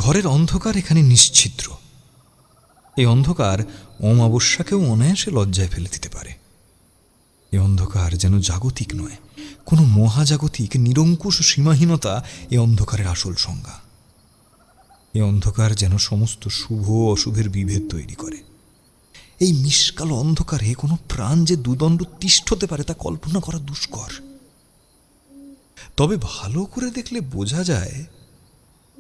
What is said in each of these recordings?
ঘরের অন্ধকার এখানে নিশ্ছিদ্র। এই অন্ধকার অমাবস্যাকেও অনায়াসে লজ্জায় ফেলে দিতে পারে। এই অন্ধকার যেন জাগতিক নয়, কোনো মহাজাগতিক নিরঙ্কুশ সীমাহীনতা এ অন্ধকারের আসল সংজ্ঞা। এই অন্ধকার যেন সমস্ত শুভ অশুভের বিভেদ তৈরি করে। এই নিষ্কাল অন্ধকারে কোনো প্রাণ যে দুদণ্ড তিষ্ঠতে পারে তা কল্পনা করা দুষ্কর। তবে ভালো করে দেখলে বোঝা যায়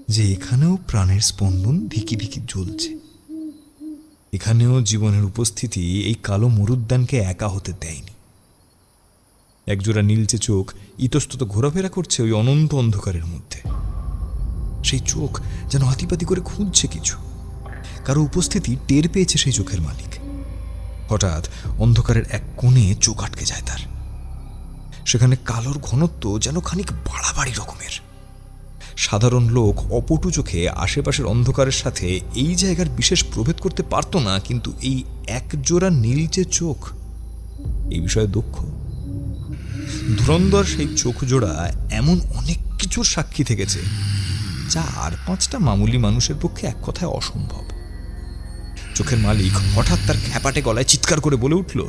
যে এখানেও প্রাণের স্পন্দন ধিকি ধিকি জ্বলছে। এখানেও জীবনের উপস্থিতি এই কালো মরুদ্যানকে একা হতে দেয়নি। একজোড়া নীলচে চোখ ইতস্তত ঘোরাফেরা করছে ওই অনন্ত অন্ধকারের মধ্যে। সেই চোখ যেন হাতিপাতি করে খুঁজছে কিছু। কারো উপস্থিতি টের পেয়েছে সেই চোখের মালিক। হঠাৎ অন্ধকারের এক কোণে চোখ আটকে যায় তার। সেখানে কালোর ঘনত্ব যেন খানিক বাড়াবাড়ি রকমের। সাধারণ লোক অপটু চোখে আশেপাশের অন্ধকারের সাথে এই জায়গার বিশেষ প্রভেদ করতে পারত না, কিন্তু এই একজোড়া নীলচে চোখ এই বিষয়ে দক্ষ। ধুরন্ধর সেই চোখ জোড়া এমন অনেক কিছুর সাক্ষী থেকেছে যা আর পাঁচটা মামুলি মানুষের পক্ষে এক কথায় অসম্ভব। চোখের মালিক হঠাৎ তার খ্যাপাটে গলায় চিৎকার করে বলে উঠল,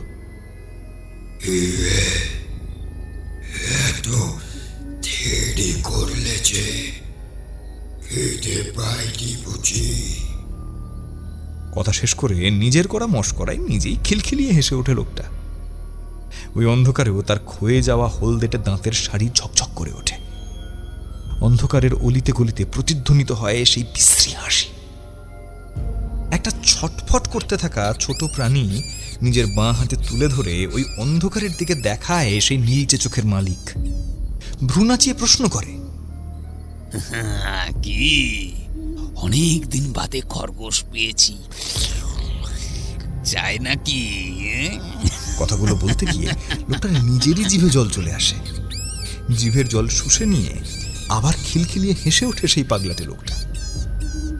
কথা শেষ করে নিজের করা মশকরায় নিজেই খিলখিলিয়ে হেসে ওঠে লোকটা। ওই অন্ধকারেও তার ক্ষয়ে যাওয়া হলদেটে দাঁতের শাড়ি ঝকঝক করে ওঠে। অন্ধকারের অলিতে গলিতে প্রতিধ্বনিত হয় সেই বিশ্রী হাসি। একটা ছটফট করতে থাকা ছোট প্রাণী নিজের বাঁ হাতে তুলে ধরে ওই অন্ধকারের দিকে দেখায় সেই নীলচে চোখের মালিক। ভ্রু নাচিয়ে প্রশ্ন করে, কি অনেক দিন বাদে খরগোশ পেয়েছি, চাই নাকি? কথাগুলো বলতে গিয়ে লোকটার নিজেরই জিভে জল চলে আসে। জিভের জল শুষে নিয়ে আবার খিলখিলিয়ে হেসে ওঠে সেই পাগলাটে লোকটা।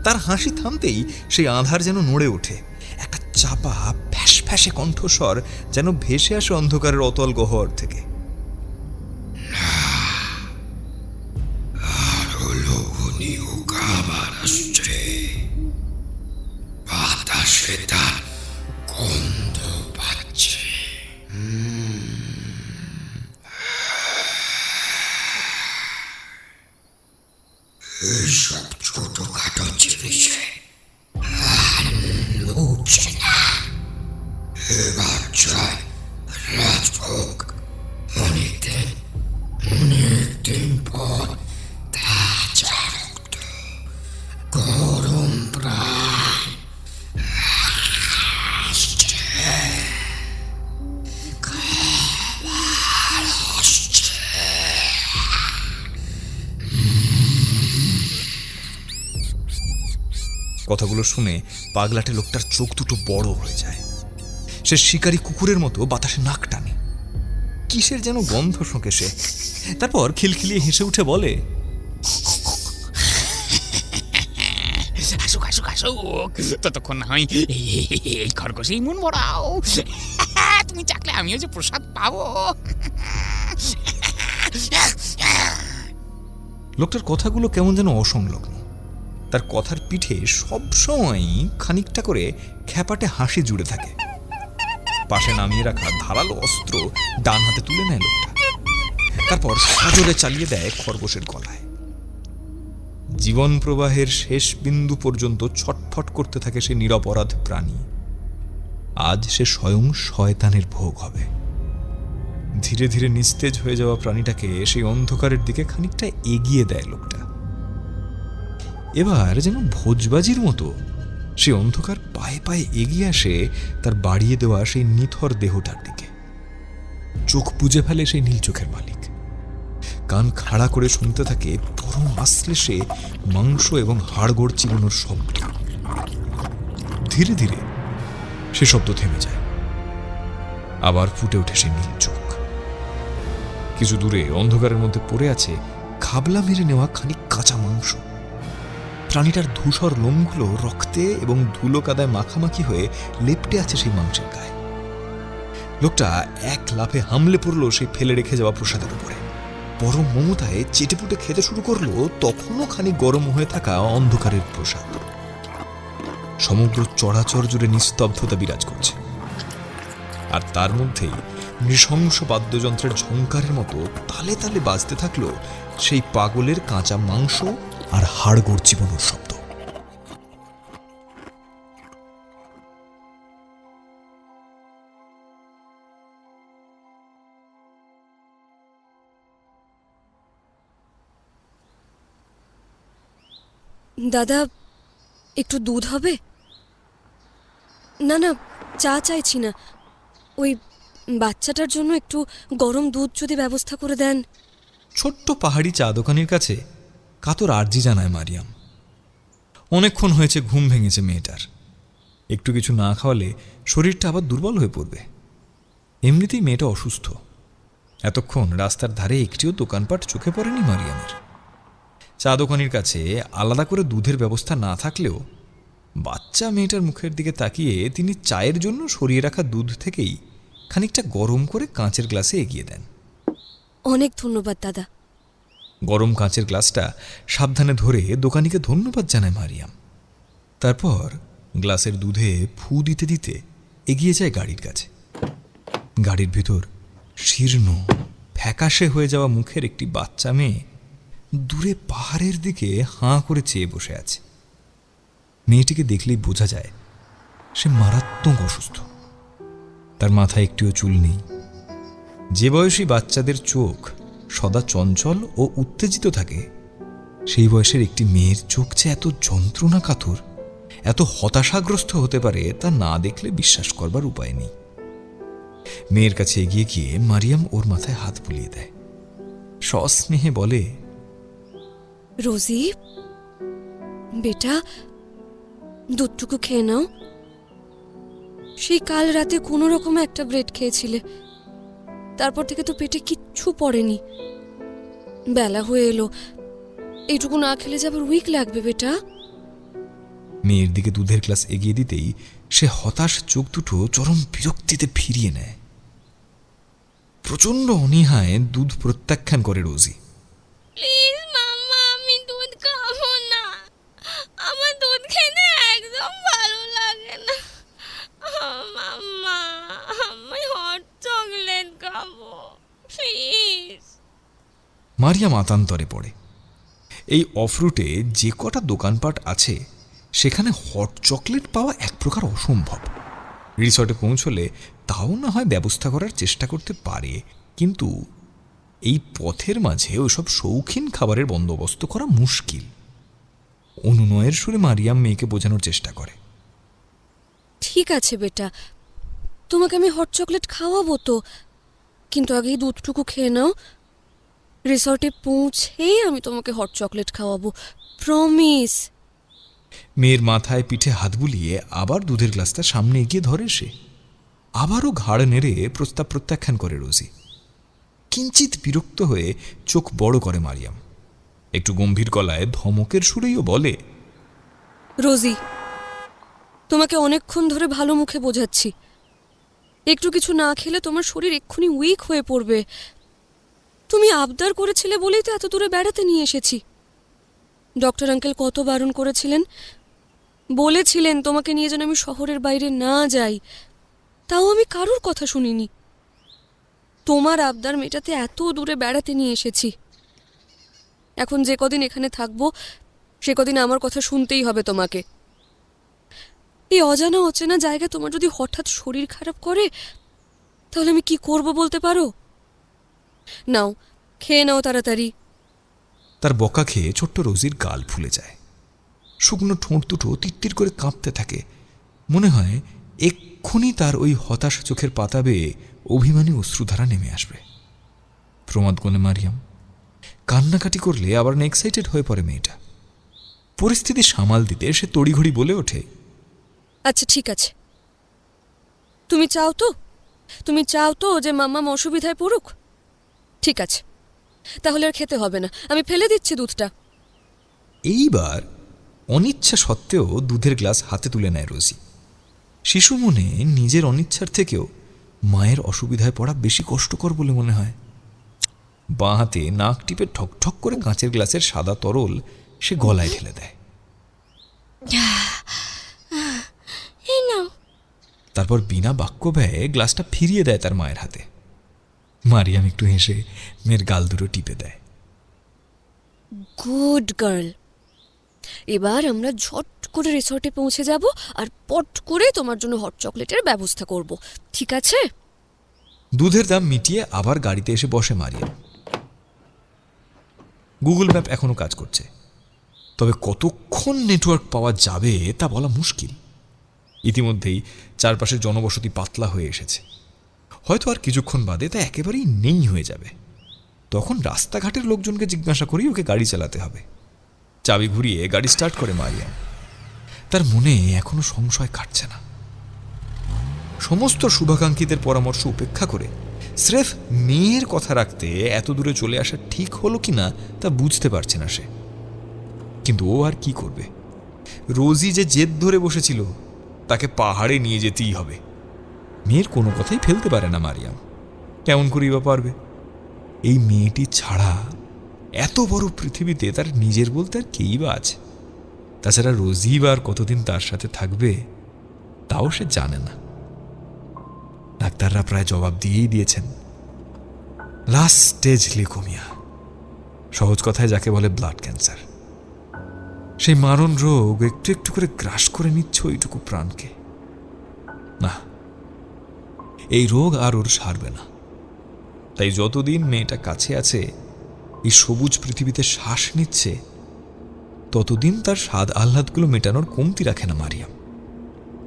তার হাসি থামতেই সেই আধার যেন নড়ে ওঠে। একটা চাপা ফ্যাস ফ্যাসে কণ্ঠস্বর যেন ভেসে আসে অন্ধকারের অতল গহ্বর থেকে। এইসব ছোটখাটো জিনিসে লুটছে না। এবার চাই রাজভোগ। অনেকদিন পর তাজা রক্ত, গরম প্রাণ আসছে, খাবার আসছে। কথাগুলো শুনে পাগলাটে লোকটার চোখ দুটো বড় হয়ে যায়। সে শিকারী কুকুরের মতো বাতাসে নাক টানে। কিসের যেন গন্ধ শোকে সে। তারপর খিলখিলিয়ে হেসে উঠে বলে, আসুক আসুক আসুক, ততক্ষণ না হয় এই খরগোশেই মন ভরাও। তুমি চাকলে আমিও যে প্রসাদ পাবো। লোকটার কথাগুলো কেমন যেন অসংলগ্ন। তার কথার পিঠে সবসময়ই খানিকটা করে খ্যাপাটে হাসি জুড়ে থাকে। পাশে নামিয়ে রাখা ধারালো অস্ত্র ডান হাতে তুলে নেয় লোকটা। তারপর সাজরে চালিয়ে দেয় খরগোশের গলায়। জীবন প্রবাহের শেষ বিন্দু পর্যন্ত ছটফট করতে থাকে সে নিরপরাধ প্রাণী। আজ সে স্বয়ং শয়তানের ভোগ হবে। ধীরে ধীরে নিস্তেজ হয়ে যাওয়া প্রাণীটাকে সেই অন্ধকারের দিকে খানিকটা এগিয়ে দেয় লোকটা। এবার যেন ভোজবাজির মতো সে অন্ধকার পায়ে পায়ে এগিয়ে আসে তার বাড়িয়ে দেওয়া সেই নিথর দেহটার দিকে। চোখ বুজে ফেলে সেই নীল চোখের মালিক। কান খাড়া করে শুনতে থাকে পরম আশ্লেষে মাংস এবং হাড়গোড় চিরানোর শব্দ। ধীরে ধীরে সে শব্দ থেমে যায়। আবার ফুটে ওঠে সেই নীল চোখ। কিছু দূরে অন্ধকারের মধ্যে পড়ে আছে খাবলা মেরে নেওয়া খানিক কাঁচা মাংস। প্রাণীটার ধূসর লোমগুলো রক্তে এবং ধুলো কাদায় মাখামাখি হয়ে লেপ্টে আছে সেই মাংসের গায়ে। লোকটা এক লাফে হামলে পড়ল সেই ফেলে রেখে যাওয়া প্রসাদের উপরে। পরম মমতায় চেটেপুটে খেতে শুরু করলো তখনও খানিক গরম হয়ে থাকা অন্ধকারের প্রসাদ। সমগ্র চরাচর জুড়ে নিস্তব্ধতা বিরাজ করছে, আর তার মধ্যেই নৃশংস বাদ্যযন্ত্রের ঝংকারের মতো তালে তালে বাজতে থাকলো সেই পাগলের কাঁচা মাংস আর হাড়গোড় চিবানোর শব্দ। দাদা, একটু দুধ হবে? না না, চা চাইছি না, ওই বাচ্চাটার জন্য একটু গরম দুধ যদি ব্যবস্থা করে দেন। ছোট্ট পাহাড়ি চা দোকানের কাছে কাতর আর্জি জানায় মারিয়াম। অনেকক্ষণ হয়েছে ঘুম ভেঙেছে মেয়েটার, একটু কিছু না খাওয়ালে শরীরটা আবার দুর্বল হয়ে পড়বে। এমনিতেই মেয়েটা অসুস্থ। এতক্ষণ রাস্তার ধারে একটিও দোকানপাট চোখে পড়েনি মারিয়ামের। চা দোকানের কাছে আলাদা করে দুধের ব্যবস্থা না থাকলেও বাচ্চা মেয়েটার মুখের দিকে তাকিয়ে তিনি চায়ের জন্য সরিয়ে রাখা দুধ থেকেই খানিকটা গরম করে কাঁচের গ্লাসে এগিয়ে দেন। অনেক ধন্যবাদ দাদা। গরম কাঁচের গ্লাসটা সাবধানে ধরে দোকানিকে ধন্যবাদ জানায় মারিয়াম। তারপর গ্লাসের দুধে ফু দিতে দিতে এগিয়ে যায় গাড়ির কাছে। গাড়ির ভিতর শীর্ণ ফ্যাকাশে হয়ে যাওয়া মুখের একটি বাচ্চা মেয়ে দূরে পাহাড়ের দিকে হাঁ করে চেয়ে বসে আছে। মেয়েটিকে দেখলেই বোঝা যায় সে মারাত্মক অসুস্থ। তার মাথায় একটিও চুল নেই। যে বয়সী বাচ্চাদের চোখ সদা চঞ্চল ও উত্তেজিত থাকে, সেই বয়সের একটি মেয়ের চোখ যে এত যন্ত্রণা কাতর, এত হতাশাগ্রস্ত হতে পারে তা না দেখলে বিশ্বাস করবার উপায় নেই। মেয়ের কাছে এগিয়ে গিয়ে মারিয়াম ওর মাথায় হাত বুলিয়ে দেয়, সস্নেহে বলে, রোজি বেটা, দুধটুকু খেয়ে নাও। সেই কাল রাতে কোনো রকমে একটা ব্রেড খেয়েছিলে, তারপর থেকে তো পেটে কিচ্ছু পড়েনি। বেলা হয়ে এলো, এইটুকু না খেলে যে আবার উইক লাগবে বেটা। মেয়ের দিকে দুধের গ্লাস এগিয়ে দিতেই সে হতাশ চোখ দুটো চরম বিরক্তিতে ফিরিয়ে নেয়। প্রচন্ড অনীহায় দুধ প্রত্যাখ্যান করে রোজি। প্লিজ মাম্মা, আমি দুধ খাবো না, আমার দুধ খেতে একদম ভালো লাগে না। মাম্মা, আমি হট চকলেট খাবো প্লিজ। মারিয়া মাতান্তরে পড়ে। এই অফরুটে যে কটা দোকানপাট আছে সেখানে হট চকলেট পাওয়া এক প্রকার অসম্ভব। রিসর্টে পৌঁছলে তাও না হয় ব্যবস্থা করার চেষ্টা করতে পারে, কিন্তু এই পথের মাঝে ওইসব শৌখিন খাবারের বন্দোবস্ত করা মুশকিল। অনুনয়ের সুরে মারিয়াম মেয়েকে বোঝানোর চেষ্টা করে। ঠিক আছে বেটা, তোমাকে আমি হট চকলেট খাওয়াবো তো, কিন্তু আগে এই দুধটুকু খেয়ে নাও। রিসর্টে পৌঁছেই আমি তোমাকে হট চকলেট খাওয়াবো, প্রমিস। মেয়ের মাথায় পিঠে হাত বুলিয়ে আবার দুধের গ্লাসটা সামনে এগিয়ে ধরে সে। আবারও ঘাড় নেড়ে প্রস্তাব প্রত্যাখ্যান করে রোজি। কিঞ্চিত বিরক্ত হয়ে চোখ বড় করে মারিয়াম, একটু গম্ভীর গলায় ধমকের সুরেইও বলে, রোজি, তোমাকে অনেকক্ষণ ধরে ভালো মুখে বোঝাচ্ছি, একটু কিছু না খেলে তোমার শরীর এক্ষুনি উইক হয়ে পড়বে। তুমি আবদার করেছিলে বলেই তো এত দূরে বেড়াতে নিয়ে এসেছি। ডক্টর আঙ্কেল কত বারণ করেছিলেন, বলেছিলেন তোমাকে নিয়ে যেন আমি শহরের বাইরে না যাই, তাও আমি কারোর কথা শুনিনি। তোমার আবদার মেটাতে এত দূরে বেড়াতে নিয়ে এসেছি। এখন যে কদিন এখানে থাকবো সে কদিন আমার কথা শুনতেই হবে তোমাকে। এই অজানা অচেনা জায়গায় তোমার যদি হঠাৎ শরীর খারাপ করে তাহলে আমি কি করব বলতে পারো? নাও, খেয়ে নাও তাড়াতাড়ি। তার বকা খেয়ে ছোট্ট রোজির গাল ফুলে যায়। শুকনো ঠোঁট দুটো তিত্তির করে কাঁপতে থাকে। মনে হয় এক্ষুনি তার ওই হতাশ চোখের পাতা বেয়ে অভিমানী অশ্রুধারা নেমে আসবে। প্রমাদ গনে মারিয়াম। কান্নাকাটি করলে আবার এক্সাইটেড হয়ে পড়ে মেয়েটা। পরিস্থিতি সামাল দিতে সে তড়িঘড়ি বলে ওঠে, আচ্ছা ঠিক আছে, তুমি চাও তো যে মাম্মাম অসুবিধায় পড়ুক? ঠিক আছে, তাহলে আর খেতে হবে না, আমি ফেলে দিচ্ছি দুধটা। এইবার অনিচ্ছা সত্ত্বেও দুধের গ্লাস হাতে তুলে নেয় রোজি। শিশু মনে নিজের অনিচ্ছার থেকেও মায়ের অসুবিধায় পড়া বেশি কষ্টকর বলে মনে হয়। বাঁ হাতে নাক টিপে ঠকঠক করে কাঁচের গ্লাসের সাদা তরল সে গলায় ঢেলে দেয়। এই নাও। তারপর বিনা বাক্য ব্যয়ে গ্লাসটা ফিরিয়ে দেয় তার মায়ের হাতে। মারিয়াম একটু হেসে মেয়ের গাল দুটো টিপে দেয়। Good girl. এবার আমরা ঝট করে রিসর্টে পৌঁছে যাব আর পট করে তোমার জন্য হট চকলেটের ব্যবস্থা করব, ঠিক আছে? দুধের দাম মিটিয়ে আবার গাড়িতে এসে বসে মারিয়াম। গুগল ম্যাপ এখনো কাজ করছে, তবে কতক্ষণ নেটওয়ার্ক পাওয়া যাবে তা বলা মুশকিল। ইতিমধ্যেই চারপাশের জনবসতি পাতলা হয়ে এসেছে। হয়তো আর কিছুক্ষণ বাদে তা একেবারেই নেই হয়ে যাবে। তখন রাস্তাঘাটের লোকজনকে জিজ্ঞাসা করেই ওকে গাড়ি চালাতে হবে। চাবি ঘুরিয়ে গাড়ি স্টার্ট করে মারিয়াম। তার মনে এখনো সংশয় কাটছে না। সমস্ত শুভাকাঙ্ক্ষীদের পরামর্শ উপেক্ষা করে স্রেফ মেয়ের কথা রাখতে এত দূরে চলে আসা ঠিক হলো কিনা তা বুঝতে পারছে না সে। কিন্তু ও আর কি করবে? রোজি যে জেদ ধরে বসেছিল তাকে পাহাড়ে নিয়ে যেতেই হবে। মেয়ের কোনো কথাই ফেলতে পারে না মারিয়াম। কেমন করেই বা পারবে? এই মেয়েটি ছাড়া এত বড় পৃথিবীতে তার নিজের বলতে আর কেই বা আছে? তাছাড়া রোজি বা আর কতদিন তার সাথে থাকবে তাও সে জানে না। ডাক্তাররা প্রায় জবাব দিয়েই দিয়েছেন, লাস্ট স্টেজ লিউকোমিয়া, সহজ কথায় যাকে বলে ব্লাড ক্যান্সার। সেই মারণ রোগ একটু একটু করে গ্রাস করে নিচ্ছে ওইটুকু প্রাণকে। না, এই রোগ আর ওর সারবে না। তাই যতদিন মেয়েটা কাছে আছে, এই সবুজ পৃথিবীতে শ্বাস নিচ্ছে, ততদিন তার স্বাদ আহ্লাদগুলো মেটানোর কমতি রাখে না মারিয়াম।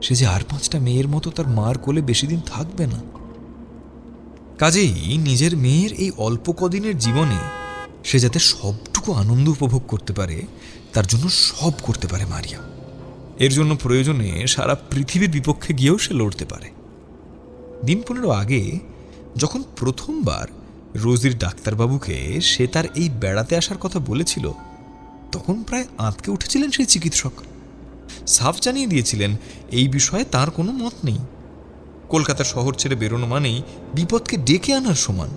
সে যে আর 5টা মেয়ের মতো তার মার কোলে বেশি দিন থাকবে না। কাজেই নিজের মেয়ের এই অল্প কদিনের জীবনে সে যাতে সবটুকু আনন্দ উপভোগ করতে পারে, তার জন্য সব করতে পারে মারিয়াম। এর জন্য প্রয়োজনে সারা পৃথিবীর বিপক্ষে গিয়েও সে লড়তে পারে। দিন 15 আগে যখন প্রথমবার রোজির ডাক্তারবাবুকে সে তার এই বেড়াতে আসার কথা বলেছিল, তখন প্রায় আঁতকে উঠেছিলেন সেই চিকিৎসক। সাফ জানিয়ে দিয়েছিলেন এই বিষয়ে তার কোনো মত নেই। কলকাতার শহর ছেড়ে বেরোনো মানেই বিপদকে ডেকে আনার সমান।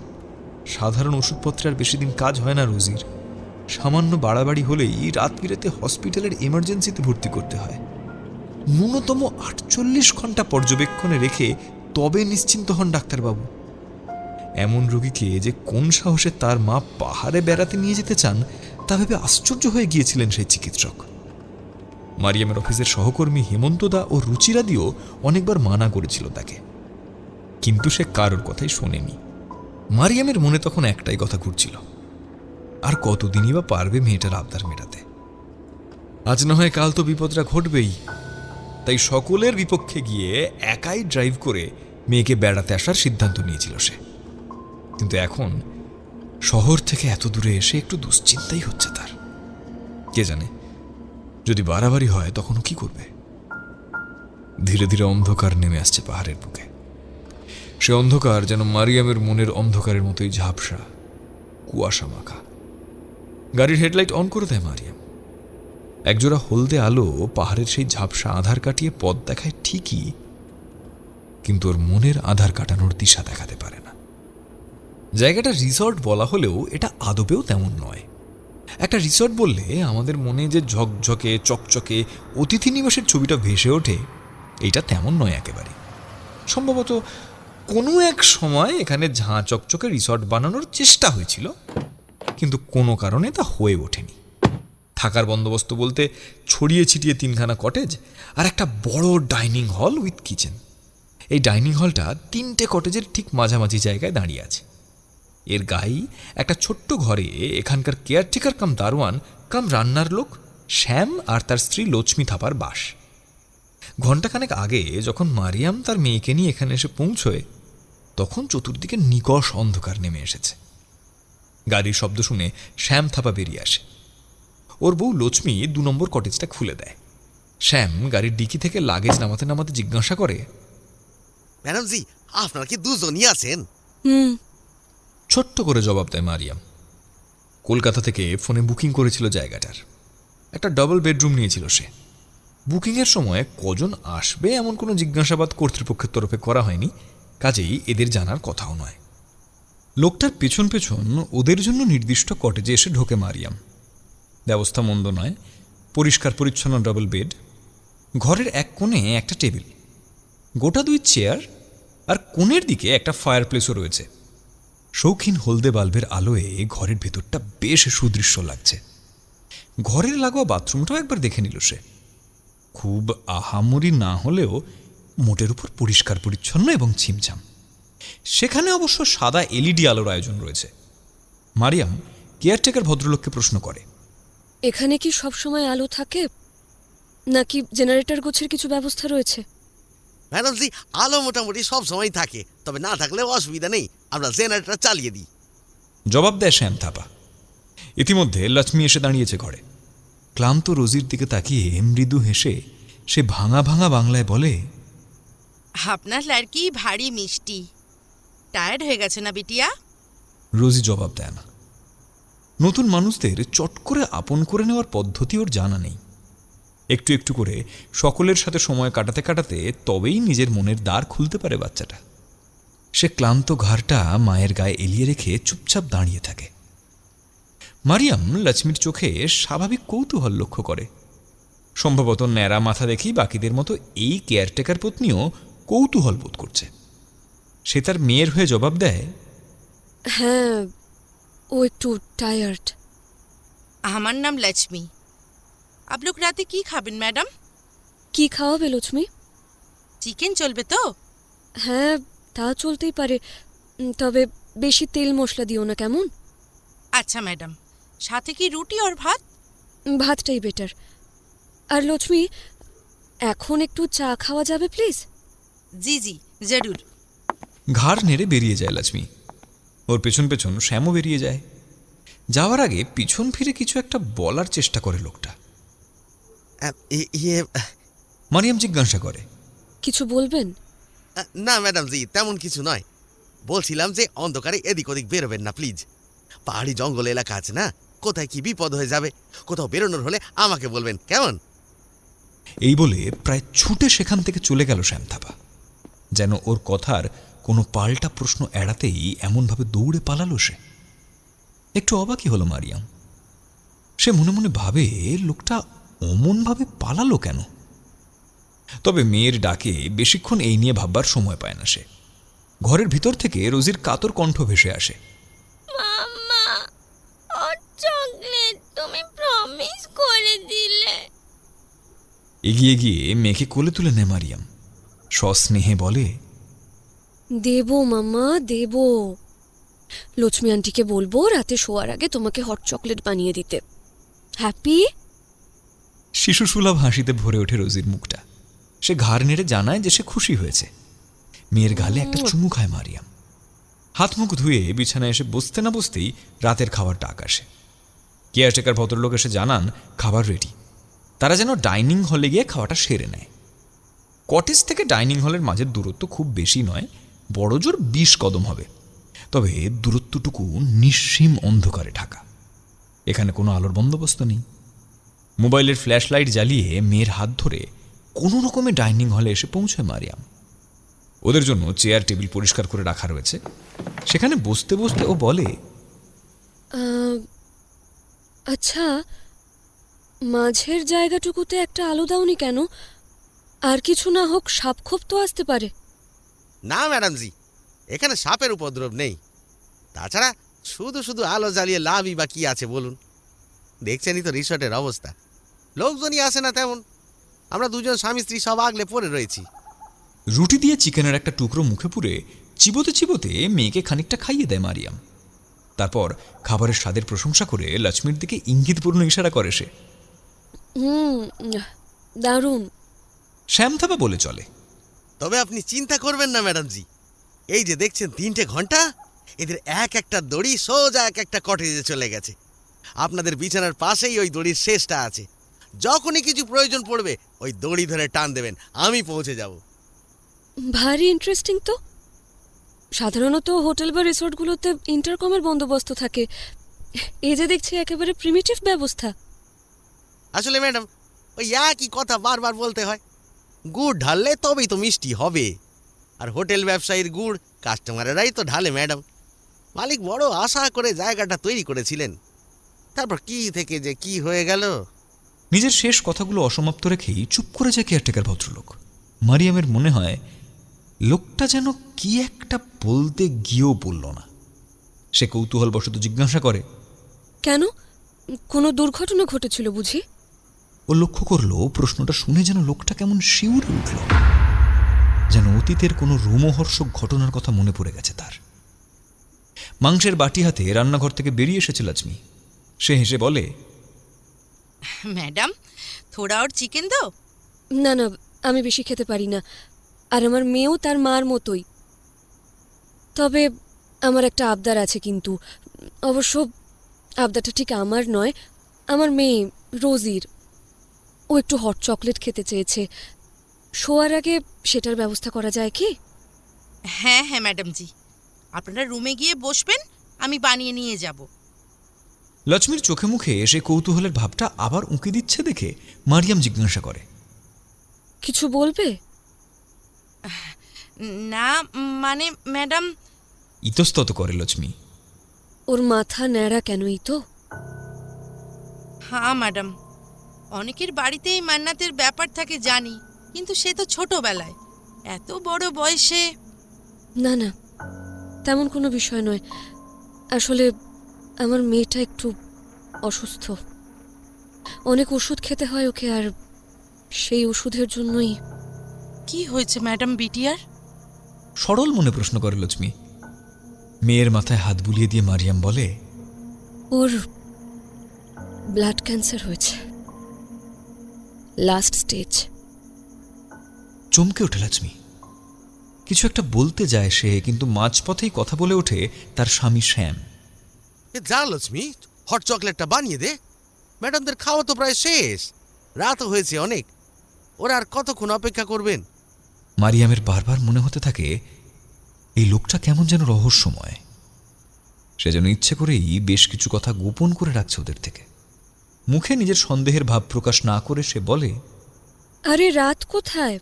সাধারণ ওষুধপত্রে আর বেশি দিন কাজ হয় না রোজির। সামান্য বাড়াবাড়ি হলেই রাত বিরেতে হসপিটালের এমার্জেন্সিতে ভর্তি করতে হয়। ন্যূনতম 48 ঘন্টা পর্যবেক্ষণে রেখে তবে নিশ্চিন্ত হন ডাক্তারবাবু। এমন রোগীকে যে কোন সাহসে তার মা পাহাড়ে বেড়াতে নিয়ে যেতে চান তা ভেবে আশ্চর্য হয়ে গিয়েছিলেন সেই চিকিৎসক। মারিয়ামের অফিসের সহকর্মী হেমন্তদা ও রুচিরাদিও অনেকবার মানা করেছিল তাকে, কিন্তু সে কারোর কথাই শোনেনি। মারিয়ামের মনে তখন একটাই কথা ঘুরছিল, আর কতদিনই বা পারবে মেয়েটার আবদার মেটাতে? আজ না হয় কাল তো বিপদটা ঘটবেই। তাই সকলের বিপক্ষে গিয়ে একাই ড্রাইভ করে মেয়েকে বেড়াতে আসার সিদ্ধান্ত নিয়েছিল সে। কিন্তু এখন শহর থেকে এত দূরে এসে একটু দুশ্চিন্তাই হচ্ছে তার। কে জানে, যদি বাড়াবাড়ি হয় তখনও কি করবে? ধীরে ধীরে অন্ধকার নেমে আসছে পাহাড়ের বুকে। সে অন্ধকার যেন মারিয়ামের মনের অন্ধকারের মতোই ঝাপসা, কুয়াশা মাখা। গাড়ির হেডলাইট অন করে দেয় মারিয়াম। একজোড়া হলদে আলো পাহাড়ের সেই ঝাপসা আধার কাটিয়ে পথ দেখায় ঠিকই, কিন্তু ওর মনের আধার কাটানোর দিশা দেখাতে পারে না। জায়গাটা রিসর্ট বলা হলেও এটা আদপেও তেমন নয়। একটা রিসর্ট বললে আমাদের মনে যে ঝকঝকে চকচকে অতিথি নিবাসের ছবিটা ভেসে ওঠে, এইটা তেমন নয় একেবারে। সম্ভবত কোনো এক সময় এখানে ঝাঁ চকচকে রিসর্ট বানানোর চেষ্টা হয়েছিল, কিন্তু কোনো কারণে তা হয়ে ওঠেনি। থাকার বন্দোবস্ত বলতে ছড়িয়ে ছিটিয়ে 3খানা কটেজ আর একটা বড় ডাইনিং হল উইথ কিচেন। এই ডাইনিং হলটা 3টে কটেজের ঠিক মাঝামাঝি জায়গায় দাঁড়িয়ে আছে। এর গায়ে একটা ছোট্ট ঘরে এখানকার কেয়ারটেকার কাম দারোয়ান কাম রান্নার লোক শ্যাম আর তার স্ত্রী লক্ষ্মী থাপার বাস। ঘণ্টাখানেক আগে যখন মারিয়াম তার মেয়েকে নিয়ে এখানে এসে পৌঁছয়, তখন চতুর্দিকে নিকষ অন্ধকার নেমে এসেছে। গাড়ির শব্দ শুনে শ্যাম থাপা বেরিয়ে আসে। ওর বউ লক্ষ্মী 2 নম্বর কটেজটা খুলে দেয়। শ্যাম গাড়ির ডিকি থেকে লাগেজ নামাতে নামাতে জিজ্ঞাসা করে, ম্যাডাম জি, আপনারা কি দুজনই আছেন? ছোট্ট করে জবাব দেয় মারিয়াম। কলকাতা থেকে ফোনে বুকিং করেছিল জায়গাটার। একটা ডাবল বেডরুম নিয়েছিল সে। বুকিংয়ের সময় কজন আসবে এমন কোনো জিজ্ঞাসাবাদ কর্তৃপক্ষের তরফে করা হয়নি, কাজেই এদের জানার কথাও নয়। লোকটার পেছন পেছন ওদের জন্য নির্দিষ্ট কটেজে এসে ঢোকে মারিয়াম। ব্যবস্থা মন্দ নয়, পরিষ্কার পরিচ্ছন্ন ডাবল বেড, ঘরের এক কোণে একটা টেবিল, গোটা 2 চেয়ার, আর কোণের দিকে একটা ফায়ার প্লেসও রয়েছে। শৌখিন হলদে বাল্বের আলোয় ঘরের ভেতরটা বেশ সুদৃশ্য লাগছে। ঘরের লাগোয়া বাথরুমটাও একবার দেখে নিল সে। খুব আহামরি না হলেও মোটের উপর পরিষ্কার পরিচ্ছন্ন এবং ছিমছাম। সেখানে অবশ্য সাদা এলইডি আলোর আয়োজন রয়েছে। মারিয়াম কেয়ারটেকার ভদ্রলোককে প্রশ্ন করে, এখানে কি সব সময় আলো থাকে, নাকি জেনারেটর গোছের কিছু ব্যবস্থা রয়েছে? ম্যাডাম জি, আলো মোটামুটি সব সময় থাকে, তবে না থাকলেও অসুবিধা নেই, আমরা জেনারেটর চালিয়ে দিই। জবাব দেয় শ্যাম থাপা। ইতিমধ্যে লক্ষ্মী এসে দাঁড়িয়েছে ঘরে। ক্লান্ত রোজির দিকে তাকিয়ে মৃদু হেসে সে ভাঙা ভাঙা বাংলায় বলে, আপনার লড়কি ভারী মিষ্টি। টায়ার্ড হয়ে গেছে না বিটিয়া? রোজি জবাব দেয় না। নতুন মানুষদের চট করে আপন করে নেওয়ার পদ্ধতি ওর জানা নেই। একটু একটু করে সকলের সাথে সময় কাটাতে কাটাতে তবেই নিজের মনের দ্বার খুলতে পারে বাচ্চাটা। সে ক্লান্ত ঘাড়টা মায়ের গায়ে এলিয়ে রেখে চুপচাপ দাঁড়িয়ে থাকে। মারিয়াম লক্ষ্মীর চোখে স্বাভাবিক কৌতূহল লক্ষ্য করে। সম্ভবত ন্যাড়া মাথা দেখেই বাকিদের মতো এই কেয়ারটেকার পত্নীও কৌতূহল বোধ করছে। সে তার মেয়ের হয়ে জবাব দেয়, হ্যাঁ, ও একটু টায়ার্ড। আমার নাম লক্ষ্মী। आप लोग রাতে কি খাবেন ম্যাডাম? কি খাওয়াবে লক্ষ্মী? চিকেন চলবে তো? হ্যাঁ, তা চলতেই পারে, তবে বেশি তেল মশলা দিও না, কেমন? আচ্ছা ম্যাডাম, সাথে কি রুটি আর ভাত? ভাতটাই বেটার। আর লক্ষ্মী, এখন একটু চা খাওয়া যাবে প্লিজ? জি জি জরুর। ঘাড় নেড়ে বেরিয়ে যায় লক্ষ্মী। ওর পেছন পেছন শ্যামও বেরিয়ে যায়। যাওয়ার আগে পিছন ফিরে কিছু একটা বলার চেষ্টা করে লোকটা। ইয়ে, মারিয়াম জিজ্ঞাসা করে, কিছু বলবেন? না ম্যাডাম জি, তেমন কিছু নয়। বলছিলাম যে অন্ধকারে এদিক ওদিক বেরোবেন না প্লিজ। পাহাড়ি জঙ্গল এলাকা আছে না, কোথায় কি বিপদ হয়ে যাবে। কোথাও বেরোনোর হলে আমাকে বলবেন, কেমন? এই বলে প্রায় ছুটে সেখান থেকে চলে গেল শ্যাম থাপা। যেন ওর কথার কোনো পাল্টা প্রশ্ন এড়াতেই এমনভাবে দৌড়ে পালালো সে। একটু অবাকই হলো মারিয়াম। সে মনে মনে ভাবে, লোকটা অমনভাবে পালালো কেন? তবে মেয়ের ডাকে বেশিক্ষণ এই নিয়ে ভাববার সময় পায় না সে। ঘরের ভিতর থেকে রোজির কাতর কণ্ঠ ভেসে আসে, মাম্মা, হট চকলেট তুমি প্রমিস করে দিলে। এগিয়ে গিয়ে মেয়েকে কোলে তুলে নেয় মারিয়াম। সস্নেহে বলে, দেবো মাম্মা, দেবো। লক্ষ্মী আন্টিকে বলবো রাতে শোয়ার আগে তোমাকে হট চকলেট বানিয়ে দিতে। হ্যাপি? শিশুসুলভ হাসিতে ভরে ওঠে রোজির মুখটা। সে ঘাড় নেড়ে জানায় যে সে খুশি হয়েছে। মেয়ের গালে একটা চুমু খায় মারিয়াম। হাত মুখ ধুয়ে বিছানায় এসে বসতে না বসতেই রাতের খাবার ডাক আসে। কেয়ারটেকার ভদ্রলোক এসে জানান খাবার রেডি। তারা যেন ডাইনিং হলে গিয়ে খাওয়াটা সেরে নেয়। কটেজ থেকে ডাইনিং হলের মাঝের দূরত্ব খুব বেশি নয়, বড় জোর 20 কদম হবে। তবে দূরত্বটুকু নিঃসীম অন্ধকারে ঢাকা। এখানে কোনো আলোর বন্দোবস্ত নেই। মোবাইলের ফ্ল্যাশ লাইট জ্বালিয়ে মেয়ের হাত ধরে কোনো রকমে ডাইনিং হলে এসে পৌঁছায় মারিয়াম। ওদের জন্য চেয়ার টেবিল পরিষ্কার করে রাখা রয়েছে। সেখানে বসতে বসতে ও বলে, আচ্ছা, মাঝের জায়গাটুকুতে একটা আলো দাওনি কেন? আর কিছু না হোক সাপখোপ তো আসতে পারে। না ম্যাডাম জি, এখানে সাপের উপদ্রব নেই। তাছাড়া শুধু শুধু আলো জ্বালিয়ে লাভই বা কি আছে বলুন? দেখছেনই তো রিসর্টের অবস্থা, লোকজনই আসে না তেমন। আমরা দুজন স্বামী স্ত্রী সব আগলে পড়ে রয়েছি। রুটি দিয়ে চিকেনের একটা টুকরো মুখে পুরে চিবোতে চিবোতে মেয়েকে খানিকটা খাইয়ে দেয় মারিয়াম। তারপর খাবারের স্বাদের প্রশংসা করে লক্ষ্মীর দিকে ইঙ্গিতপূর্ণ ইশারা করে সে। দারুণ। শ্যামথাপা বলে চলে, তবে আপনি চিন্তা করবেন না ম্যাডাম জি, এই যে দেখছেন 3টে ঘন্টা, এদের এক একটা দড়ি সোজা এক একটা কটেজে চলে গেছে। আপনাদের বিছানার পাশেই ওই দড়ির শেষটা আছে। যখনই কিছু প্রয়োজন পড়বে ওই দড়ি ধরে টান দেবেন, আমি পৌঁছে যাব। ভারী ইন্টারেস্টিং তো। সাধারণত হোটেল বা রিসোর্টগুলোতে ইন্টারকমের বন্দোবস্ত থাকে, এই যে দেখছি একেবারে প্রিমিটিভ ব্যবস্থা। আসলে ম্যাডাম, ওই একই কথা বারবার বলতে হয়। গুড় ঢাললে তবেই তো মিষ্টি হবে, আর হোটেল ব্যবসায়ীর গুড় কাস্টমারেরাই তো ঢালে ম্যাডাম। মালিক বড় আশা করে জায়গাটা তৈরি করেছিলেন, তারপর কি থেকে যে কি হয়ে গেল। নিজের শেষ কথাগুলো অসমাপ্ত রেখেই চুপ করে যায় কেয়ারটেকার ভদ্রলোক। মারিয়ামের মনে হয় লোকটা যেন কি একটা বলতে গিয়েও বলল না। সে কৌতূহলবশত জিজ্ঞাসা করে, কেন? কোনো দুর্ঘটনা ঘটেছিল বুঝি? ও লক্ষ্য করলো প্রশ্নটা শুনে যেন লোকটা কেমন শিউরে উঠল, যেন অতীতের কোনো রোমহর্ষক ঘটনার কথা মনে পড়ে গেছে তার। মাংসের বাটি হাতে রান্নাঘর থেকে বেরিয়ে এসেছে লক্ষ্মী। সে হেসে বলে, ম্যাডাম থোড়া ওর চিকেন দাও। না না, আমি বেশি খেতে পারি না, আর আমার মেয়েও তার মার মতোই। তবে আমার একটা আবদার আছে, কিন্তু অবশ্য আবদারটা ঠিক আমার নয়, আমার মেয়ে রোজির। ও একটু হট চকলেট খেতে চেয়েছে। শোয়ার আগে সেটার ব্যবস্থা করা যায় কি? হ্যাঁ হ্যাঁ ম্যাডামজি, আপনারা রুমে গিয়ে বসবেন, আমি বানিয়ে নিয়ে যাব। লক্ষ্মীর চোখে মুখে এসে কৌতূহলের ভাবটা আবার উঁকি দিচ্ছে দেখে মারিয়াম জিজ্ঞাসা করে, কিছু বলবে? না মানে ম্যাডাম। ইতস্তত করে লক্ষ্মী। ওর মাথা ন্যাড়া কেনই তো? হ্যাঁ ম্যাডাম, অনেকের বাড়িতেই মান্নাতের ব্যাপার থাকে জানি, কিন্তু সে তো ছোটবেলায়, এত বড় বয়সে। না না, তেমন কোনো বিষয় নয়। আসলে আমার মেয়েটা একটু অসুস্থ, অনেক ওষুধ খেতে হয় ওকে, আর সেই ওষুধের জন্যই। কি হয়েছে ম্যাডাম বিটিআর? সরল মনে প্রশ্ন করে লক্ষ্মী। মেয়ের মাথায় হাত বুলিয়ে দিয়ে মারিয়াম বলে, ওর ব্লাড ক্যান্সার হয়েছে, লাস্ট স্টেজ। চমকে ওঠে লক্ষ্মী। কিছু একটা বলতে যায় সে, কিন্তু মাঝপথেই কথা বলে ওঠে তার স্বামী শ্যাম। যা লক্ষ্মী, হট চকলেটটা বানিয়ে দে। ম্যাডামদের খাওয়া তো প্রায় শেষ, রাতও হয়েছে অনেক, ওরা আর কতক্ষণ অপেক্ষা করবেন। মারিয়ামের বারবার মনে হতে থাকে এই লোকটা কেমন যেন রহস্যময়। সে যেন ইচ্ছে করেই বেশ কিছু কথা গোপন করে রাখছে ওদের থেকে। মুখে নিজের সন্দেহের ভাব প্রকাশ না করে সে বলে, আরে রাত কোথায়?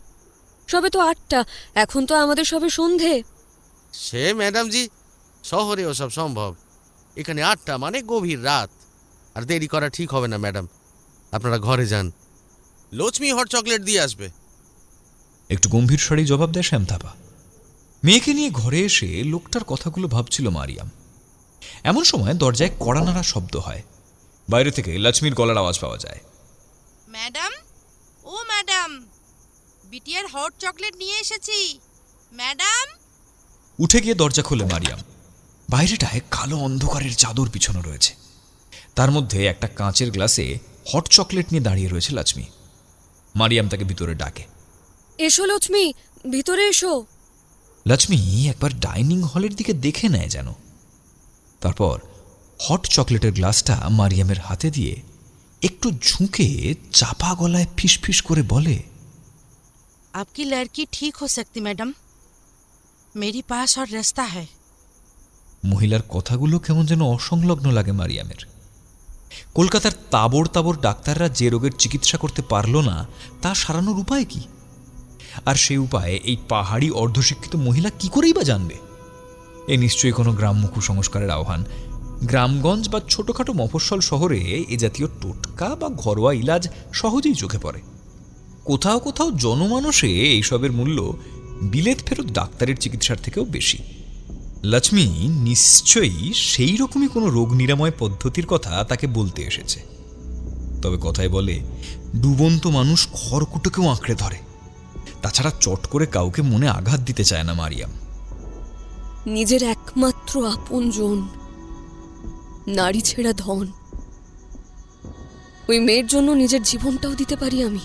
সবে তো 8টা, এখন তো আমাদের সবে সন্ধে। সে ম্যাডামজি, শহরে ওসব সম্ভব, এখানে 8টা মানে গভীর রাত। আর দেরি করা ঠিক হবে না ম্যাডাম, আপনারা ঘরে যান, লক্ষ্মী হট চকলেট দিয়ে আসবে। একটু গম্ভীর স্বরেই জবাব দেয় শ্যাম থাপা। মেয়েকে নিয়ে ঘরে এসে লোকটার কথাগুলো ভাবছিল মারিয়াম। এমন সময় দরজায় কড়া নাড়া শব্দ হয়। বাইরে থেকে লক্ষ্মীর গলার আওয়াজ পাওয়া যায়, ম্যাডাম, ও ম্যাডাম, বিটিআর হট চকলেট নিয়ে এসেছি ম্যাডাম। উঠে গিয়ে দরজা খোলে মারিয়াম। বাইরেটায় কালো অন্ধকারের চাদর পিছনে রয়েছে, তার মধ্যে একটা কাঁচের গ্লাসে হট চকলেট নিয়ে দাঁড়িয়ে রয়েছে লক্ষ্মী। মারিয়াম তাকে ভিতরে ডাকে, এসো লক্ষ্মী, ভিতরে এসো। লক্ষ্মী একবার ডাইনিং হলের দিকে দেখে নেয় যেন, তারপর হট চকলেটের গ্লাসটা মারিয়ামের হাতে দিয়ে একটু ঝুঁকে চাপা গলায় ফিসফিস করে বলে, आपकी लड़की ठीक हो सकती मैडम, मेरी पास और रास्ता है। মহিলার কথাগুলো কেমন যেন অসংলগ্ন লাগে মারিয়ামের। কলকাতার তাবড় তাবড় ডাক্তাররা যে রোগের চিকিৎসা করতে পারল না তা সারানোর উপায় কি? আর সেই উপায়ে এই পাহাড়ি অর্ধশিক্ষিত মহিলা কি করেই বা জানবে? এ নিশ্চয়ই কোনো গ্রাম্য কুসংস্কারের আহ্বান। গ্রামগঞ্জ বা ছোটখাটো মফস্বল শহরে এ জাতীয় টোটকা বা ঘরোয়া ইলাজ সহজেই চোখে পড়ে। কোথাও কোথাও জনমানসে এইসবের মূল্য বিলেত ফেরত ডাক্তারের চিকিৎসার থেকেও বেশি। লক্ষ্মী নিশ্চয়ই সেই রকমই কোনো রোগ নিরাময় পদ্ধতির কথা তাকে বলতে এসেছে। তবে কথায় বলে, ডুবন্ত মানুষ খড়কুটোকেও আঁকড়ে ধরে। তাছাড়া চট করে কাউকে মনে আঘাত দিতে চায় না মারিয়াম। নিজের একমাত্র আপনজন, নারী ছেঁড়া ধন, ওই মেয়ের জন্য নিজের জীবনটাও দিতে পারি আমি।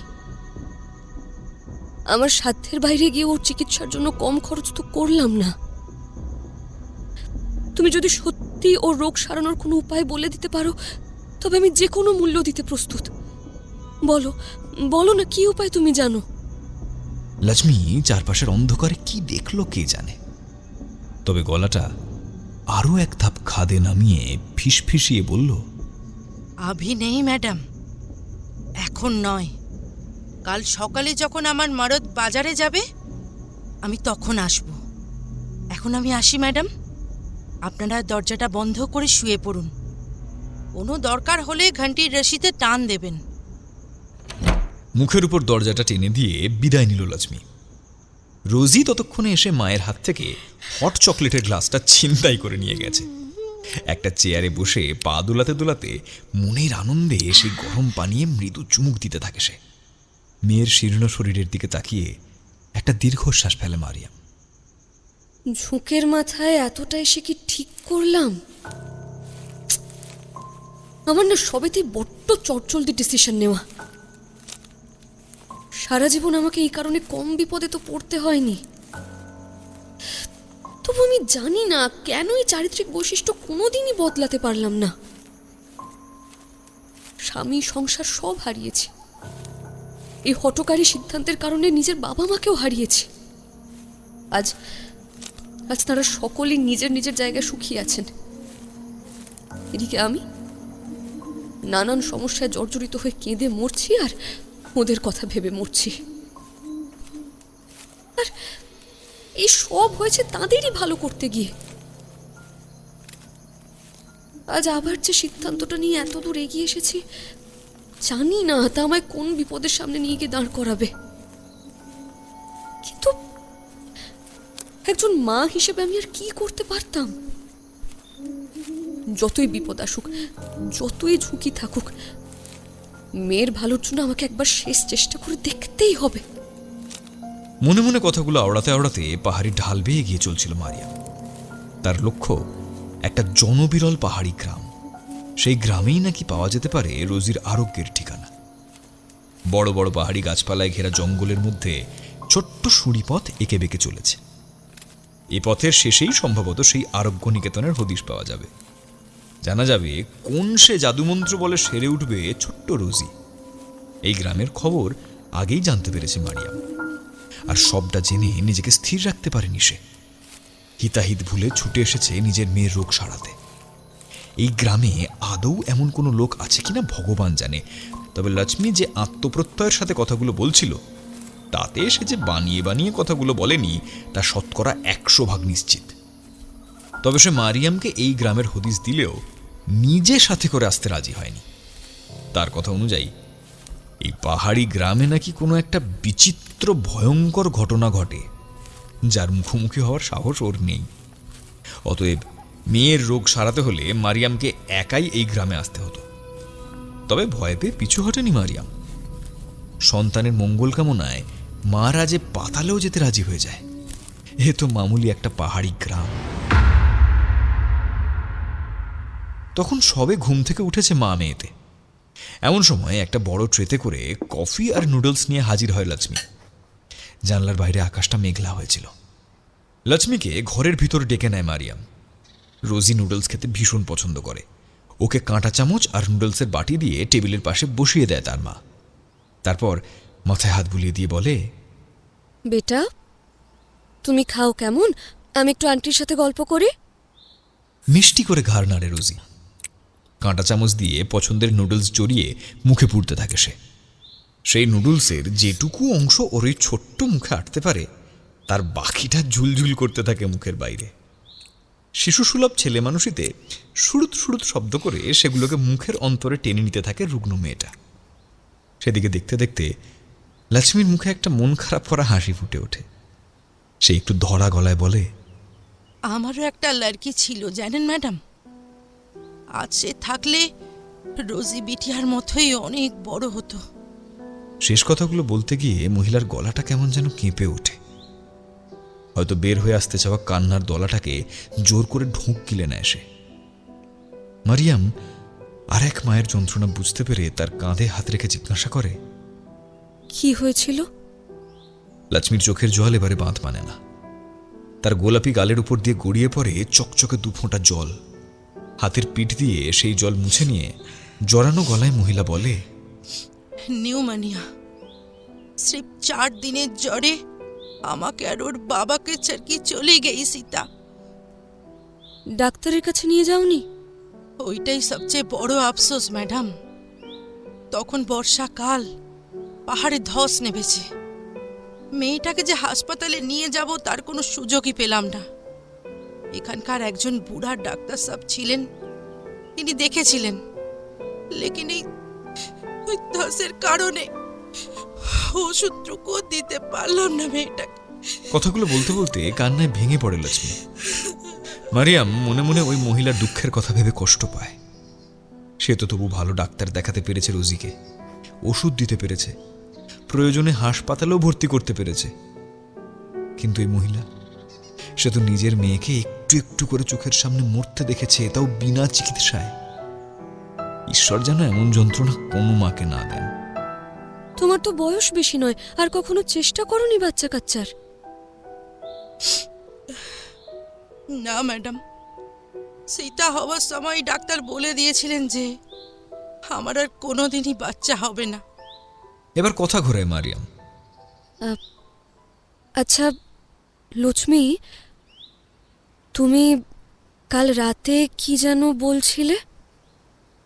আমার সাধ্যের বাইরে গিয়ে ওর চিকিৎসার জন্য কম খরচ তো করলাম না। তুমি যদি সত্যি ওর রোগ সারানোর কোনো উপায় বলে দিতে পারো, তবে আমি যে কোনো মূল্য দিতে প্রস্তুত। বলো বলো না, কি উপায় তুমি জানো? লক্ষ্মী চারপাশের অন্ধকারে কি দেখলো কে জানে, তবে গলাটা আরো এক ধাপ খাদে নামিয়ে ফিসফিসিয়ে বলল, अभी नहीं ম্যাডাম, এখন নয়, কাল সকালে যখন আমার মরদ বাজারে যাবে আমি তখন আসব। এখন আমি আসি ম্যাডাম। আপনারা দরজাটা বন্ধ করে শুয়ে পড়ুন। কোনো দরকার হলে ঘন্টির রশিতে টান দেবেন। মুখের উপর দরজাটা টেনে দিয়ে বিদায় নিল লক্ষ্মী। রোজি ততক্ষণে এসে মায়ের হাত থেকে হট চকলেটের গ্লাসটা ছিনতাই করে নিয়ে গেছে। একটা চেয়ারে বসে পা দোলাতে দোলাতে মনের আনন্দে সেই গরম পানিয়ে মৃদু চুমুক দিতে থাকে সে। মেয়ের শীর্ণ শরীরের দিকে তাকিয়ে একটা দীর্ঘশ্বাস ফেলে মারিয়াম। ঝুঁকের মাথায় এতটা এসে কি ঠিক করলাম? আমার না সবেতেই বড্ড চটজলদি ডিসিশন নেওয়া। সারা জীবন আমাকে এই কারণে কম বিপদে তো পড়তে হয়নি। তবু আমি জানি না কেন এই চারিত্রিক বৈশিষ্ট্য কোনোদিনই বদলাতে পারলাম না। স্বামী, সংসার সব হারিয়েছি। এই হঠকারী সিদ্ধান্তের কারণে নিজের বাবা মাকেও হারিয়েছি। আজ আজ তারা সকলেই নিজের নিজের জায়গায় সুখী আছেন। এদিকে আমি নানান সমস্যায় জর্জরিত হয়ে কেঁদে মরছি আর ওদের কথা ভেবে মরছি। আর এই সব হয়েছে তাদেরই ভালো করতে গিয়ে। আজ আবার যে সিদ্ধান্তটা নিয়ে এত দূর এগিয়ে এসেছি, জানি না তা আমায় কোন বিপদের সামনে নিয়ে গিয়ে দাঁড় করাবে। কিন্তু একজন মা হিসেবে আমি আর কি করতে পারতাম? যতই বিপদ আসুক, যতই ঝুঁকি থাকুক, মেয়ের ভালোর জন্য আমাকে একবার শেষ চেষ্টা করে দেখতেই হবে। মনে মনে কথাগুলো আওড়াতে আওড়াতে পাহাড়ি ঢাল বেয়ে গিয়ে চলছিল মারিয়াম। তার লক্ষ্য একটা জনবিরল পাহাড়ি গ্রাম। সেই গ্রামেই নাকি পাওয়া যেতে পারে রোজির আরোগ্যের ঠিকানা। বড় বড় পাহাড়ি গাছপালায় ঘেরা জঙ্গলের মধ্যে ছোট্ট সুড়ি পথ এঁকে বেঁকে চলেছে। এই পথের শেষেই সম্ভবত সেই আরোগ্য নিকেতনের হদিশ পাওয়া যাবে। জানা যাবে কোন সে জাদুমন্ত্র বলে সেরে উঠবে ছোট্ট রোজি। এই গ্রামের খবর আগেই জানতে পেরেছে মারিয়াম, আর সবটা জেনে নিজেকে স্থির রাখতে পারেনি সে। হিতাহিত ভুলে ছুটে এসেছে নিজের মেয়ের রোগ সারাতে। এই গ্রামে আদৌ এমন কোনো লোক আছে কিনা ভগবান জানে, তবে লক্ষ্মী যে আত্মপ্রত্যয়ের সাথে কথাগুলো বলছিল, তাতে সে যে বানিয়ে বানিয়ে কথাগুলো বলেনি তা শতকরা 100% নিশ্চিত। তবে সে মারিয়ামকে এই গ্রামের হদিস দিলেও নিজে সাথে করে আসতে রাজি হয়নি। তার কথা অনুযায়ী এই পাহাড়ি গ্রামে নাকি কোনো একটা বিচিত্র ভয়ঙ্কর ঘটনা ঘটে, যার মুখোমুখি হওয়ার সাহস ওর নেই। অতএব মেয়ের রোগ সারাতে হলে মারিয়ামকে একাই এই গ্রামে আসতে হতো। তবে ভয় পেয়ে পিছু হটেনি মারিয়াম। সন্তানের মঙ্গল কামনায় মারা যে পাতালেও যেতে রাজি হয়ে যায়। এ তো মামুলি একটা পাহাড়ি গ্রাম। তখন সবে ঘুম থেকে উঠেছে মা মেয়েতে। এমন সময় একটা বড় ট্রেতে করে কফি আর নুডলস নিয়ে হাজির হয় লক্ষ্মী। জানলার বাইরে আকাশটা মেঘলা হয়েছিল। লক্ষ্মীকে ঘরের ভিতর ডেকে নেয় মারিয়াম। রোজি নুডলস খেতে ভীষণ পছন্দ করে। ওকে কাঁটা চামচ আর নুডলসের বাটি দিয়ে টেবিলের পাশে বসিয়ে দেয় তার মা। তারপর মাথায় হাত বুলিয়ে দিয়ে বলে, বেটা, তুমি খাও কেমন? আমি একটু আন্টির সাথে গল্প করি। মিষ্টি করে ঘাড় নাড়ে রোজি। কাঁটা চামচ দিয়ে পছন্দের নুডলস জড়িয়ে মুখে পুড়তে থাকে সে। সেই নুডলসের যেটুকু অংশ ওর ওই ছোট্ট মুখে আটতে পারে, তার বাকিটা ঝুলঝুল করতে থাকে মুখের বাইরে। শিশুসুলভ ছেলে মানুষিতে সুরুত সুরুত শব্দ করে সেগুলোকে মুখের অন্তরে টেনে নিতে থাকে রুগ্ন মেয়েটা। সেদিকে দেখতে দেখতে লক্ষ্মীর মুখে একটা মন খারাপ করা হাসি ফুটে ওঠে। সে একটু ধরা গলায় বলে, আমারও একটা লড়কি ছিল জানেন ম্যাডাম। আজ সে থাকলে রোজি বিটিয়ার মতোই অনেক বড় হতো। শেষ কথাগুলো বলতে গিয়ে মহিলার গলাটা কেমন যেন কেঁপে ওঠে। হয়তো বের হয়ে আসতে চাওয়া কান্নার দলাটাকে জোর করে ঢোক গিলে নেয় সে। মারিয়াম আর এক মায়ের যন্ত্রণা বুঝতে পেরে তার কাঁধে হাত রেখে জিজ্ঞাসা করে, কি হয়েছিল? লক্ষ্মীর চোখের জল এবারে বাঁধ মানে না। তার গোলাপি গালের উপর দিয়ে গড়িয়ে পড়ে চকচকে 2 ফোঁটা জল। হাতের পিঠ দিয়ে সেই জল মুছে নিয়ে জড়ানো গলায় মহিলা বলে, নিউমোনিয়া। সির্ফ 4 দিনের জ্বরে আমাকে আর ওর বাবাকে ছেড়ে চলে গেই সীতা। ডাক্তারের কাছে নিয়ে যাওনি? ওইটাই সবচেয়ে বড় আফসোস ম্যাডাম। তখন বর্ষাকাল, পাহাড়ে ধস নেমেছে। মেয়েটাকে যে হাসপাতালে নিয়ে যাব তার কোনো সুযোগই পেলাম না। এখানকার একজন বুড়া ডাক্তার সাহেব ছিলেন, তিনি দেখেছিলেন, লেকিন এই ওই দশের কারণে ওষুধটুকু দিতে পারলাম না মেয়েটাকে। কথাগুলো বলতে বলতে কান্নায় ভেঙে পড়ে লক্ষ্মী। মারিয়াম মনে মনে ওই মহিলার দুঃখের কথা ভেবে কষ্ট পায়। সে তো তবু ভালো ডাক্তার দেখাতে পেরেছে রোজিকে, ওষুধ দিতে পেরেছে, প্রয়োজনে হাসপাতালেও ভর্তি করতে পেরেছে। কিন্তু এই মহিলা, সে তো নিজের মেয়েকে একটু একটু করে চোখের সামনে মরতে দেখেছে, তাও বিনা চিকিৎসায়। ঈশ্বর যেন এমন যন্ত্রণা কোনো মাকে না দেন। তোমার তো বয়স বেশি নয়, আর কখনো চেষ্টা করনি বাচ্চা কাচ্চার? না ম্যাডাম, সেটা হওয়ার সময় ডাক্তার বলে দিয়েছিলেন যে আমার আর কোনোদিনই বাচ্চা হবে না। এবার কথা ঘোরায় মারিয়াম। আচ্ছা লক্ষ্মী, তুমি কাল রাতে কি যেন বলছিলে?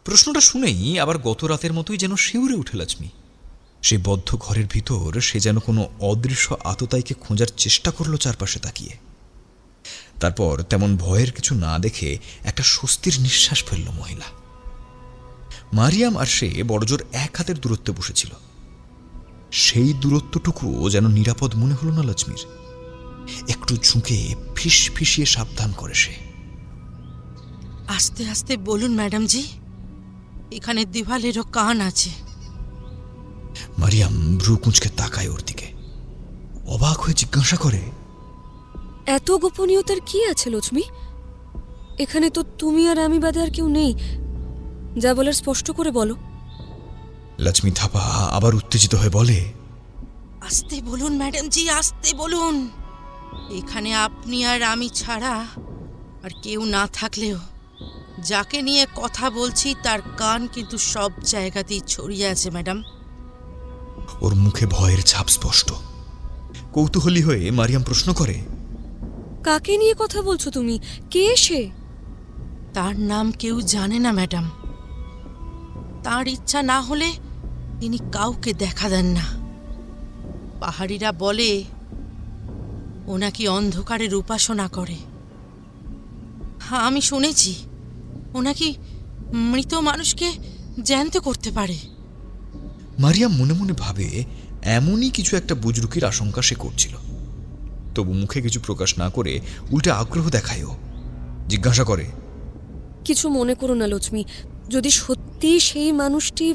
প্রশ্নটা শুনেই আবার গত রাতের মতোই যেন শিউরে উঠে লক্ষ্মী। সেই বদ্ধ ঘরের ভিতর সে যেন কোনো অদৃশ্য আততায়ীকে খোঁজার চেষ্টা করলো চারপাশে তাকিয়ে। তারপর তেমন ভয়ের কিছু না দেখে একটা স্বস্তির নিঃশ্বাস ফেলল মহিলা। মারিয়াম আর সে বড়জোর এক হাতের দূরত্বে বসেছিল। সেই দূরত্বটুকুও যেন নিরাপদ মনে হলো না লক্ষ্মীর। একটু ঝুঁকে ফিস ফিসিয়ে সাবধান করে সে। আস্তে আস্তে বলুন ম্যাডাম জি, এখানে দেওয়ালেরও কান আছে। মারিয়াম ভ্রু কুঁচকে তাকায় ওর দিকে, অবাক হয়ে জিজ্ঞাসা করে, এত গোপনীয়তার কি আছে লক্ষ্মী? এখানে তো তুমি আর আমি বাদে আর কেউ নেই। যা বলার স্পষ্ট করে বলো। লক্ষ্মী থাপা আবার উত্তেজিত হয়ে বলে, আস্তে বলুন ম্যাডাম জি, আস্তে বলুন। এখানে আপনি আর আমি ছাড়া আর কেউ না থাকলেও যাকে নিয়ে কথা বলছি তার কান কিন্তু সব জায়গাতেই ছড়িয়ে আছে ম্যাডাম। ওর মুখে ভয়ের ছাপ স্পষ্ট। কৌতূহলী হয়ে মারিয়াম প্রশ্ন করে, কাকে নিয়ে কথা বলছো তুমি? কে সে? তার নাম কেউ জানে না ম্যাডাম। তার ইচ্ছা না হলে তিনি কাউকে দেখা দেন না। পাহাড়িরা বলে ও নাকি অন্ধকারের উপাসনা করে। হ্যাঁ, আমি শুনেছি ও নাকি মৃত মানুষকে জ্যান্ত করতে পারে। মারিয়াম মনে মনে ভাবে এমনই কিছু একটা বুজরুকির আশঙ্কা সে করছিল। তবু মুখে কিছু প্রকাশ না করে উল্টে আগ্রহ দেখায় ও। জিজ্ঞাসা করে, কিছু মনে করো না লক্ষ্মী, যদি সত্যি সেই মানুষটি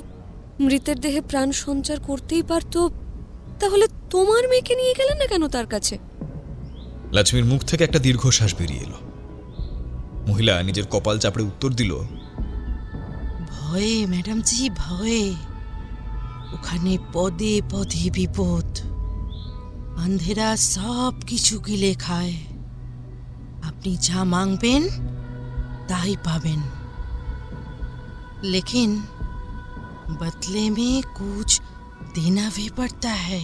মৃতের দেহে প্রাণ সঞ্চার করতেই পারতো, তাহলে তোমার মেয়েকে নিয়ে গেলেন না কেন তার কাছে? লক্ষ্মীর মুখ থেকে একটা দীর্ঘশ্বাস বেরিয়ে এলো। মহিলা নিজের কপাল চাপড়ে উত্তর দিল, ভয়ে ম্যাডাম জি, ভয়ে। ওখানে পদে পদে বিপদ। আন্ধেরা সব কিছু গিলে খায়। আপনি যা মাংবেন তাই পাবেন, लेकिन बदले में कुछ देना भी पड़ता है।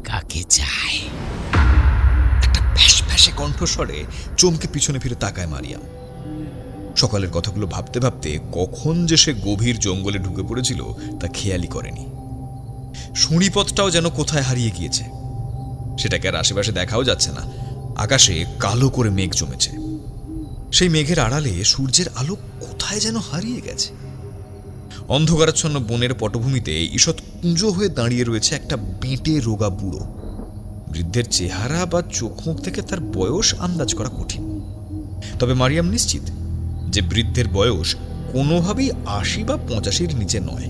কাকে চাই? একটা ফ্যাস ফ্যাসে কণ্ঠস্বরে চমকে পিছনে ফিরে তাকায় মারিয়াম। সকালের কথাগুলো ভাবতে ভাবতে কখন যে সে গভীর জঙ্গলে ঢুকে পড়েছিল তা খেয়ালই করেনি। শুঁড়িপথটাও যেন কোথায় হারিয়ে গিয়েছে, সেটাকে আর আশেপাশে দেখাও যাচ্ছে না। আকাশে কালো করে মেঘ জমেছে। সেই মেঘের আড়ালে সূর্যের আলো কোথায় যেন হারিয়ে গেছে। অন্ধকারাচ্ছন্ন বনের পটভূমিতে ঈষৎ কুঁজো হয়ে দাঁড়িয়ে রয়েছে একটা বেঁটে রোগা বুড়ো। বৃদ্ধের চেহারা বা চোখ মুখ থেকে তার বয়স আন্দাজ করা কঠিন। তবে মারিয়াম নিশ্চিত যে বৃদ্ধের বয়স কোনোভাবেই ৮০ বা ৮৫-র নিচে নয়।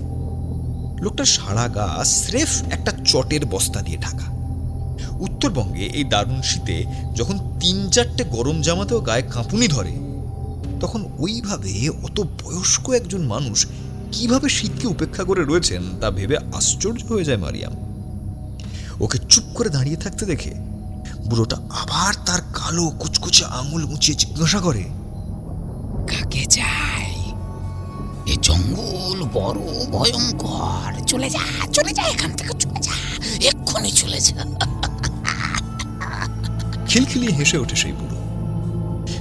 লোকটার সারা গা স্রেফ একটা চটের বস্তা দিয়ে ঢাকা। উত্তরবঙ্গে এই দারুণ শীতে যখন ৩-৪টে গরম জামাতেও গায়ে কাঁপুনি ধরে, তখন ওইভাবে অত বয়স্ক একজন মানুষ কিভাবে শীতকে উপেক্ষা করে রয়েছেন তা ভেবে আশ্চর্য হয়ে যায় মারিয়াম। ওকে চুপ করে দাঁড়িয়ে থাকতে দেখে বুড়োটা আবার তার কালো কুচকুচে আঙুল মুচিয়ে জিজ্ঞাসা করে, কাকে চাই? এ জঙ্গল বড় ভয়ঙ্কর। চলে যা, চলে যা, এখান থেকে চলে যা, এক্ষুনি চলে যা। খিলখিলিয়ে হেসে ওঠে সেই বুড়ো।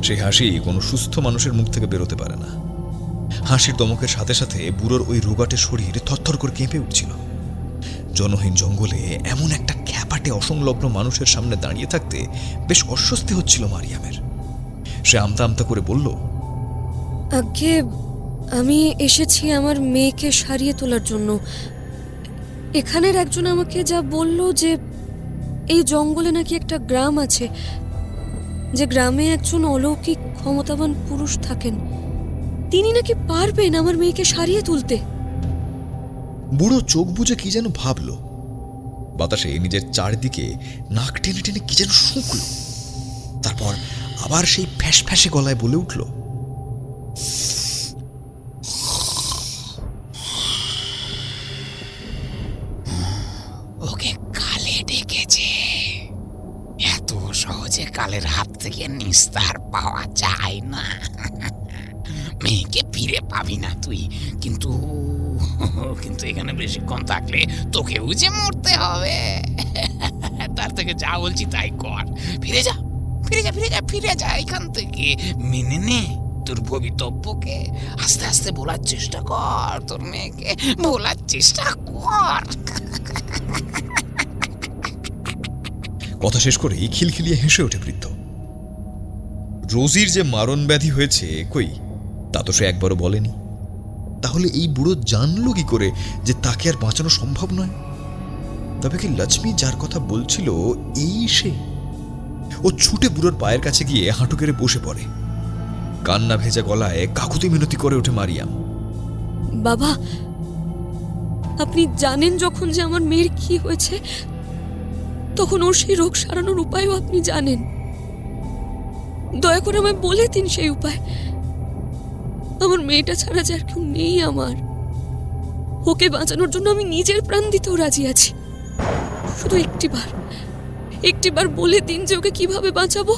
সেই হাসি কোনো সুস্থ মানুষের মুখ থেকে বেরোতে পারে না। হাসির দমকের সাথে সাথে বুড়োর ওই রোগাটে শরীর থরথর করে কেঁপে উঠছিল। জনহীন জঙ্গলে এমন একটা খ্যাপাটে অসংলগ্ন মানুষের সামনে দাঁড়িয়ে থাকতে বেশ অস্বস্তি হচ্ছিল মারিয়ামের। সে আমতা আমতা করে বলল, আগে আমি এসেছি আমার মেয়েকে সারিয়ে তোলার জন্য। এখানের একজন আমাকে যা বলল যে এই জঙ্গলে নাকি একটা গ্রাম আছে, যে গ্রামে একজন অলৌকিক ক্ষমতাবান পুরুষ থাকেন, তিনি নাকি পারবেন আমার মেয়েকে সারিয়ে তুলতে। বুড়ো চোখ বুজে কি যেন ভাবল, বাতাসে নিজের চারদিকে নাক টেনে টেনে কি যেন শুঁকল। তারপর আবার সেই ফ্যাস ফ্যাসে গলায় বলে উঠল, ওকে কালে ডেকেছে। এত সহজে কালের হাত থেকে নিস্তার পাওয়া যায় না। মেয়েকে ফিরে পাবি না তুই, কিন্তু কিন্তু এখানে বেশিক্ষণ থাকলে তোকেও যে মরতে হবে। তার থেকে যা বলছি তাই কর, ফিরে যা ফিরে যা ফিরে যা ফিরে যা এখান থেকে। মেনে নে তোর ভবিতব্যকে, আস্তে আস্তে বলার চেষ্টা কর, তোর মেয়েকে বলার চেষ্টা কর। কথা শেষ করেই খিলখিলিয়ে হেসে ওঠে বৃদ্ধ। রোজির যে মারণ ব্যাধি হয়েছে কই, তা তো সে একবারও বলেনি। তাহলে এই বুড়ো জানলো কি করে যে তাকে আর বাঁচানো সম্ভব নয়? তবে কি লক্ষ্মী যার কথা বলছিল এই সে? ও ছুটে বুড়োর পায়ের কাছে গিয়ে হাঁটু গেড়ে বসে পড়ে। কান্না ভেজা গলায় কাকুতি মিনতি করে ওঠে মারিয়াম। বাবা, আপনি জানেন যখন যে আমার মেয়ের কি হয়েছে, তখন ওর সেই রোগ সারানোর উপায়ও আপনি জানেন। দয়া করে আমায় বলে দিন সেই উপায়। আমার মেয়েটা ছাড়া যে আর কেউ নেই আমার। ওকে বাঁচানোর জন্য আমি নিজের প্রাণ দিতেও রাজি আছি। শুধু একটিবার বলে দিন যে ওকে কিভাবে বাঁচাবো।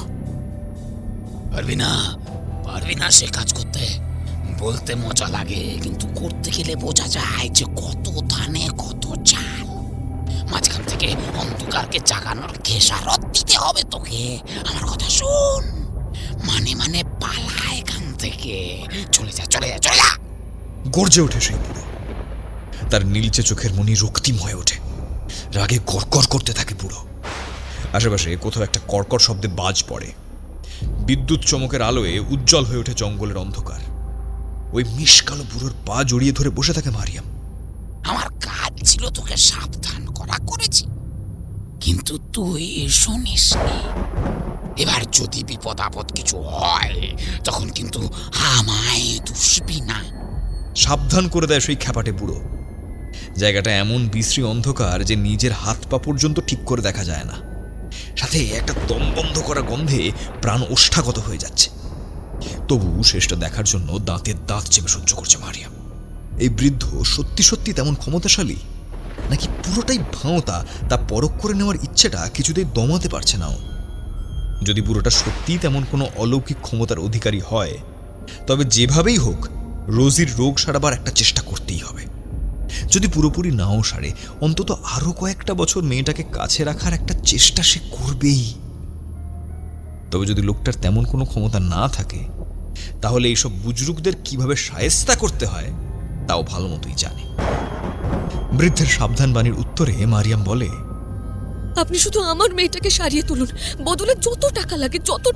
পারবি না সে কাজ করতে। বলতে মজা লাগে, কিন্তু করতে গেলে বোঝা যায় যে কত ধানে কত চাল। মাঝখান থেকে অন্ধকারকে জাগানোর খেসারত দিতে হবে তোকে। আমার কথা শোন, মানে পালা এখান থেকে, চলে যা চলে যা চলে যা। গর্জে ওঠে সেই বুড়ো। তার নীলচে চোখের মনি রক্তিম হয়ে ওঠে। রাগে গড়গড় করতে থাকে বুড়ো। আশেপাশে কোথাও একটা কর্কর শব্দে বাজ পড়ে। বিদ্যুৎ চমকের আলোয় উজ্জ্বল হয়ে ওঠে জঙ্গলের অন্ধকার। ওই মিশকালো বুড়োর পা জড়িয়ে ধরে বসে থাকে মারিয়াম। আমার কাজ ছিল তোকে সাবধান করা, করেছি, কিন্তু তুই শুনিসনি। এবার যদি বিপদ আপদ কিছু হয় তখন কিন্তু আমায় দুষবি না। সাবধান করে দেয় সেই খ্যাপাটে বুড়ো। জায়গাটা এমন বিশ্রী অন্ধকার যে নিজের হাত পা পর্যন্ত ঠিক করে দেখা যায় না। সাথে একটা দম বন্ধ করা গন্ধে প্রাণ ওষ্ঠাগত হয়ে যাচ্ছে। তবু শেষটা দেখার জন্য দাঁতের দাঁত চেপে সহ্য করছে মারিয়াম। এই বৃদ্ধ সত্যি সত্যি তেমন ক্ষমতাশালী, নাকি পুরোটাই ভাঁওতা তা পরখ করে নেওয়ার ইচ্ছেটা কিছুতেই দমাতে পারছে না ও। যদি বুড়োটা সত্যিই তেমন কোনো অলৌকিক ক্ষমতার অধিকারী হয়, তবে যেভাবেই হোক রোজির রোগ সারাবার একটা চেষ্টা করতেই হবে। যদি পুরোপুরি নাও সারে, অন্তত আরো কয়েকটা বছর মেয়েটাকে কাছে রাখার একটা চেষ্টা সে করবেই। তবে যদি লোকটার তেমন কোনো ক্ষমতা না থাকে, তাহলে এইসব বুজরুকদের কিভাবে শায়েস্তা করতে হয় তাও ভালো মতোই জানে। বৃদ্ধের সাবধান বাণীর উত্তরে মারিয়াম বলে, আপনি শুধু আমার মেয়েটাকে সারিয়ে তুলুন। বদলে যত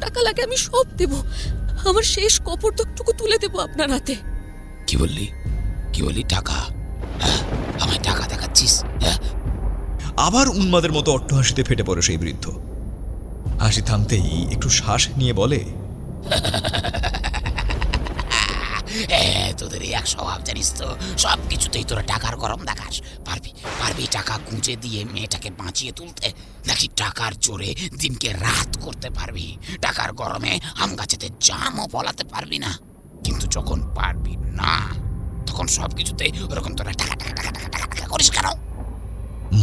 টাকা লাগে আমি সব দেব। আমার শেষ কপরটুকু তুলে দেব আপনার হাতে। কি বললি টাকা? আমায় টাকা দেখাচ্ছিস? আবার উন্মাদের মতো অট্টহাসিতে ফেটে পড়ে সেই বৃদ্ধ। হাসি থামতেই একটু শ্বাস নিয়ে বলে, তোদের এই এক স্বভাব জানিস তো, সব কিছুতেই তোরা টাকার গরম দেখাস। পারবি টাকা গুঁজে দিয়ে মেয়েটাকে বাঁচিয়ে তুলতে, নাকি টাকার জোরে দিনকে রাত করতে পারবি? টাকার গরমে আম গাছেতে জামও ফলাতে পারবি না, কিন্তু যখন পারবি না তখন সব কিছুতে ওরকম তোরা টাকা টাকা টাকা টাকা টাকা টাকা করিস কেন?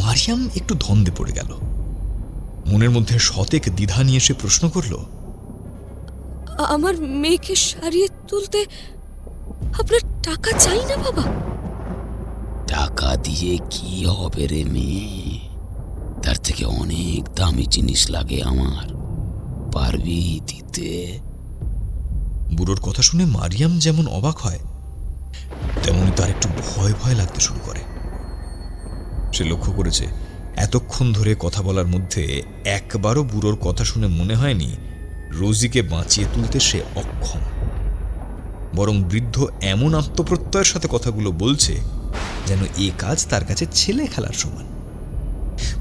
মারিয়াম একটু ধন্দে পড়ে গেল। মনের মধ্যে শতেক দ্বিধা নিয়ে সে প্রশ্ন করল, আমার মেয়েকে সারিয়ে তুলতে আপনার টাকা চাই না বাবা? টাকা দিয়ে কি হবে রে মেয়ে? তার থেকে অনেক দামি জিনিস লাগে আমার। পারবি দিতে? বুড়োর কথা শুনে মারিয়াম যেমন অবাক হয়, তেমনি তার একটু ভয় ভয় লাগতে শুরু করে। সে লক্ষ্য করেছে এতক্ষণ ধরে কথা বলার মধ্যে একবারও বুড়োর কথা শুনে মনে হয়নি রোজিকে বাঁচিয়ে তুলতে সে অক্ষম, বরং বৃদ্ধ এমন আত্মপ্রত্যয়ের সাথে কথাগুলো বলছে যেন এ কাজ তার কাছে ছেলে খেলার সমান।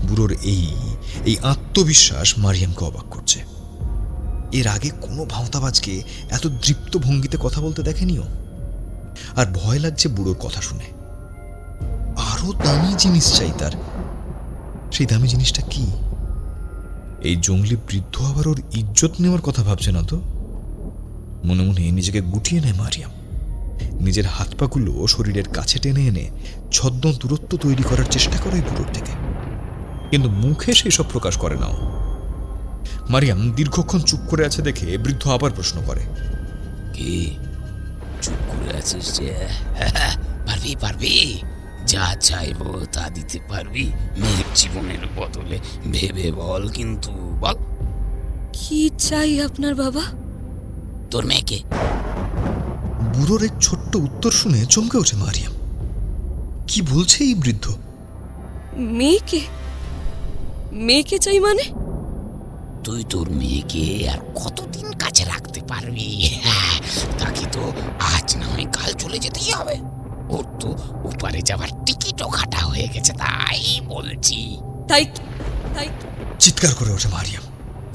বুড়োর এই আত্মবিশ্বাস মারিয়ামকে অবাক করছে। এর আগে কোনো ভাওতাবাজকে এত দৃপ্ত ভঙ্গিতে কথা বলতে দেখেনিও। আর ভয় লাগছে বুড়োর কথা শুনে। আরো দামি জিনিস চাই তার। সেই দামি জিনিসটা কি? এই জঙ্গলি বৃদ্ধ আবার ওর ইজ্জত নেওয়ার কথা ভাবছে না তো? মনে মনে নিজেকে গুটিয়ে নেয় মারিয়াম। নিজের হাত পাগুলো শরীরের কাছে টেনে এনে ছদ্ম দূরত্ব তৈরি করার চেষ্টা করে বুড়োর থেকে, কিন্তু মুখে সেই সব প্রকাশ করে নাও। মারিয়াম দীর্ঘক্ষণ চুপ করে আছে দেখে বৃদ্ধ আবার প্রশ্ন করে, কি চুপ করে আছিস যে? পারবি পারবি, যা চাইবো তা দিতে পারবি মেয়ের জীবনের বদলে? ভেবে বল, কিন্তু বল। কি চাই আপনার বাবা? তোর মেয়েকে। বুড়োর এক ছোট্ট উত্তর শুনে চমকে ওঠে মারিয়াম। কি বলছে এই বৃদ্ধ? মেয়েকে? মেয়েকে চাই মানে? তুই তোর মেয়েকে আর কতদিন কাছে রাখতে পারবি? তাকে তো আজ না হয় কাল চলে যেতেই হবে। ওর তো ওপারে যাবার টিকিটও কাটা হয়ে গেছে, তাই বলছি। তাই তাই চিৎকার করে ওঠে মারিয়াম।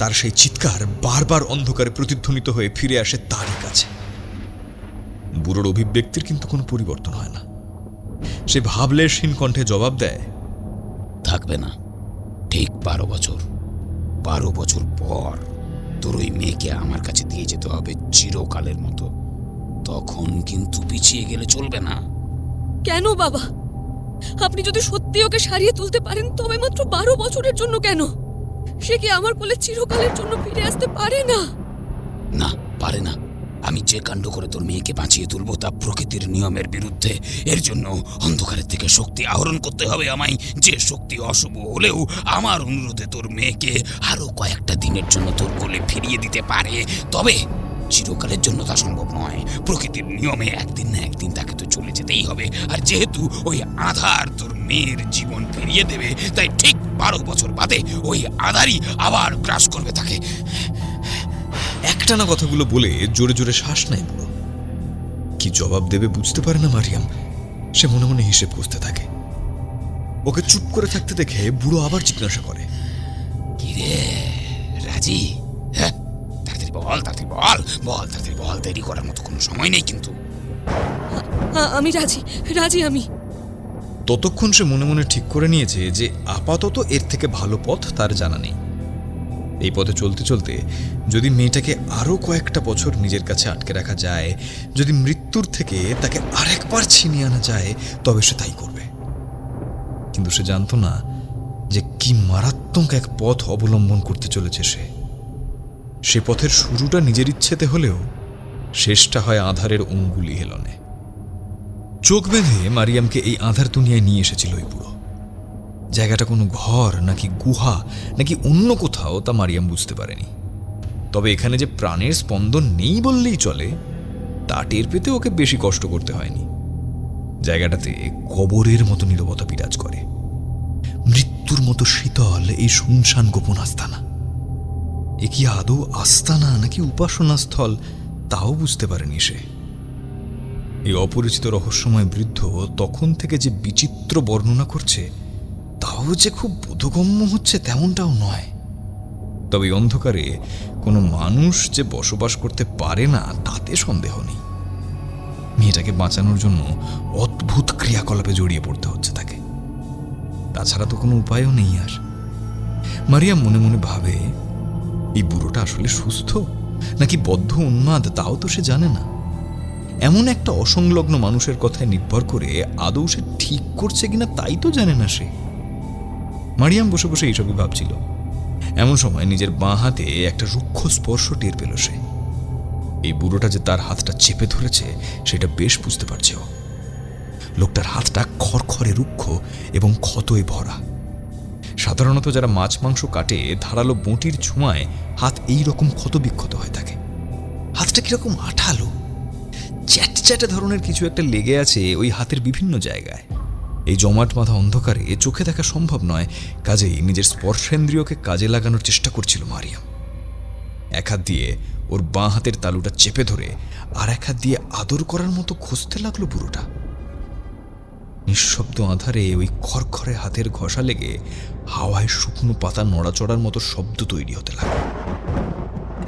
তার সেই চিৎকার বারবার অন্ধকারে প্রতিধ্বনিত হয়ে ফিরে আসে তারই কাছে। বুড়োর অভিব্যক্তির কিন্তু কোনো পরিবর্তন হয় না। সে ভাবলেশহীন কণ্ঠে জবাব দেয়, থাকবে না। ঠিক 12 বছর। 12 বছর পর তোর ওই মেয়েকে আমার কাছে দিয়ে যেতে হবে চিরকালের মতো। তখন কিন্তু পিছিয়ে গেলে চলবে না। কেন বাবা? আপনি যদি সত্যি ওকে সারিয়ে তুলতে পারেন তবে মাত্র 12 বছরের জন্য কেন? সে কি আমার কোলে চিরকালের জন্য ফিরে আসতে পারে না? না, পারে না। আমি যে কাণ্ড করে তোর মেয়েকে বাঁচিয়ে তুলবো তা প্রকৃতির নিয়মের বিরুদ্ধে। এর জন্য অন্ধকারের থেকে শক্তি আহরণ করতে হবে আমায়, যে শক্তি অশুভ হলেও আমার অনুরোধে তোর মেয়েকে আরো কয়েকটা দিনের জন্য তোর কোলে ফিরিয়ে দিতে পারে। তবে চিরকালের জন্য তা সম্ভব নয়। প্রকৃতির নিয়মে একদিন না একদিন তাকে তো চলে যেতেই হবে। আর যেহেতু ওই আধার তোর মেয়ের জীবন ফিরিয়ে দেবে, তাই ঠিক 12 বছর বাদে ওই আধারই আবার গ্রাস করবে তাকে। একটানা কথাগুলো বলে জোরে জোরে শ্বাস নেয় বুড়ো। কি জবাব দেবে বুঝতে পারে না মারিয়াম। সে মনে মনে হিসেব করতে থাকে। ওকে চুপ করে থাকতে দেখে বুড়ো আবার জিজ্ঞাসা করে, কিরে রাজি? হ্যাঁ, তাড়াতাড়ি বল, তাড়াতাড়ি বল, বল, তাড়াতাড়ি বল। দেরি করার মতো কোনো সময় নেই কিন্তু। আমি রাজি, রাজি আমি। ততক্ষণ সে মনে মনে ঠিক করে নিয়েছে যে আপাতত এর থেকে ভালো পথ তার জানা নেই। এই পথে চলতে চলতে যদি মেয়েটাকে আরো কয়েকটা বছর নিজের কাছে আটকে রাখা যায়, যদি মৃত্যুর থেকে তাকে আরেকবার ছিনিয়ে আনা যায়, তবে সে তাই করবে। কিন্তু সে জানতো না যে কি মারাত্মক এক পথ অবলম্বন করতে চলেছে সে পথের শুরুটা নিজের ইচ্ছেতে হলেও শেষটা হয় আধারের অঙ্গুলি হেলনে। চোখ বেঁধে মারিয়ামকে এই আধার দুনিয়ায় নিয়ে এসেছিল ওই বুড়ো। জায়গাটা কোনো ঘর নাকি গুহা নাকি অন্য কোথাও তা মারিয়াম বুঝতে পারেনি। তবে এখানে যে প্রাণের স্পন্দন নেই বললেই চলে, তা টের পেতে ওকে বেশি কষ্ট করতে হয়নি। জায়গাটাতে কবরের মতো নীরবতা বিরাজ করে। মৃত্যুর মতো শীতল এই শুনশান গোপন আস্তানা। এ কি আদৌ আস্তানা নাকি উপাসনা স্থল তাও বুঝতে পারেনি সে। এই অপরিচিত রহস্যময় বৃদ্ধ তখন থেকে যে বিচিত্র বর্ণনা করছে, তাও যে খুব বোধগম্য হচ্ছে তেমনটাও নয়। তবে অন্ধকারে কোনো মানুষ যে বসবাস করতে পারে না তাতে সন্দেহ নেই। মেয়েটাকে বাঁচানোর জন্য অদ্ভুত ক্রিয়াকলাপে জড়িয়ে পড়তে হচ্ছে তাকে। তাছাড়া তো কোনো উপায়ও নেই আর। মারিয়াম মনে মনে ভাবে, এই বুড়োটা আসলে সুস্থ নাকি বদ্ধ উন্মাদ তাও তো সে জানে না। এমন একটা অসংলগ্ন মানুষের কথায় নির্ভর করে আদৌ সে ঠিক করছে কিনা তাই তো জানে না সে। মারিয়াম বসে বসে এইসবই ভাবছিল। এমন সময় নিজের বাঁ হাতে একটা রুক্ষ স্পর্শ টের পেল সে। এই বুড়োটা যে তার হাতটা চেপে ধরেছে সেটা বেশ বুঝতে পারছে ও। লোকটার হাতটা খড়খড়ে রুক্ষ এবং ক্ষতয় ভরা। সাধারণত যারা মাছ মাংস কাটে ধারালো বঁটির ছোঁয়ায় হাত এই রকম ক্ষত বিক্ষত হয়ে থাকে। হাতটা কিরকম আঠালো, চ্যাট চ্যাটে ধরনের কিছু একটা লেগে আছে ওই হাতের বিভিন্ন জায়গায়। এই জমাট বাঁধা অন্ধকারে চোখে দেখা সম্ভব নয়, কাজেই নিজের স্পর্শেন্দ্রিয়কে কাজে লাগানোর চেষ্টা করছিল মারিয়াম। এক হাত দিয়ে ওর বাঁ হাতের তালুটা চেপে ধরে আর এক হাত দিয়ে আদর করার মতো ঘষতে লাগলো বুড়োটা। নিঃশব্দ আঁধারে ওই খড়খড়ে হাতের ঘষা লেগে হাওয়ায় শুকনো পাতা নড়াচড়ার মতো শব্দ তৈরি হতে লাগলো।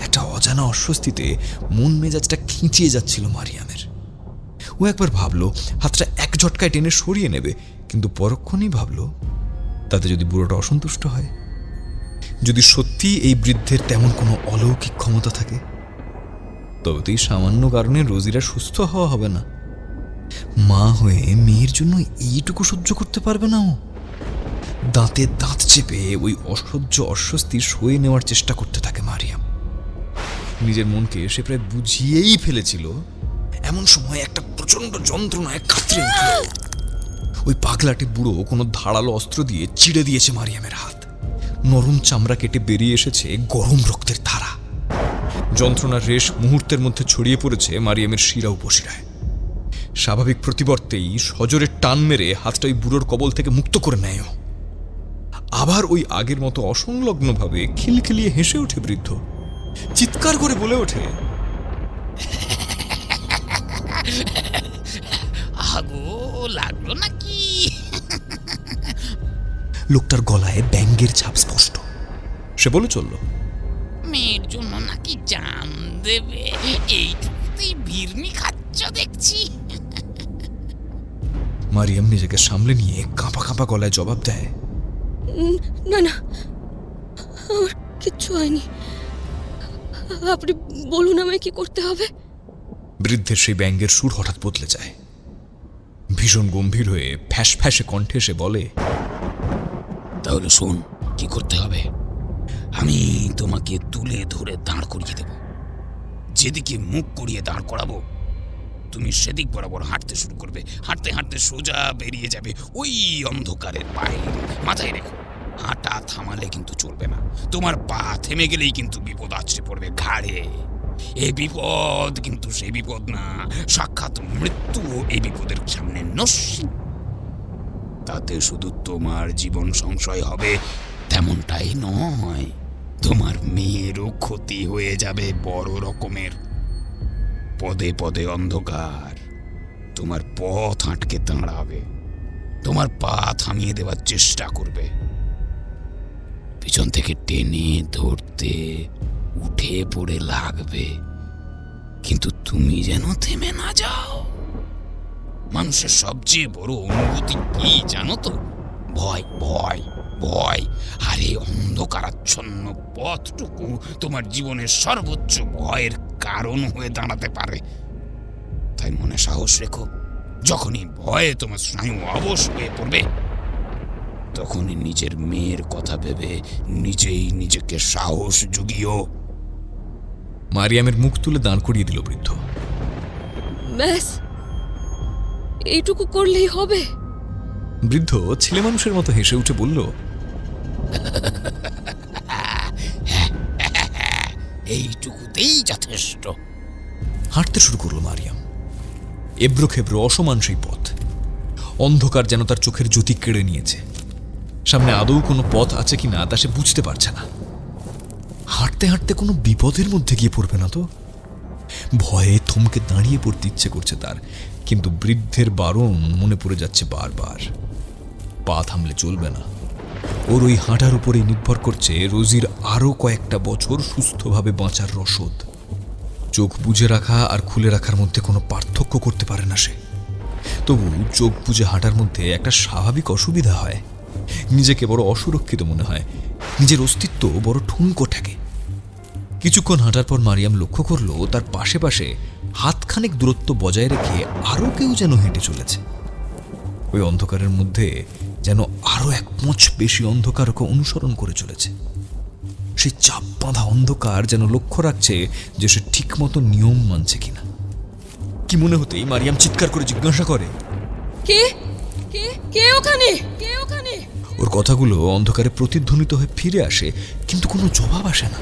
একটা অজানা অস্বস্তিতে মন মেজাজটা খিঁচিয়ে যাচ্ছিল মারিয়ামের। ও একবার ভাবলো হাতটা এক ঝটকায় টেনে সরিয়ে নেবে, কিন্তু পরক্ষণেই ভাবলো তাতে যদি বুড়োটা অসন্তুষ্ট হয়, যদি সত্যি এই বৃদ্ধের তেমন কোনো অলৌকিক ক্ষমতা থাকে, তবে তো এই সামান্য কারণে রোজিরা সুস্থ হওয়া হবে না। মা হয়ে মেয়ের জন্য এইটুকু সহ্য করতে পারবে না ও। দাঁতে দাঁত চেপে ওই অসহ্য অস্বস্তি সয়ে নেওয়ার চেষ্টা করতে থাকে মারিয়াম। নিজের মনকে সে প্রায় বুঝিয়েই ফেলেছিল, এমন সময় একটা প্রচন্ড যন্ত্রণায় কাতরে উঠল। ওই পাগলাটে বুড়ো কোনো ধারালো অস্ত্র দিয়ে চিড়ে দিয়েছে মারিয়ামের হাত। নরম চামড়া কেটে বেরিয়ে এসেছে গরম রক্তের ধারা। যন্ত্রণার রেশ মুহূর্তের মধ্যে ছড়িয়ে পড়েছে মারিয়ামের শিরা উপশিরায়। স্বাভাবিক প্রতিবর্তেই সজোরে টান মেরে হাতটা ওই বুড়োর কবল থেকে মুক্ত করে নেয়। আবার ওই আগের মতো অসংলগ্নভাবে খিলখিলিয়ে হেসে ওঠে বৃদ্ধ। চিৎকার করে বলে ওঠে, আগো লাগলো নাকি? লোকটার গলায় ব্যাঙ্গের ছাপ স্পষ্ট। সে বলে চলল, মেয়ের জন্য নাকি জান দেবে, এইটুকুতেই বিরনি খাচ্ছ দেখছি। মারিয়াম নিজেকে সামলে নিয়ে কাঁপা কাঁপা গলায় জবাব দেয়, না না, আমার কিচ্ছু হয়নি। আপনি বলুন আমায় কি করতে হবে। বৃদ্ধের সেই ব্যঙ্গের সুর হঠাৎ বদলে যায়। ভীষণ গম্ভীর হয়ে ফ্যাস ফ্যাসে কণ্ঠে সে বলে, তাহলে শোন কি করতে হবে। আমি তোমাকে তুলে ধরে দাঁড় করিয়ে দেব। যেদিকে মুখ করিয়ে দাঁড় করাবো তুমি সেদিক বরাবর হাঁটতে শুরু করবে। হাঁটতে হাঁটতে সোজা বেরিয়ে যাবে ওই অন্ধকারের বাইরে। মাথায় রেখো, হাঁটা থামালে কিন্তু চলবে না। তোমার পা থেমে গেলেই কিন্তু বিপদ আছড়ে পড়বে ঘাড়ে। এই বিপদ কিন্তু সেই বিপদ না, সাক্ষাৎ মৃত্যু এই বিপদের সামনে নস্যি। তাতে শুধু তোমার জীবন সংশয় হবে তেমনটাই নয়, তোমার মেয়েরও ক্ষতি হয়ে যাবে বড় রকমের। পদে পদে অন্ধকার তোমার পথ আটকে দাঁড়াবে, তোমার পা থামিয়ে দেওয়ার চেষ্টা করবে, পিছন থেকে টেনে ধরতে উঠে পড়ে লাগবে, কিন্তু তুমি যেন থেমে না যাও। মানুষের সবচেয়ে বড় অনুভূতি কি জানো তো? ভয়, ভয়, ভয়। আর এই অন্ধকারাচ্ছন্ন পথটুকু তোমার জীবনের সর্বোচ্চ ভয়ের কারণ হয়ে দাঁড়াতে পারে। তাই মনে সাহস রেখো, যখনই ভয়ে তোমার স্নায়ু অবশ হয়ে পড়বে, তখনই নিজের মেয়ের কথা ভেবে নিজেই নিজেকে সাহস জুগিও। মারিয়ামের মুখ তুলে দাঁড় করিয়ে দিল বৃদ্ধ। ব্যাস এইটুকু করলেই হবে? বৃদ্ধ ছেলে মানুষের মতো হেসে উঠে বলল, এইটুকুতেই যথেষ্ট। হাঁটতে শুরু করলো মারিয়াম। এবড়ো খেবড়ো অসমান সেই পথ। অন্ধকার যেন তার চোখের জ্যোতি কেড়ে নিয়েছে। সামনে আদৌ কোনো পথ আছে কিনা তা সে বুঝতে পারছে না। হাঁটতে হাঁটতে কোনো বিপদের মধ্যে গিয়ে পড়বে না তো? ভয়ে থমকে দাঁড়িয়ে পড়তে ইচ্ছে করছে তার, কিন্তু বৃদ্ধের বারণ মনে পড়ে যাচ্ছে বারবার। পা থামলে চলবে না। ওর ওই হাঁটার উপরেই নির্ভর করছে রোজির আরও কয়েকটা বছর সুস্থভাবে বাঁচার রসদ। চোখ বুজে রাখা আর খুলে রাখার মধ্যে কোনো পার্থক্য করতে পারে না সে। তবু চোখ বুজে হাঁটার মধ্যে একটা স্বাভাবিক অসুবিধা হয়। নিজেকে বড় অসুরক্ষিত মনে হয়, নিজের অস্তিত্ব বড় ঠুনকো ঠেকে। কিছুক্ষণ হাঁটার পর মারিয়াম লক্ষ্য করলো তার পাশে পাশে হাতখানেক দূরত্ব বজায় রেখে আরও কেউ যেন হেঁটে চলেছে। ওই অন্ধকারের মধ্যে যেন আরও এক মোচ বেশি অন্ধকার ওকে অনুসরণ করে চলেছে। সেই চাপ বাঁধা অন্ধকার যেন লক্ষ্য রাখছে যে সে ঠিক মতো নিয়ম মানছে কিনা। কি মনে হতেই মারিয়াম চিৎকার করে জিজ্ঞাসা করে, কে কে কে ওখানে? কে ওখানে? ওর কথাগুলো অন্ধকারে প্রতিধ্বনিত হয়ে ফিরে আসে, কিন্তু কোনো জবাব আসে না।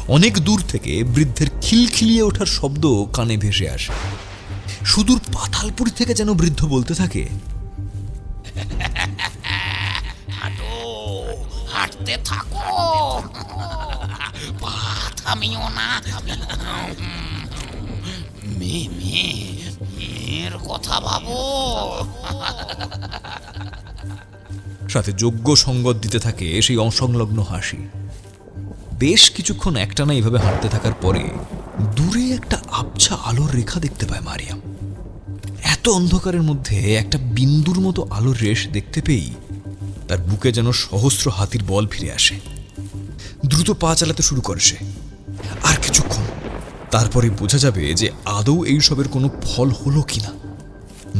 অনেক দূর থেকে বৃদ্ধের খিলখিলিয়ে ওঠার শব্দ কানে ভেসে আসে। সুদূর পাতালপুরি থেকে যেন বৃদ্ধ বলতে থাকে, হাঁটো, হাঁটতে থাকো, পা থামিও না। মেয়ের কথা ভাবো। সাথে যোগ্য সঙ্গত দিতে থাকে সেই অসংলগ্ন হাসি। বেশ কিছুক্ষণ একটানা এইভাবে হাঁটতে থাকার পরে দূরে একটা আবছা আলোর রেখা দেখতে পায় মারিয়াম। এত অন্ধকারের মধ্যে একটা বিন্দুর মতো আলোর রেশ দেখতে পেয়েই তার বুকে যেন সহস্র হাতির বল ফিরে আসে। দ্রুত পা চালাতে শুরু করে সে। আর কিছুক্ষণ, তারপরে বোঝা যাবে যে আদৌ এই সবের কোনো ফল হলো কিনা।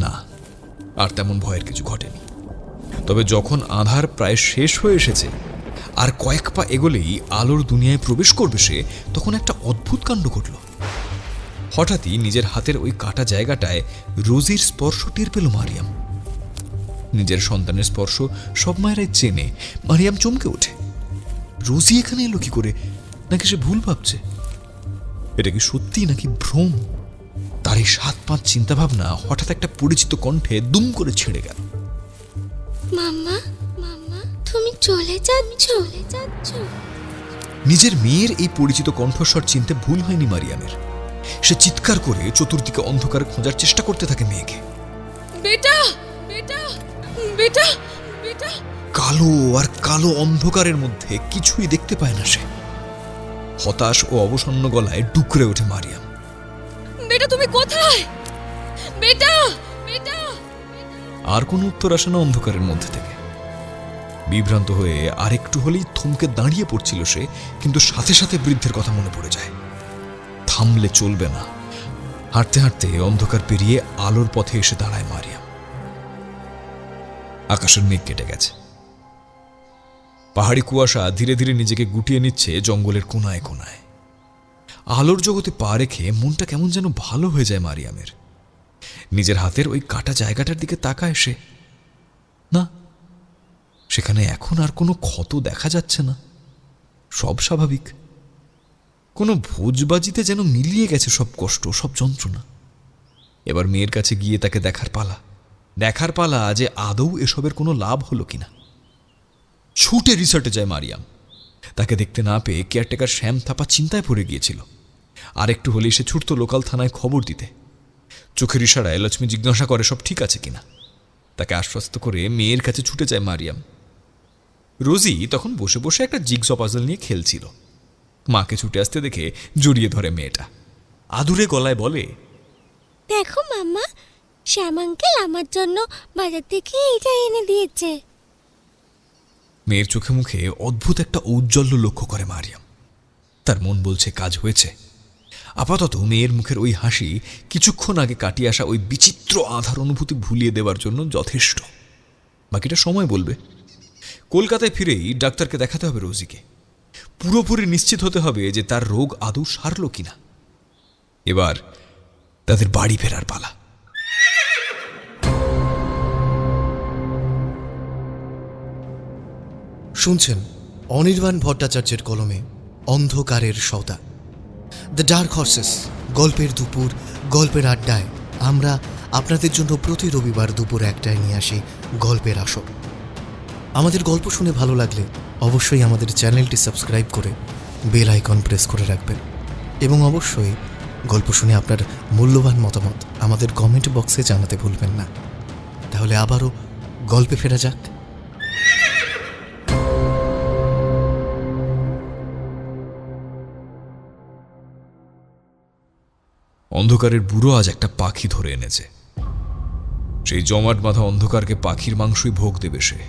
না, আর তেমন ভয়ের কিছু ঘটেনি। তবে যখন আঁধার প্রায় শেষ হয়ে এসেছে আর কয়েক পা এগোলেই আলোর দুনিয়ায় প্রবেশ করবে সে, তখন একটা অদ্ভুত কাণ্ড ঘটল। হঠাৎই নিজের হাতের ওই কাটা জায়গাটায় রোজির স্পর্শ টের পেল মারিয়াম। নিজের সন্তানের স্পর্শ সব মায়েরাই চেনে। মারিয়াম চমকে ওঠে। রোজি এখানে এলো কি করে? নাকি সে ভুল ভাবছে? এটা কি সত্যি নাকি ভ্রম? তার এই 7-5 চিন্তাভাবনা হঠাৎ একটা পরিচিত কণ্ঠে দুম করে ছিঁড়ে গেল। মাম্মা, মাম্মা, তুমি চলে যাচ্ছ? নিজের মেয়ের এই পরিচিত কণ্ঠস্বর চিনতে ভুল হয়নি মারিয়ামের। সে চিৎকার করে চতুর্দিকে অন্ধকারে খোঁজার চেষ্টা করতে থাকে মেয়েকে। বেটা, বেটা, বেটা, বেটা। কালো আর কালো অন্ধকারের মধ্যে কিছুই দেখতে পায় না সে। হতাশ ও অবসন্ন গলায় ডুকরে ওঠে মারিয়াম। বেটা, তুমি কোথায়? বেটা, বেটা। আর কোনো উত্তর আসে না অন্ধকারের মধ্যে থেকে। বিভ্রান্ত হয়ে আরেকটু হলেই থমকে দাঁড়িয়ে পড়ছিল সে, কিন্তু সাথে সাথে বৃদ্ধের কথা মনে পড়ে যায়। থামলে চলবে না। হাঁটতে হাঁটতে অন্ধকার পেরিয়ে আলোর পথে এসে দাঁড়ায় মারিয়াম। আকাশের মেঘ কেটে গেছে। পাহাড়ি কুয়াশা ধীরে ধীরে নিজেকে গুটিয়ে নিচ্ছে জঙ্গলের কোনায় কোনায়। আলোর জগতে পা রেখে মনটা কেমন যেন ভালো হয়ে যায় মারিয়ামের। নিজের হাতের ওই কাটা জায়গাটার দিকে তাকায় সে। না, সেখানে এখন আর কোনো ক্ষত দেখা যাচ্ছে না। সব স্বাভাবিক। কোনো ভোজবাজিতে যেন মিলিয়ে গেছে সব কষ্ট, সব যন্ত্রণা। এবার মেয়ের কাছে গিয়ে তাকে দেখার পালা যে আদৌ এসবের কোনো লাভ হলো কিনা। ছুটে রিসর্টে যায় মারিয়াম। তাকে দেখতে না পেয়ে কেয়ারটেকার শ্যাম থাপা চিন্তায় পড়ে গিয়েছিল। আর একটু হলেই সে ছুটত লোকাল থানায় খবর দিতে। চোখের ইশারায় লক্ষ্মী জিজ্ঞাসা করে সব ঠিক আছে কিনা। তাকে আশ্বস্ত করে মেয়ের কাছে ছুটে যায় মারিয়াম। রোজি তখন বসে বসে একটা জিগস পাজল নিয়ে খেলছিল। মাকে ছুটে আসতে দেখে জড়িয়ে ধরে মেয়েটা। আদুরে গলায় বলে, দেখো মাম্মা, শ্যাম আঙ্কেল আমার জন্য বাজার থেকে এইটা এনে দিয়েছে। মেয়ের চোখে মুখে অদ্ভুত একটা ঔজ্জ্বল্য লক্ষ্য করে মারিয়াম। তার মন বলছে কাজ হয়েছে। আপাতত মেয়ের মুখের ওই হাসি কিছুক্ষণ আগে কাটিয়ে আসা ওই বিচিত্র আধার অনুভূতি ভুলিয়ে দেওয়ার জন্য যথেষ্ট। বাকিটা সময় বলবে। কলকাতায় ফিরেই ডাক্তারকে দেখাতে হবে রোজিকে। পুরোপুরি নিশ্চিত হতে হবে যে তার রোগ আদৌ সারল কিনা। এবার তাদের বাড়ি ফেরার পালা। শুনছেন অনির্বাণ ভট্টাচার্যের কলমে অন্ধকারের সওদা, দ্য ডার্ক হর্সেস। গল্পের দুপুর, গল্পের আড্ডায় আমরা আপনাদের জন্য প্রতি রবিবার দুপুর 1টায় নিয়ে আসি গল্পের আসর। আমাদের গল্প শুনে ভালো লাগলে অবশ্যই আমাদের চ্যানেলটি সাবস্ক্রাইব করে বেল আইকন প্রেস করে রাখবেন, এবং অবশ্যই গল্প শুনে আপনার মূল্যবান মতামত আমাদের কমেন্ট বক্সে জানাতে ভুলবেন না। তাহলে আবারও গল্পে ফেরা যাক। অন্ধকারের বুড়ো আজ একটা পাখি ধরে এনেছে। সেই জমাট বাঁধা অন্ধকারকে পাখির মাংসই ভোগ দেবে সে।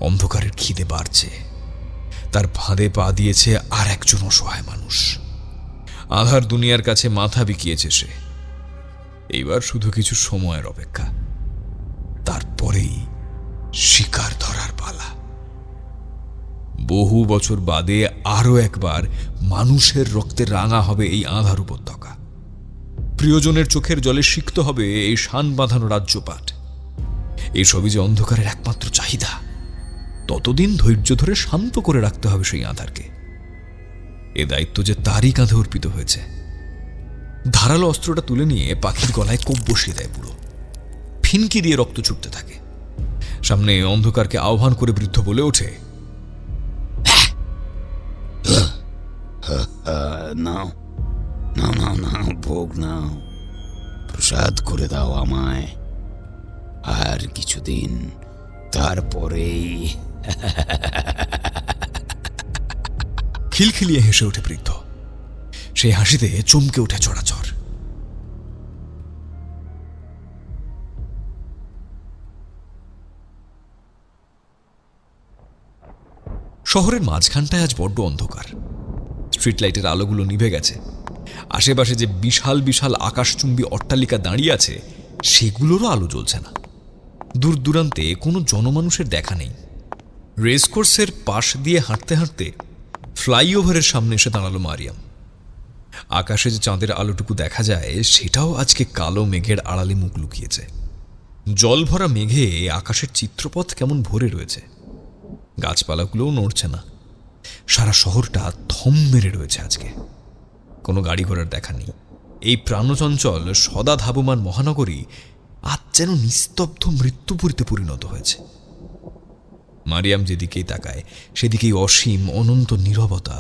অন্ধকারের খিদে বাড়ছে। তার ফাঁদে পা দিয়েছে আর একজন অসহায় মানুষ। আধার দুনিয়ার কাছে মাথা বিকিয়েছে সে। এইবার শুধু কিছু সময়ের অপেক্ষা, তারপরেই শিকার ধরার পালা। বহু বছর বাদে আরো একবার মানুষের রক্তে রাঙা হবে এই আঁধার উপত্যকা। প্রিয়জনের চোখের জলে সিক্ত হবে এই শান বাঁধানো রাজ্যপাট। এইসবই যে অন্ধকারের একমাত্র চাহিদা। ততদিন ধৈর্য ধরে শান্ত করে রাখতে হবে সেই আঁধারকে। এ দায়িত্ব যে তারই কাঁধে অর্পিত হয়েছে। ধারালো অস্ত্রটা তুলে নিয়ে পাখির গলায় কোপ বসিয়ে দেয় বুড়ো। ফিনকি দিয়ে রক্ত ছুটতে থাকে। সামনে অন্ধকারকে আহ্বান করে বৃদ্ধ বলে ওঠে, নাও নাও নাও নাও, ভোগ নাও, প্রসাদ করে দাও আমায়। আর কিছুদিন তারপরেই খিলখিলিয়ে হেসে ওঠে বৃদ্ধ। সেই হাসিতে চমকে ওঠে চড়াচড়। শহরের মাঝখানটায় আজ বড্ড অন্ধকার। স্ট্রিট লাইটের আলোগুলো নিভে গেছে। আশেপাশে যে বিশাল বিশাল আকাশচুম্বী অট্টালিকা দাঁড়িয়ে আছে সেগুলোরও আলো জ্বলছে না। দূর দূরান্তে কোনো জনমানুষের দেখা নেই। রেসকোর্সের পাশ দিয়ে হাঁটতে হাঁটতে ফ্লাইওভারের সামনে এসে দাঁড়ালো মারিয়াম। আকাশে যে চাঁদের আলোটুকু দেখা যায় সেটাও আজকে কালো মেঘের আড়ালে মুখ লুকিয়েছে। জল ভরা মেঘে আকাশের চিত্রপথ কেমন ভরে রয়েছে। গাছপালাগুলোও নড়ছে না। সারা শহরটা থম মেরে রয়েছে আজকে। কোনো গাড়ি ঘোড়ার দেখা নেই। এই প্রাণচঞ্চল সদা ধাবমান মহানগরী আজ যেন নিস্তব্ধ মৃত্যুপুরীতে পরিণত হয়েছে। মারিয়াম যেদিকেই তাকায় সেদিকেই অসীম অনন্ত নীরবতা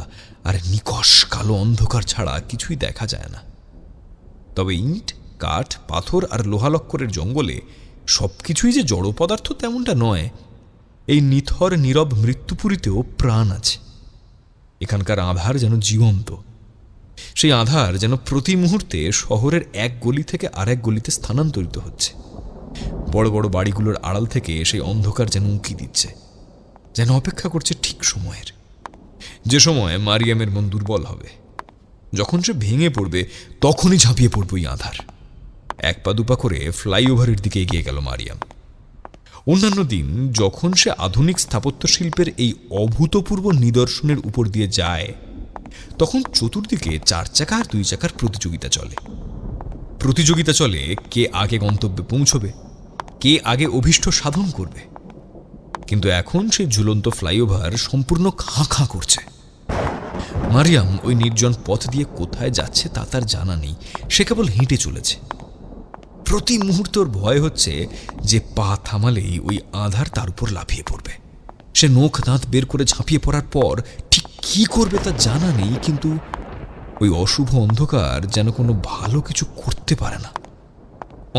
আর নিকষ কালো অন্ধকার ছাড়া কিছুই দেখা যায় না। তবে ইট, কাঠ, পাথর আর লোহালক্করের জঙ্গলে সবকিছুই যে জড় পদার্থ তেমনটা নয়। এই নিথর নীরব মৃত্যুপুরীতেও প্রাণ আছে। এখানকার আধার যেন জীবন্ত। সেই আধার যেন প্রতি মুহূর্তে শহরের এক গলি থেকে আরেক গলিতে স্থানান্তরিত হচ্ছে। বড় বড় বাড়িগুলোর আড়াল থেকে সেই অন্ধকার যেন উঁকি দিচ্ছে, যেন অপেক্ষা করছে ঠিক সময়ের। যে সময় মারিয়ামের মন দুর্বল হবে, যখন সে ভেঙে পড়বে তখনই ঝাঁপিয়ে পড়বে ওই আধার। এক পা দুপা করে ফ্লাইওভারের দিকে এগিয়ে গেল মারিয়াম। অন্যান্য দিন যখন সে আধুনিক স্থাপত্য শিল্পের এই অভূতপূর্ব নিদর্শনের উপর দিয়ে যায় তখন চতুর্দিকে 4 চাকা আর 2 চাকার প্রতিযোগিতা চলে কে আগে গন্তব্যে পৌঁছবে, কে আগে অভীষ্ট সাধন করবে। কিন্তু এখন সেই ঝুলন্ত ফ্লাইওভার সম্পূর্ণ খাঁ খাঁ করছে। মারিয়াম ওই নির্জন পথ দিয়ে কোথায় যাচ্ছে তা তার জানা নেই। সে কেবল হেঁটে চলেছে। প্রতি মুহূর্তে ওর ভয় হচ্ছে যে পা থামালেই ওই আধার তার উপর লাফিয়ে পড়বে। সে নখ দাঁত বের করে ঝাঁপিয়ে পড়ার পর ঠিক কি করবে তা জানা নেই, কিন্তু ওই অশুভ অন্ধকার যেন কোনো ভালো কিছু করতে পারে না।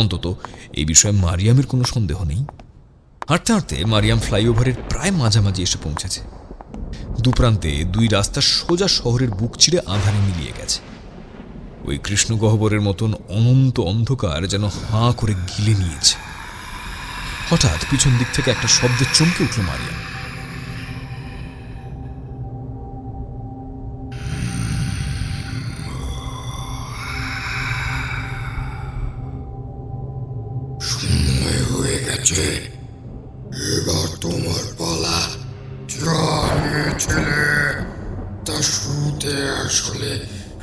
অন্তত এই বিষয়ে মারিয়ামের কোনো সন্দেহ নেই। হাঁটতে হাঁটতে মারিয়াম ফ্লাইওভারের প্রায় মাঝামাঝি এসে পৌঁছেছে। দুপ্রান্তে 2 রাস্তা সোজা শহরের বুক চিরে আঁধারে মিলিয়ে গেছে। ওই কৃষ্ণগহ্বরের মতন অনন্ত অন্ধকার যেন হাঁ করে গিলে নিয়েছে। হঠাৎ পিছন দিক থেকে একটা শব্দে চমকে উঠল মারিয়াম। সময় হয়ে গেছে, এবার তোমার পালা। জানে ছেলে, তা শুতে আসলে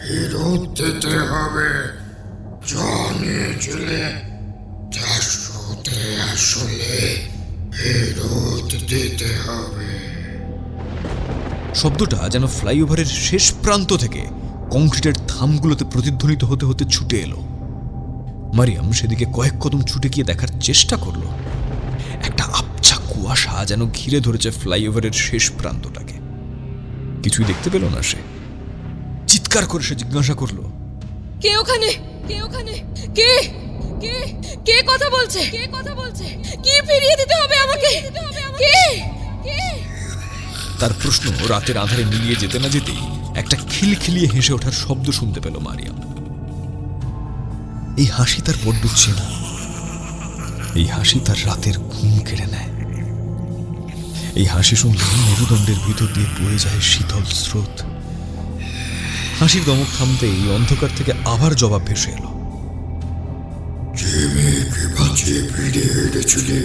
ফেরত দিতে হবে। জানে ছেলে, তা শুতে আসলে ফেরত দিতে হবে। শব্দটা যেন ফ্লাইওভারের শেষ প্রান্ত থেকে কংক্রিটের থামগুলোতে প্রতিধ্বনিত হতে হতে ছুটে এলো। মারিয়াম সেদিকে কয়েক কদম ছুটে গিয়ে দেখার চেষ্টা করলো। একটা আবছা কুয়াশা যেন ঘিরে ধরেছে ফ্লাইওভারের শেষ প্রান্তটাকে। কিছুই দেখতে পেল না সে। চিৎকার করে সে জিজ্ঞাসা করলো, কে ওখানে? কে ওখানে? কে কে কে কথা বলছে? কে কথা বলছে? কি ফিরিয়ে দিতে হবে আমাকে? কে কে? তার প্রশ্ন রাতের আধারে মিলিয়ে যেতে না যেতেই একটা খিলখিলিয়ে হেসে ওঠার শব্দ শুনতে পেল মারিয়াম। এই হাসি তার বড্ড চেনা। এই হাসি তার রাতের ঘুম কেড়ে নেয়। এই হাসি শুনলে মেরুদণ্ডের ভিতর দিয়ে বয়ে যায় শীতল স্রোত। হাসির দমক থামতেই অন্ধকার থেকে আবার জবাব ভেসে এলো, যে মেয়েকে বাঁচিয়ে ফিরে এনেছিলে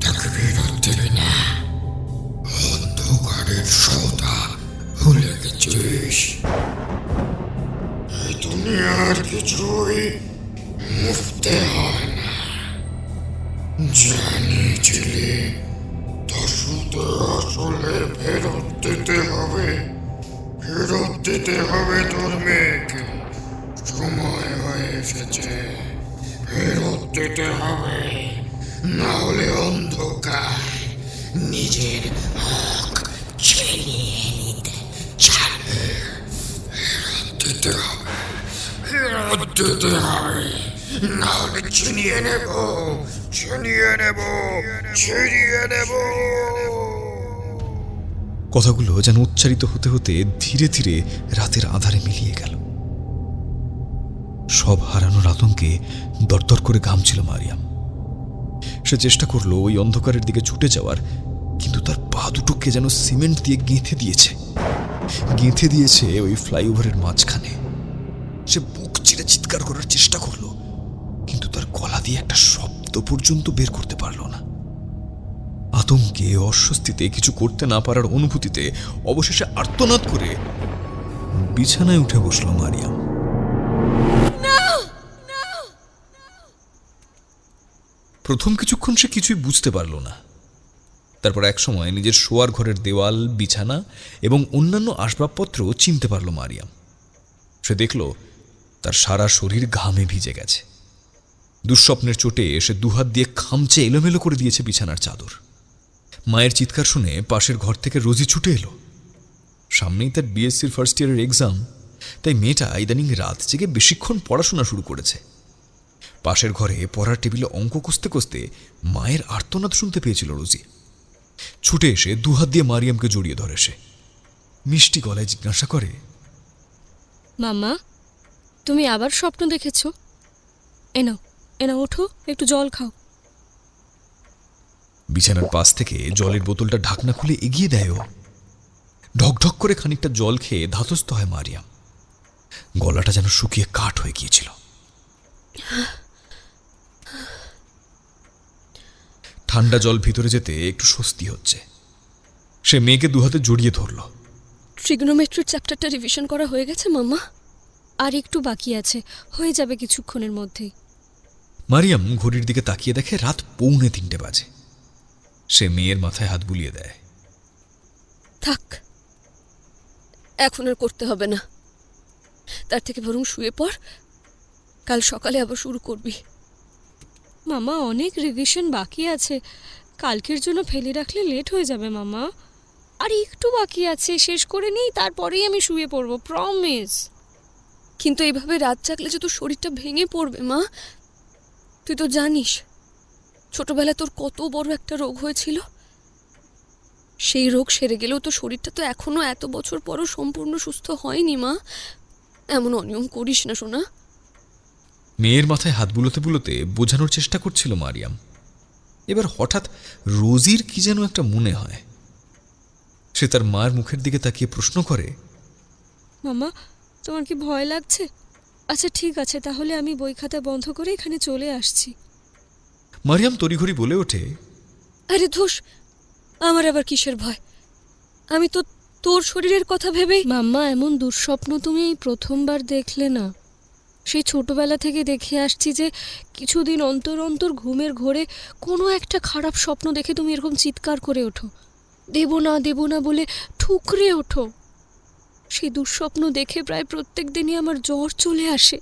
তাকে ফেরত দেবে না। অন্ধকারের সওদা ভুলে গেছিস। এই দুনিয়ার কিছুই মুফতে হয় না। জানিয়েছিলে তা শুধু আসলে ফেরত দিতে হবে। ফেরত দিতে হবে তোর মেয়েকে। সময় হয়ে এসেছে, ফেরত দিতে হবে, না হলে অন্ধকার নিজের হক ছিনিয়ে নিতে চাইবে। ফেরত দিতে হবে, ফেরত দিতে হবে, না হলে ছিনিয়ে নেব, ছিনিয়ে নেব, ছিনিয়ে নেব। কথাগুলো যেন উচ্চারিত হতে হতে ধীরে ধীরে রাতের আঁধারে মিলিয়ে গেল। সব হারানোর আতঙ্কে দরদর করে ঘামছিল মারিয়াম। সে চেষ্টা করলো ওই অন্ধকারের দিকে ছুটে যাওয়ার, কিন্তু তার পা দুটোকে যেন সিমেন্ট দিয়ে গেঁথে দিয়েছে ওই ফ্লাইওভারের মাঝখানে। সে বুক চিরে চিৎকার করার চেষ্টা করলো, কিন্তু তার গলা দিয়ে একটা শব্দ পর্যন্ত বের করতে পারল না। আতঙ্কে, অস্বস্তিতে, কিছু করতে না পারার অনুভূতিতে অবশেষে আর্তনাদ করে বিছানায় উঠে বসল মারিয়াম। প্রথম কিছুক্ষণ সে কিছুই বুঝতে পারল না। তারপর এক সময় নিজের শোয়ার ঘরের দেওয়াল, বিছানা এবং অন্যান্য আসবাবপত্র চিনতে পারল মারিয়াম। সে দেখল তার সারা শরীর ঘামে ভিজে গেছে। দুঃস্বপ্নের চোটে সে দুহাত দিয়ে খামচে এলোমেলো করে দিয়েছে বিছানার চাদর। মায়ের চিৎকার শুনে পাশের ঘর থেকে রোজি ছুটে এলো। সামনেই তার বিএসসির ফার্স্ট ইয়ারের এক্সাম, তাই মেয়েটা ইদানিং রাত জেগে বেশিক্ষণ পড়াশোনা শুরু করেছে। পাশের ঘরে পড়ার টেবিলে অঙ্ক কষতে কষতে মায়ের আর্তনাদ শুনতে পেয়েছিল রোজি। ছুটে এসে দুহাত দিয়ে মারিয়ামকে জড়িয়ে ধরে সে মিষ্টি গলায় জিজ্ঞাসা করে, মাম্মা, তুমি আবার স্বপ্ন দেখেছো? এনাও এনাও, ওঠো, একটু জল খাও। বিছানার পাশ থেকে জলের বোতলটা ঢাকনা খুলে এগিয়ে দেয় ও। ঢকঢক করে খানিকটা জল খেয়ে ধাতস্থ হয় মারিয়াম। গলাটা যেন শুকিয়ে কাঠ হয়ে গিয়েছিল। ঠান্ডা জল ভিতরে যেতে একটু স্বস্তি হচ্ছে। সে মেয়েকে দুহাতে জড়িয়ে ধরল। ট্রিগনোমেট্রির চ্যাপ্টারটা রিভিশন করা হয়ে গেছে মাম্মা, আর একটু বাকি আছে, হয়ে যাবে কিছুক্ষণের মধ্যেই। মারিয়াম ঘড়ির দিকে তাকিয়ে দেখে রাত 2:45 বাজে। সে মেয়ের মাথায় হাত বুলিয়ে দেয়। থাক, এখন আর করতে হবে না, তার থেকে বরং শুয়ে পড়, কাল সকালে আবার শুরু করবি। মামা, অনেক রিভিশন বাকি আছে, কালকের জন্য ফেলে রাখলে লেট হয়ে যাবে মামা। আর একটু বাকি আছে, শেষ করে নিই, তারপরেই আমি শুয়ে পড়বো, প্রমিস। কিন্তু এইভাবে রাত জাগলে যে তোর শরীরটা ভেঙে পড়বে মা। তুই তো জানিস ছোটবেলায় তোর কত বড় একটা রোগ হয়েছিল। সেই রোগ সেরে গেলেও তো শরীরটা তো এখনো এত বছর পরও সম্পূর্ণ সুস্থ হয়নি মা। এমন অনিয়ম করিস না সোনা। মেয়ের মাথায় হাত বুলোতে বুলোতে বোঝানোর চেষ্টা করছিল মারিয়াম। এবার হঠাৎ রোজির কি যেন একটা মনে হয়। সে তার মায়ের মুখের দিকে তাকিয়ে প্রশ্ন করে, মামা, তোমার কি ভয় লাগছে? আচ্ছা ঠিক আছে, তাহলে আমি বই খাতা বন্ধ করে এখানে চলে আসছি। মারিয়াম তড়িঘড়ি বলে ওঠে, আরে ধুস, আমার আবার কিসের ভয়? আমি তো তোর শরীরের কথা ভেবে। মাম্মা, এমন দুঃস্বপ্ন তুমি এই প্রথমবার দেখলে না। সেই ছোটবেলা থেকে দেখে আসছি যে কিছুদিন অন্তর অন্তর ঘুমের ঘোরে কোনো একটা খারাপ স্বপ্ন দেখে তুমি এরকম চিৎকার করে ওঠো, দেব না বলে ঠুকরে ওঠো। সেই দুঃস্বপ্ন দেখে প্রায় প্রত্যেক দিনই আমার জ্বর চলে আসে,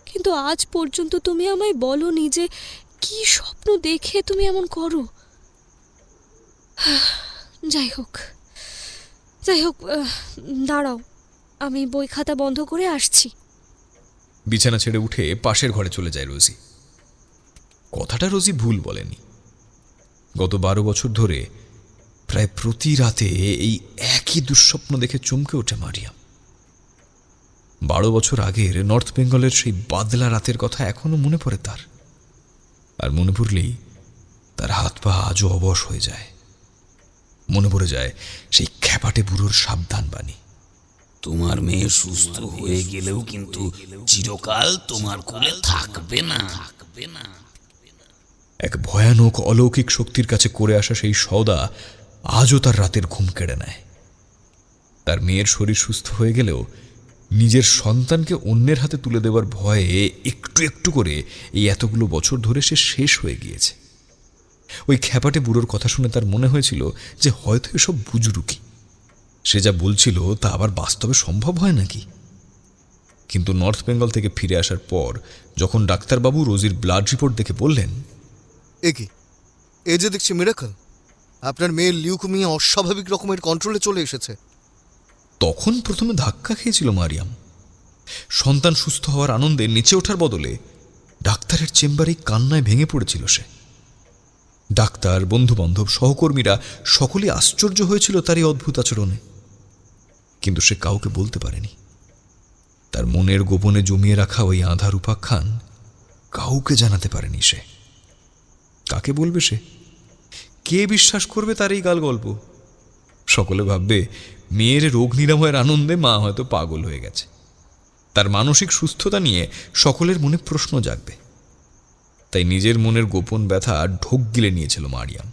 কিন্তু আজ পর্যন্ত তুমি আমায় বলোনি যে কি স্বপ্ন দেখে তুমি এমন করো। যাই হোক, দাঁড়াও, আমি বই খাতা বন্ধ করে আসছি। বিছানা ছেড়ে উঠে পাশের ঘরে চলে যায় রোজি। কথাটা রোজি ভুল বলেনি। গত 12 বছর ধরে প্রায় প্রতি রাতে এই একই দুঃস্বপ্ন দেখে চমকে ওঠে মারিয়াম। 12 বছর আগের নর্থ বেঙ্গলের সেই বাদলা রাতের কথা এখনো মনে পড়ে তার। আর মনে পড়লেই তার হাত পা আজও অবশ হয়ে যায়। মনে পড়ে যায় সেই খ্যাপাটে বুড়োর সাবধান বাণী, তোমার মেয়ে সুস্থ হয়ে গেলেও কিন্তু চিরকাল তোমার কোলে থাকবে না। এক ভয়ানক অলৌকিক শক্তির কাছে করে আসা সেই সওদা আজও তার রাতের ঘুম কেড়ে নেয়। তার মেয়ের শরীর সুস্থ হয়ে গেলেও নিজের সন্তানকে অন্যের হাতে তুলে দেওয়ার ভয়ে একটু একটু করে এই এতগুলো বছর ধরে সে শেষ হয়ে গিয়েছে। ওই খ্যাপাটে বুড়োর কথা শুনে তার মনে হয়েছিল যে হয়তো এসব বুজরুকি, সে যা বলছিল তা আবার বাস্তবে সম্ভব হয় নাকি? কিন্তু নর্থ বেঙ্গল থেকে ফিরে আসার পর যখন ডাক্তারবাবু রোজির ব্লাড রিপোর্ট দেখে বললেন, এ কি, এ যে দেখছি মিরাকল, আপনার মেয়ের লিউকেমিয়া অস্বাভাবিক রকমের কন্ট্রোলে চলে এসেছে। তখন প্রথমে ধাক্কা খেয়েছিল মারিয়াম। সন্তান সুস্থ হওয়ার আনন্দে নিচে ওঠার বদলে ডাক্তারের চেম্বারেই কান্নায় ভেঙে পড়েছিল সে। ডাক্তার, বন্ধুবান্ধব, সহকর্মীরা সকলেই আশ্চর্য হয়েছিল তার এই অদ্ভুত আচরণে। কিন্তু সে কাউকে বলতে পারেনি। তার মনের গোপনে জমিয়ে রাখা ওই আধার উপাখ্যান কাউকে জানাতে পারেনি সে। কাকে বলবে সে? কে বিশ্বাস করবে তার এই গাল গল্প? সকলে ভাববে মেয়ের রোগ নিরাময়ের আনন্দে মা হয়তো পাগল হয়ে গেছে। তার মানসিক সুস্থতা নিয়ে সকলের মনে প্রশ্ন জাগবে। তাই নিজের মনের গোপন ব্যথা ঢোক গিলে নিয়েছিল মারিয়াম।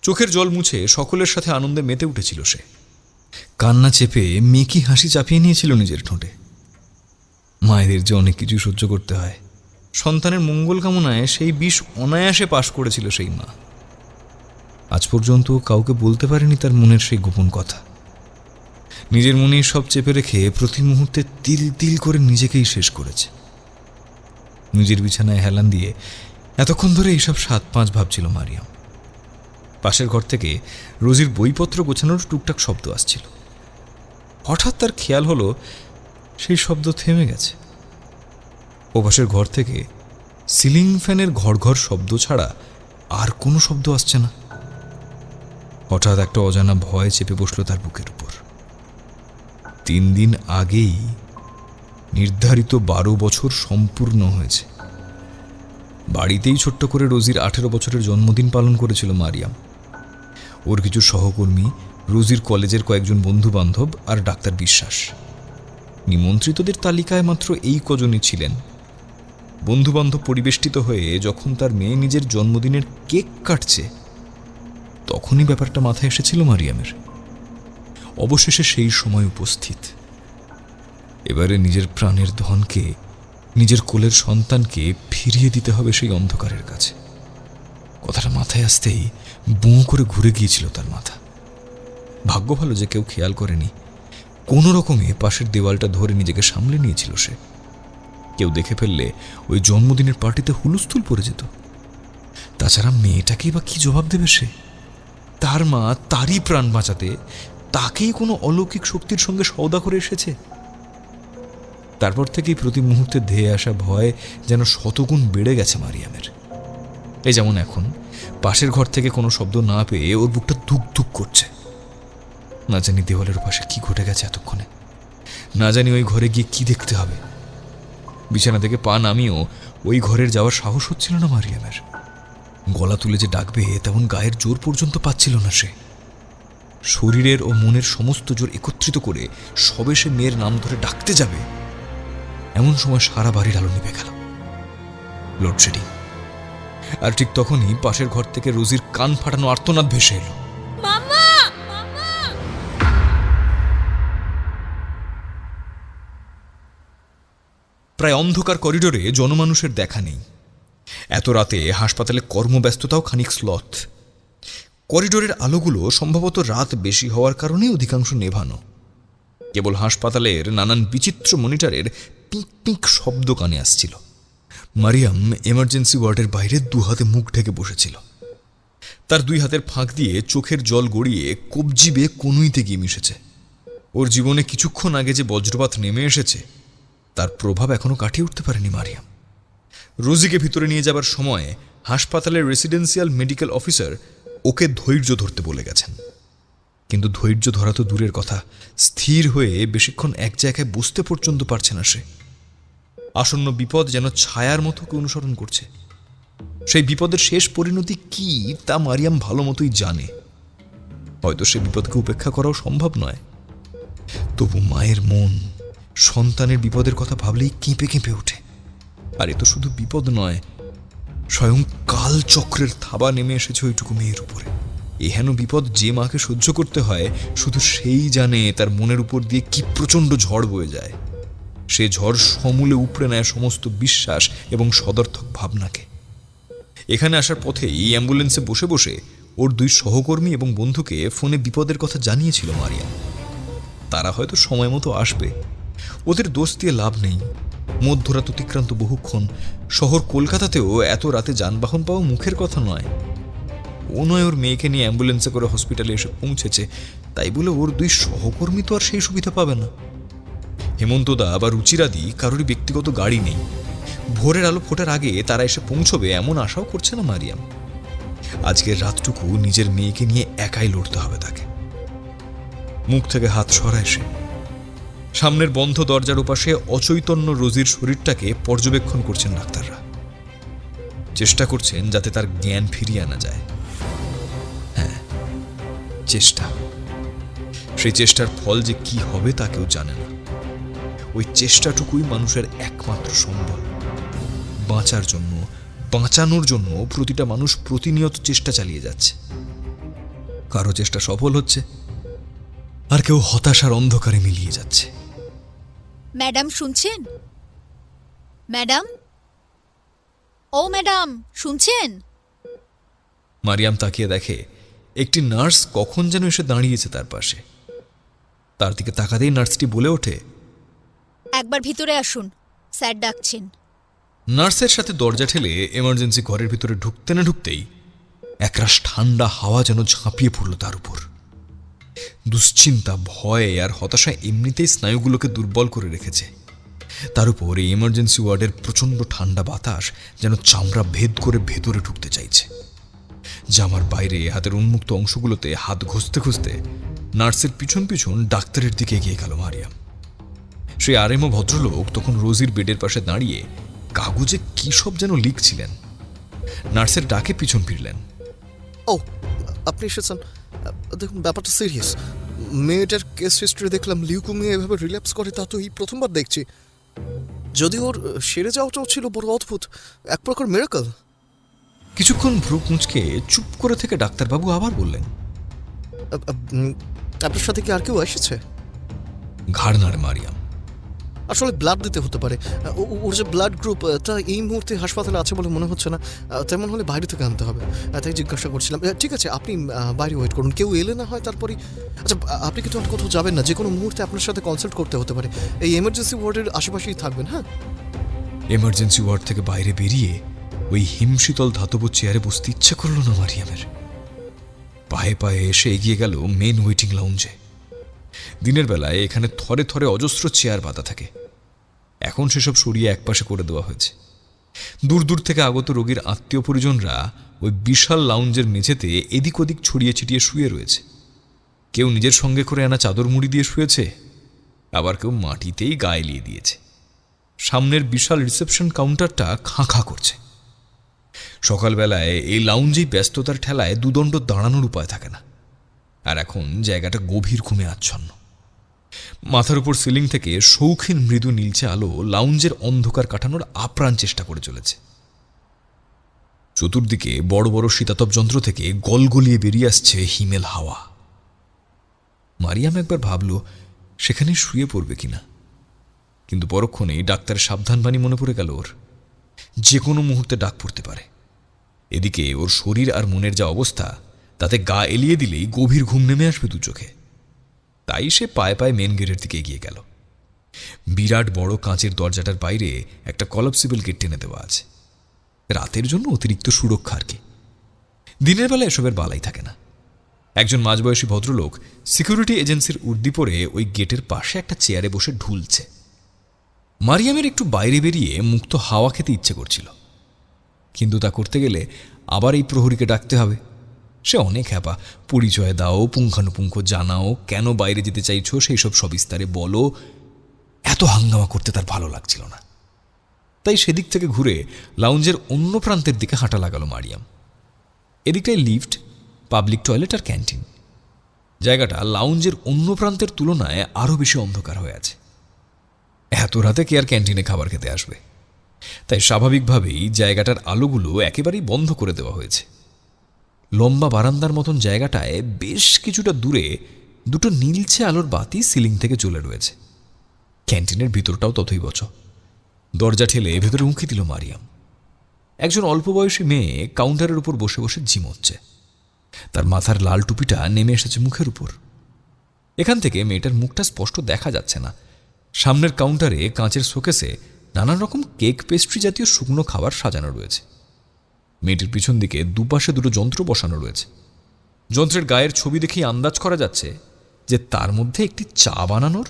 চোখের জল মুছে সকলের সাথে আনন্দে মেতে উঠেছিল সে। কান্না চেপে মেকি হাসি চাপিয়ে নিয়েছিল নিজের ঠোঁটে। মায়েদের যে অনেক কিছু সহ্য করতে হয়। সন্তানের মঙ্গল কামনায় সেই বিষ অনায়াসে পাশ করেছিল সেই মা। আজ পর্যন্ত কাউকে বলতে পারেনি তার মনের সেই গোপন কথা। নিজের মনে সব চেপে রেখে প্রতি মুহূর্তে তিল তিল করে নিজেকেই শেষ করেছে। নিজের বিছানায় হেলান দিয়ে এতক্ষণ ধরে এইসব 7-5 ভাবছিল মারিয়াম। পাশের ঘর থেকে রোজির বইপত্র গোছানোর টুকটাক শব্দ আসছিল। হঠাৎ তার খেয়াল হলো সেই শব্দ থেমে গেছে। ওপাশের ঘর থেকে সিলিং ফ্যানের ঘর ঘর শব্দ ছাড়া আর কোনো শব্দ আসছে না। হঠাৎ একটা অজানা ভয় চেপে বসলো তার বুকের উপর। 3 দিন আগেই নির্ধারিত 12 বছর সম্পূর্ণ হয়েছে। বাড়িতেই ছোট্ট করে রোজির 18 বছরের জন্মদিন পালন করেছিল মারিয়াম। ওর কিছু সহকর্মী, রোজির কলেজের কয়েকজন বন্ধু বান্ধব আর ডাক্তার বিশ্বাস। নিমন্ত্রিতদের তালিকায় মাত্র এই কজনই ছিলেন। বন্ধু বান্ধব পরিবেষ্টিত হয়ে যখন তার মেয়ে নিজের জন্মদিনের কেক কাটছে, তখনই ব্যাপারটা মাথায় এসেছিল মারিয়ামের। অবশেষে সেই সময় উপস্থিত। এবারে নিজের প্রাণের ধনকে, নিজের কোলের সন্তানকে ফিরিয়ে দিতে হবে সেই অন্ধকারের কাছে। কথাটা মাথায় আসতেই বোঁ করে ঘুরে গিয়েছিল তার মাথা। ভাগ্য ভালো যে কেউ খেয়াল করেনি। কোনো রকমে পাশের দেওয়ালটা ধরে নিজেকে সামলে নিয়েছিল সে। কেউ দেখে ফেললে ওই জন্মদিনের পার্টিতে হুলস্থুল পড়ে যেত। তাছাড়া মেয়েটাকেই বা কি জবাব দেবে সে? তার মা তারই প্রাণ বাঁচাতে তাকেই কোনো অলৌকিক শক্তির সঙ্গে সওদা করে এসেছে। তারপর থেকেই প্রতি মুহূর্তে ধেয়ে আসা ভয় যেন শতগুণ বেড়ে গেছে মারিয়ামের। এই যেমন এখন পাশের ঘর থেকে কোনো শব্দ না পেয়ে ওর বুকটা ধুক ধুক করছে। না জানি দেওয়ালের পাশে কি ঘটে গেছে এতক্ষণে। না জানি ওই ঘরে গিয়ে কি দেখতে হবে। বিছানা থেকে পা নামিয়েও ওই ঘরের যাওয়ার সাহস হচ্ছিল না মারিয়ামের। গলা তুলে যে ডাকবে তেমন গায়ের জোর পর্যন্ত পাচ্ছিল না সে। শরীরের ও মনের সমস্ত জোর একত্রিত করে সবে সে মেয়ের নাম ধরে ডাকতে যাবে, এমন সময় সারা বাড়ির আলো নিভে গেল। লোডশেডিং। আর ঠিক তখনই পাশের ঘর থেকে রোজির কান ফাটানো আর্তনাদ ভেসে এলো। মামা, মামা! প্রায় অন্ধকার করিডোরে জনমানুষের দেখা নেই। এত রাতে হাসপাতালে কর্মব্যস্ততাও খানিক স্লথ। করিডোরের আলোগুলো সম্ভবত রাত বেশি হওয়ার কারণে অধিকাংশ নেভানো। কেবল হাসপাতালের নানান বিচিত্র মনিটরের পিক পিক শব্দ কানে আসছিল। মারিয়াম এমার্জেন্সি ওয়ার্ডের বাইরে 2 হাতে মুখ ঢেকে বসেছিল। তার 2 হাতের ফাঁক দিয়ে চোখের জল গড়িয়ে কবজি বেয়ে কনুইতে গিয়ে মিশেছে। ওর জীবনে কিছুক্ষণ আগে যে বজ্রপাত নেমে এসেছে তার প্রভাব এখনো কাটিয়ে উঠতে পারেনি মারিয়াম। রোজিকে ভিতরে নিয়ে যাবার সময় হাসপাতালের রেসিডেন্সিয়াল মেডিকেল অফিসার ওকে ধৈর্য ধরতে বলে গেছেন। কিন্তু ধৈর্য ধরা তো দূরের কথা, স্থির হয়ে বেশিক্ষণ এক জায়গায় বসতে পর্যন্ত পারছে না সে। আসন্ন বিপদ যেন ছায়ার মতো অনুসরণ করছে। সেই বিপদের শেষ পরিণতি কি তা মারিয়াম ভালো মতোই জানে। হয়তো সে বিপদকে উপেক্ষা করাও সম্ভব নয়। তবু মায়ের মন সন্তানের বিপদের কথা ভাবলেই কেঁপে কেঁপে ওঠে। আর এ তো শুধু বিপদ নয়, স্বয়ং কালচক্রের থাবা নেমে এসেছে ওইটুকু মেয়ের উপরে। এহেন বিপদ যে মাকে সহ্য করতে হয় শুধু সেই জানে তার মনের উপর দিয়ে কি প্রচণ্ড ঝড় বয়ে যায়। সে ঝড় সমূলে উপড়ে নেয় সমস্ত বিশ্বাস এবং সদর্থক ভাবনাকে। এখানে আসার পথে এই অ্যাম্বুলেন্সে বসে বসে ওর 2 সহকর্মী এবং বন্ধুকে ফোনে বিপদের কথা জানিয়েছিল মারিয়াম। তারা হয়তো সময় মতো আসবে, ওদের দোষ দিয়ে লাভ নেই। মধ্যরাত অতিক্রান্ত বহুক্ষণ, শহর কলকাতাতেও এত রাতে যানবাহন পাওয়া মুখের কথা নয়। ও নয় ওর মেয়েকে নিয়ে অ্যাম্বুলেন্সে করে হসপিটালে এসে পৌঁছেছে, তাই বলে ওর 2 সহকর্মী তো আর সেই সুবিধা পাবে না। হেমন্তদা বা রুচিরাদি কারোরই ব্যক্তিগত গাড়ি নেই। ভোরের আলো ফোটার আগে তারা এসে পৌঁছবে এমন আশাও করছে না মারিয়াম। আজকের রাতটুকু নিজের মেয়েকে নিয়ে একাই লড়তে হবে তাকে। মুখ থেকে হাত সরায় সে। সামনের বন্ধ দরজার ওপাশে অচৈতন্য রোজির শরীরটাকে পর্যবেক্ষণ করছেন ডাক্তাররা। চেষ্টা করছেন যাতে তার জ্ঞান ফিরিয়ে আনা যায়। হ্যাঁ, চেষ্টা। সেই চেষ্টার ফল যে কি হবে তা কেউ জানে না। ওই চেষ্টাটুকুই মানুষের একমাত্র সম্বল। বাঁচার জন্য, বাঁচানোর জন্য প্রতিটা মানুষ প্রতিনিয়ত চেষ্টা চালিয়ে যাচ্ছে। কারো চেষ্টা সফল হচ্ছে, আর কেউ হতাশার অন্ধকারে মিলিয়ে যাচ্ছে। ম্যাডাম শুনছেন? ম্যাডাম, ও ম্যাডাম শুনছেন? মারিয়াম তাকিয়ে দেখে একটি নার্স কখন যেন এসে দাঁড়িয়েছে তার পাশে। তার দিকে তাকাতেই নার্সটি বলে ওঠে, একবার ভিতরে আসুন, স্যার ডাকছেন। নার্সের সাথে দরজা ঠেলে এমার্জেন্সি ঘরের ভিতরে ঢুকতে না ঢুকতেই একরাশ ঠান্ডা হাওয়া যেন ঝাঁপিয়ে পড়ল তার উপর। দুশ্চিন্তা, ভয় আর হতাশা এমনিতেই স্নায়ুগুলোকে দুর্বল করে রেখেছে। তার উপর এই এমার্জেন্সি ওয়ার্ডের প্রচণ্ড ঠান্ডা বাতাস যেন চামড়া ভেদ করে ভেতরে ঢুকতে চাইছে। জামার বাইরে হাতের উন্মুক্ত অংশগুলোতে হাত ঘষতে ঘষতে নার্সের পিছন পিছন ডাক্তারের দিকে এগিয়ে গেল মারিয়াম। সেই আরএমও ভদ্রলোক তখন রোজির বেডের পাশে দাঁড়িয়ে কাগজে কী সব যেন লিখছিলেন। নার্সের ডাকে পিছন ফিরলেন। ও, আপনি এসেছেন। দেখুন, ব্যাপারটা সিরিয়াস। মেয়েটার কেস হিস্ট্রি দেখলাম, লিউকেমিয়া এভাবে রিল্যাপস করে তা তো এই প্রথমবার দেখছি। যদি ওর সেরে যাওয়াটাও ছিল বড় অদ্ভুত, এক প্রকার মিরাকল। কিছুক্ষণ ভ্রু কুঁচকে চুপ করে থেকে ডাক্তারবাবু আবার বললেন, আপনার সাথে কি আর কেউ এসেছে? ঘাড় নাড়ে মারিয়াম। আসলে ব্লাড দিতে হতে পারে। ওর যে ব্লাড গ্রুপ তা এই মুহূর্তে হাসপাতালে আছে বলে মনে হচ্ছে না। তেমন হলে বাইরে থেকে আনতে হবে, তাই জিজ্ঞাসা করছিলাম। ঠিক আছে, আপনি বাইরে ওয়েট করুন, কেউ এলে না হয় তারপরে। আচ্ছা, আপনি কিন্তু আর কোথাও যাবেন না, যে কোনো মুহূর্তে আপনার সাথে কনসাল্ট করতে হতে পারে। এই এমার্জেন্সি ওয়ার্ডের আশেপাশেই থাকবেন। হ্যাঁ, এমার্জেন্সি ওয়ার্ড থেকে বাইরে বেরিয়ে ওই হিমশীতল ধাতব চেয়ারে বসতে ইচ্ছে করল না মারিয়ামের। পায়ে পায়ে এসে এগিয়ে গেল মেন ওয়েটিং লাউঞ্জে। দিনের বেলায় এখানে থরে থরে অজস্র চেয়ার পাতা থাকে, এখন সেসব সরিয়ে একপাশে করে দেওয়া হয়েছে। দূর দূর থেকে আগত রোগীর আত্মীয় পরিজনরা ওই বিশাল লাউঞ্জের মেঝেতে এদিক ওদিক ছড়িয়ে ছিটিয়ে শুয়ে রয়েছে। কেউ নিজের সঙ্গে করে আনা চাদর মুড়ি দিয়ে শুয়েছে, আবার কেউ মাটিতেই গা এলিয়ে দিয়েছে। সামনের বিশাল রিসেপশন কাউন্টারটা খাঁ খাঁ করছে। সকালবেলায় এই লাউঞ্জেই ব্যস্ততার ঠেলায় দুদণ্ড দাঁড়ানোর উপায় থাকে না, আর এখন জায়গাটা গভীর ঘুমে আচ্ছন্ন। মাথার উপর সিলিং থেকে শৌখিন মৃদু নীলচে আলো লাউঞ্জের অন্ধকার কাটানোর আপ্রাণ চেষ্টা করে চলেছে। চতুর্দিকে বড় বড় শীতাতপ যন্ত্র থেকে গলগলিয়ে বেরিয়ে আসছে হিমেল হাওয়া। মারিয়াম একবার ভাবল সেখানে শুয়ে পড়বে কিনা, কিন্তু পরক্ষণেই ডাক্তারের সাবধানবাণী মনে পড়ে গেল ওর। যে কোনো মুহূর্তে ডাক পড়তে পারে। এদিকে ওর শরীর আর মনের যা অবস্থা, তাতে গা এলিয়ে দিলেই গভীর ঘুম নেমে আসবে দু চোখে। তাই সে পায়ে পায়ে মেন গেটের দিকে এগিয়ে গেল। বিরাট বড় কাঁচের দরজাটার বাইরে একটা কলাপসিবল গেট টেনে দেওয়া আছে, রাতের জন্য অতিরিক্ত সুরক্ষা আর কি। দিনের বেলা এসবের বালাই থাকে না। একজন মাঝবয়সী ভদ্রলোক সিকিউরিটি এজেন্সির উর্দি পরে ওই গেটের পাশে একটা চেয়ারে বসে ঢুলছে। মারিয়ামের একটু বাইরে বেরিয়ে মুক্ত হাওয়া খেতে ইচ্ছে করছিল, কিন্তু তা করতে গেলে আবার এই প্রহরীকে ডাকতে হবে। সে অনেক হ্যাপা, পরিচয় দাও, পুঙ্খানুপুঙ্খ জানাও, কেন বাইরে যেতে চাইছো সেই সব সবিস্তারে বলো। এত হাঙ্গামা করতে তার ভালো লাগছিল না, তাই সেদিক থেকে ঘুরে লাউঞ্জের অন্য প্রান্তের দিকে হাঁটা লাগালো মারিয়াম। এদিকটায় লিফট, পাবলিক টয়লেট আর ক্যান্টিন। জায়গাটা লাউঞ্জের অন্য প্রান্তের তুলনায় আরও বেশি অন্ধকার হয়ে আছে। এত রাতে কে আর ক্যান্টিনে খাবার খেতে আসবে, তাই স্বাভাবিকভাবেই জায়গাটার আলোগুলো একেবারেই বন্ধ করে দেওয়া হয়েছে। লম্বা বারান্দার মতন জায়গাটায় বেশ কিছুটা দূরে দুটো নীলচে আলোর বাতি সিলিং থেকে চলে রয়েছে। ক্যান্টিনের ভিতরটাও তথৈবচ। দরজা ঠেলে ভেতরে উঁকি দিল মারিয়াম। একজন অল্প বয়সী মেয়ে কাউন্টারের উপর বসে বসে ঝিমোচ্ছে। তার মাথার লাল টুপিটা নেমে এসেছে মুখের উপর। এখান থেকে মেয়েটার মুখটা স্পষ্ট দেখা যাচ্ছে না। সামনের কাউন্টারে কাঁচের শোকেসে নানান রকম কেক পেস্ট্রি জাতীয় শুকনো খাবার সাজানো রয়েছে। মেয়েটির পিছন দিকে দুপাশে দুটো যন্ত্র বসানো রয়েছে। যন্ত্রের গায়ের ছবি দেখেই আন্দাজ করা যাচ্ছে যে তার মধ্যে একটি চা বানানোর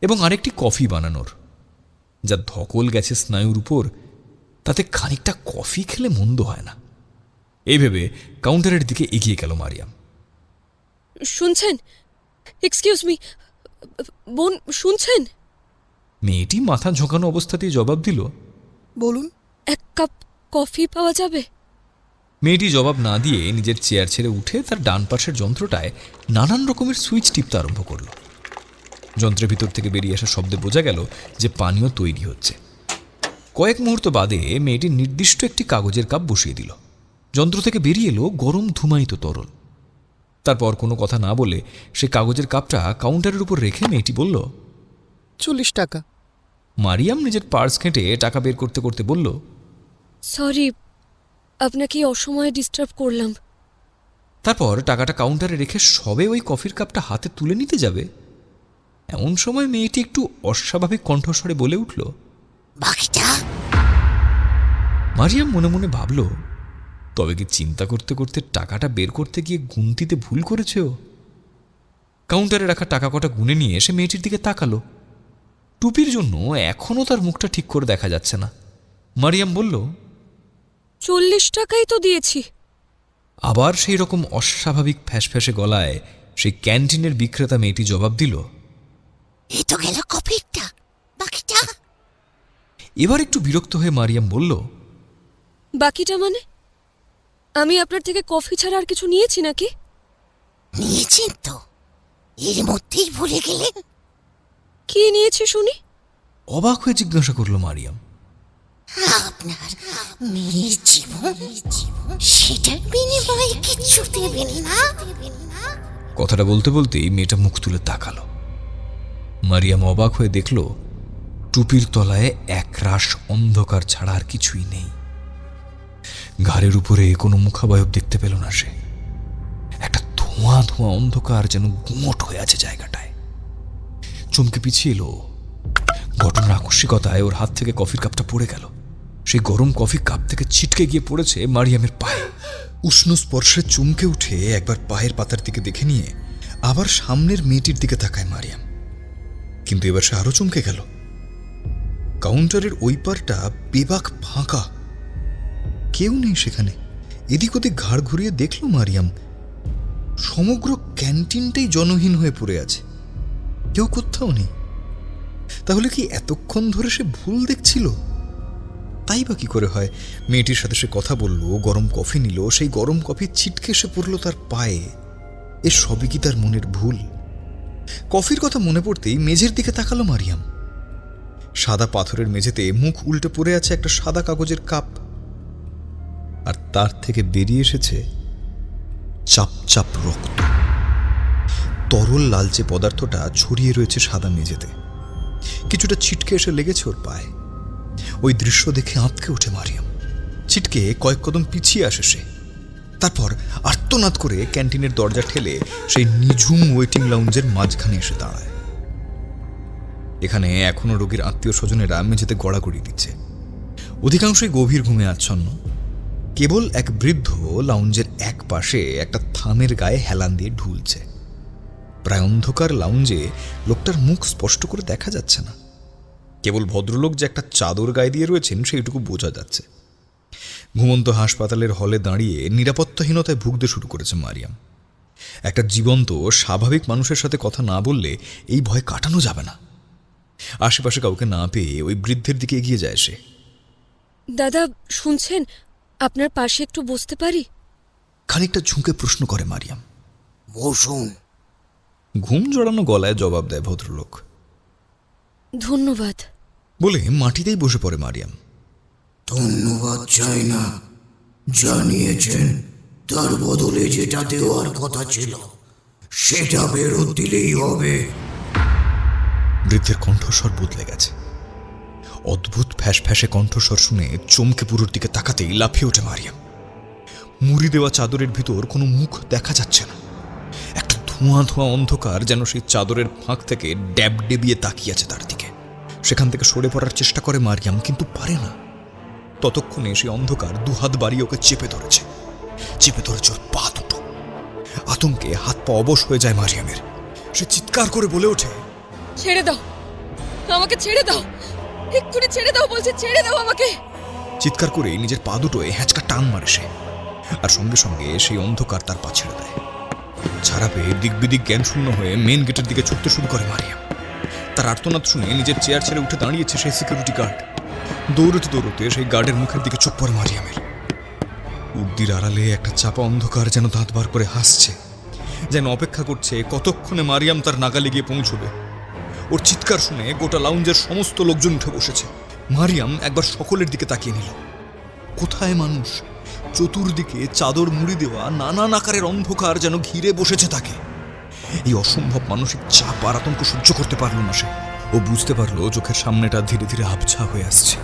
এবং আরেকটি কফি বানানোর। যা ধকল গেছে স্নায়ুর উপর, তাতে খানিকটা কফি খেলে মন্দ হয় না। এই ভেবে কাউন্টারের দিকে এগিয়ে গেল মারিয়াম। শুনছেন? এক্সকিউজ মি, বোন শুনছেন? মেয়েটি মাথা ঝোঁকানো অবস্থাতেই জবাব দিল, বলুন। এক কাপ কফি পাওয়া যাবে? মেয়েটি জবাব না দিয়ে নিজের চেয়ার ছেড়ে উঠে তার ডান পাশের যন্ত্রটায় নানান রকমের সুইচ টিপতে আরম্ভ করল। যন্ত্রের ভিতর থেকে বেরিয়ে আসা শব্দে বোঝা গেল যে পানীয় তৈরি হচ্ছে। কয়েক মুহূর্ত বাদে মেয়েটি নির্দিষ্ট একটি কাগজের কাপ বসিয়ে দিল। যন্ত্র থেকে বেরিয়ে এলো গরম ধুমায়িত তরল। তারপর কোনো কথা না বলে সে কাগজের কাপটা কাউন্টারের উপর রেখে মেয়েটি বলল, 40 টাকা। মারিয়াম নিজের পার্স ঘেঁটে টাকা বের করতে করতে বলল, সরি, আপনাকে অসময়ে ডিস্টার্ব করলাম। তারপর টাকাটা কাউন্টারে রেখে সবে ওই কফির কাপটা হাতে তুলে নিতে যাবে, এমন সময় মেয়েটি একটু অস্বাভাবিক কণ্ঠস্বরে বলে উঠল, বাকিটা? মারিয়াম মনে মনে ভাবল, তবে কি চিন্তা করতে করতে টাকাটা বের করতে গিয়ে গুনতিতে ভুল করেছে ও? কাউন্টারে রাখা টাকা কটা গুনে নিয়ে এসে মেয়েটির দিকে তাকালো। টুপির জন্য এখনও তার মুখটা ঠিক করে দেখা যাচ্ছে না। মারিয়াম বলল, 40 টাকাই তো দিয়েছি। আবার সেই রকম অস্বাভাবিক ফ্যাসফ্যাসে গলায় সেই ক্যান্টিনের বিক্রেতা মেয়েটি জবাব দিল, এই তো গেল কফিটা, বাকিটা? এবার একটু বিরক্ত হয়ে মারিয়াম বলল, বাকিটা মানে? আমি আপনার থেকে কফি ছাড়া আর কিছু নিয়েছি নাকি? নিয়েছেন তো, এর মধ্যেই ভুলে গেলেন। কি নিয়েছি শুনি? অবাক হয়ে জিজ্ঞাসা করল মারিয়াম। আপনার মেয়ের জীবন, সেটার বিনিময়ে কিচ্ছু দেবেন না? কথাটা বলতে বলতেই মেয়েটা মুখ তুলে তাকালো। মারিয়াম অবাক হয়ে দেখল, টুপির তলায় একরাশ অন্ধকার ছাড়া আর কিছুই নেই। ঘাড়ের উপরে কোনো মুখাবয়ব দেখতে পেল না সে। একটা ধোঁয়া ধোঁয়া অন্ধকার যেন গুমট হয়ে আছে জায়গাটায়। চমকে পিছিয়ে এলো। ঘটনার আকস্মিকতায় ওর হাত থেকে কফির কাপটা পড়ে গেল। সেই গরম কফি কাপ থেকে ছিটকে গিয়ে পড়েছে মারিয়ামের পায়ে। উষ্ণ স্পর্শে চমকে উঠে একবার পায়ের পাতার দিকে দেখে নিয়ে আবার সামনের মেয়েটির দিকে তাকায় মারিয়াম। কিন্তু এবার সে আরো চমকে গেল। কাউন্টারের ওই পারটা বেবাক ফাঁকা, কেউ নেই সেখানে। এদিক ওদিক ঘাড় ঘুরিয়ে দেখল মারিয়াম, সমগ্র ক্যান্টিনটাই জনহীন হয়ে পড়ে আছে, কেউ কোথাও নেই। তাহলে কি এতক্ষণ ধরে সে ভুল দেখছিল? তাই বা কি করে হয়? মেয়েটির সাথে সে কথা বলল, গরম কফি নিল, সেই গরম কফি ছিটকে এসে পড়ল তার পায়ে। এ সবই কি তার মনের ভুল? কফির কথা মনে পড়তেই মেঝের দিকে তাকালো মারিয়াম। সাদা পাথরের মেঝেতে মুখ উল্টে পড়ে আছে একটা সাদা কাগজের কাপ, আর তার থেকে বেরিয়ে এসেছে চাপ চাপ রক্ত। তরল লালচে পদার্থটা ছড়িয়ে রয়েছে সাদা মেঝেতে। কিছুটা ছিটকে এসে লেগেছে ওর পায়ে। ওই দৃশ্য দেখে আঁতকে ওঠে মারিয়াম। ছিটকে কয়েক কদম পিছিয়ে আসে সে। তারপর আর্তনাদ করে ক্যান্টিনের দরজা ঠেলে সেই নিঝুম ওয়েটিং লাউঞ্জের মাঝখানে এসে দাঁড়ায়। এখানে এখনো রোগীর আত্মীয় স্বজনেরা মেঝেতে গড়াগড়ি দিচ্ছে। অধিকাংশই গভীর ঘুমে আচ্ছন্ন। কেবল এক বৃদ্ধ লাউঞ্জের এক পাশে একটা থামের গায়ে হেলান দিয়ে ঢুলছে। প্রায় অন্ধকার লাউঞ্জে লোকটার মুখ স্পষ্ট করে দেখা যাচ্ছে না। কেবল ভদ্রলোক যে একটা চাদর গায়ে দিয়ে রয়েছেন সেইটুকু বোঝা যাচ্ছে। ঘুমন্ত হাসপাতালের হলে দাঁড়িয়ে নিরাপত্তাহীনতায় ভুগতে শুরু করেছে মারিয়াম। একটা জীবন্ত স্বাভাবিক মানুষের সাথে কথা না বললে এই ভয় কাটানো যাবে না। আশেপাশে কাউকে না পেয়ে ওই বৃদ্ধের দিকে এগিয়ে যায় সে। দাদা শুনছেন, আপনার পাশে একটু বসতে পারি? খানিকটা ঝুঁকে প্রশ্ন করে মারিয়াম। বসুন। ঘুম জড়ানো গলায় জবাব দেয় ভদ্রলোক। ধন্যবাদ বলে মাটিতেই বসে পড়ে মারিয়াম। ধন্যবাদ চাই না, জানিয়েছেন তার বদলে যেটা দেওয়ার কথা ছিল সেটা ফেরত দিলেই হবে। বৃদ্ধের কণ্ঠস্বর বদলে গেছে। অদ্ভুত ফ্যাসফ্যাসে কণ্ঠস্বর শুনে চমকে পুরোর দিকে তাকাতেই লাফিয়ে ওঠে মারিয়াম। মুড়ি দেওয়া চাদরের ভিতর কোনো মুখ দেখা যাচ্ছে না। একটা ধোঁয়া ধোঁয়া অন্ধকার যেন সেই চাদরের ফাঁক থেকে ড্যাব ডেবিয়ে তাকিয়ে আছে তার দিকে। সেখান থেকে সরে পড়ার চেষ্টা করে মারিয়াম, কিন্তু পারে না। ততক্ষণে সেই অন্ধকার দুহাত বাড়িয়ে ওকে চেপে ধরেছে ওর পা দুটো। আতঙ্কে হাত পা অবশ হয়ে যায় মারিয়ামের। সে চিৎকার করে বলে ওঠে, ছেড়ে দাও, আমাকে ছেড়ে দাও, এক্ষুনি ছেড়ে দাও বলছে, ছেড়ে দাও আমাকে। চিৎকার করে নিজের পা দুটোয় হ্যাঁচকা টান মারে সে, আর সঙ্গে সঙ্গে সেই অন্ধকার তার পা ছেড়ে দেয়। ছাড়া পেয়ে দিক বিদিক জ্ঞান শূন্য হয়ে মেন গেটের দিকে ছুটতে শুরু করে মারিয়াম। তার আর্তনাদ শুনে নিজের চেয়ার ছেড়ে উঠে দাঁড়িয়েছে সেই সিকিউরিটি গার্ড। দৌড়তে দৌড়তে সেই গার্ডের মুখের দিকে চোখ পড়ে মারিয়ামের। উর্দির আড়ালে একটা চাপা অন্ধকার যেন দাঁত বার করে হাসছে, যেন অপেক্ষা করছে কতক্ষণে মারিয়াম তার নাগালে গিয়ে পৌঁছবে। ওর চিৎকার শুনে গোটা লাউঞ্জের সমস্ত লোকজন উঠে বসেছে। মারিয়াম একবার সকলের দিকে তাকিয়ে নিল। কোথায় মানুষ? চতুর্দিকে চাদর মুড়ি দেওয়া নানান আকারের অন্ধকার যেন ঘিরে বসেছে তাকে। এই অসম্ভব মানসিক চাপ আর আতঙ্ক সহ্য করতে পারল না সে। ও বুঝতে পারলো চোখের সামনেটা ধীরে ধীরে আবছা হয়ে আসছে।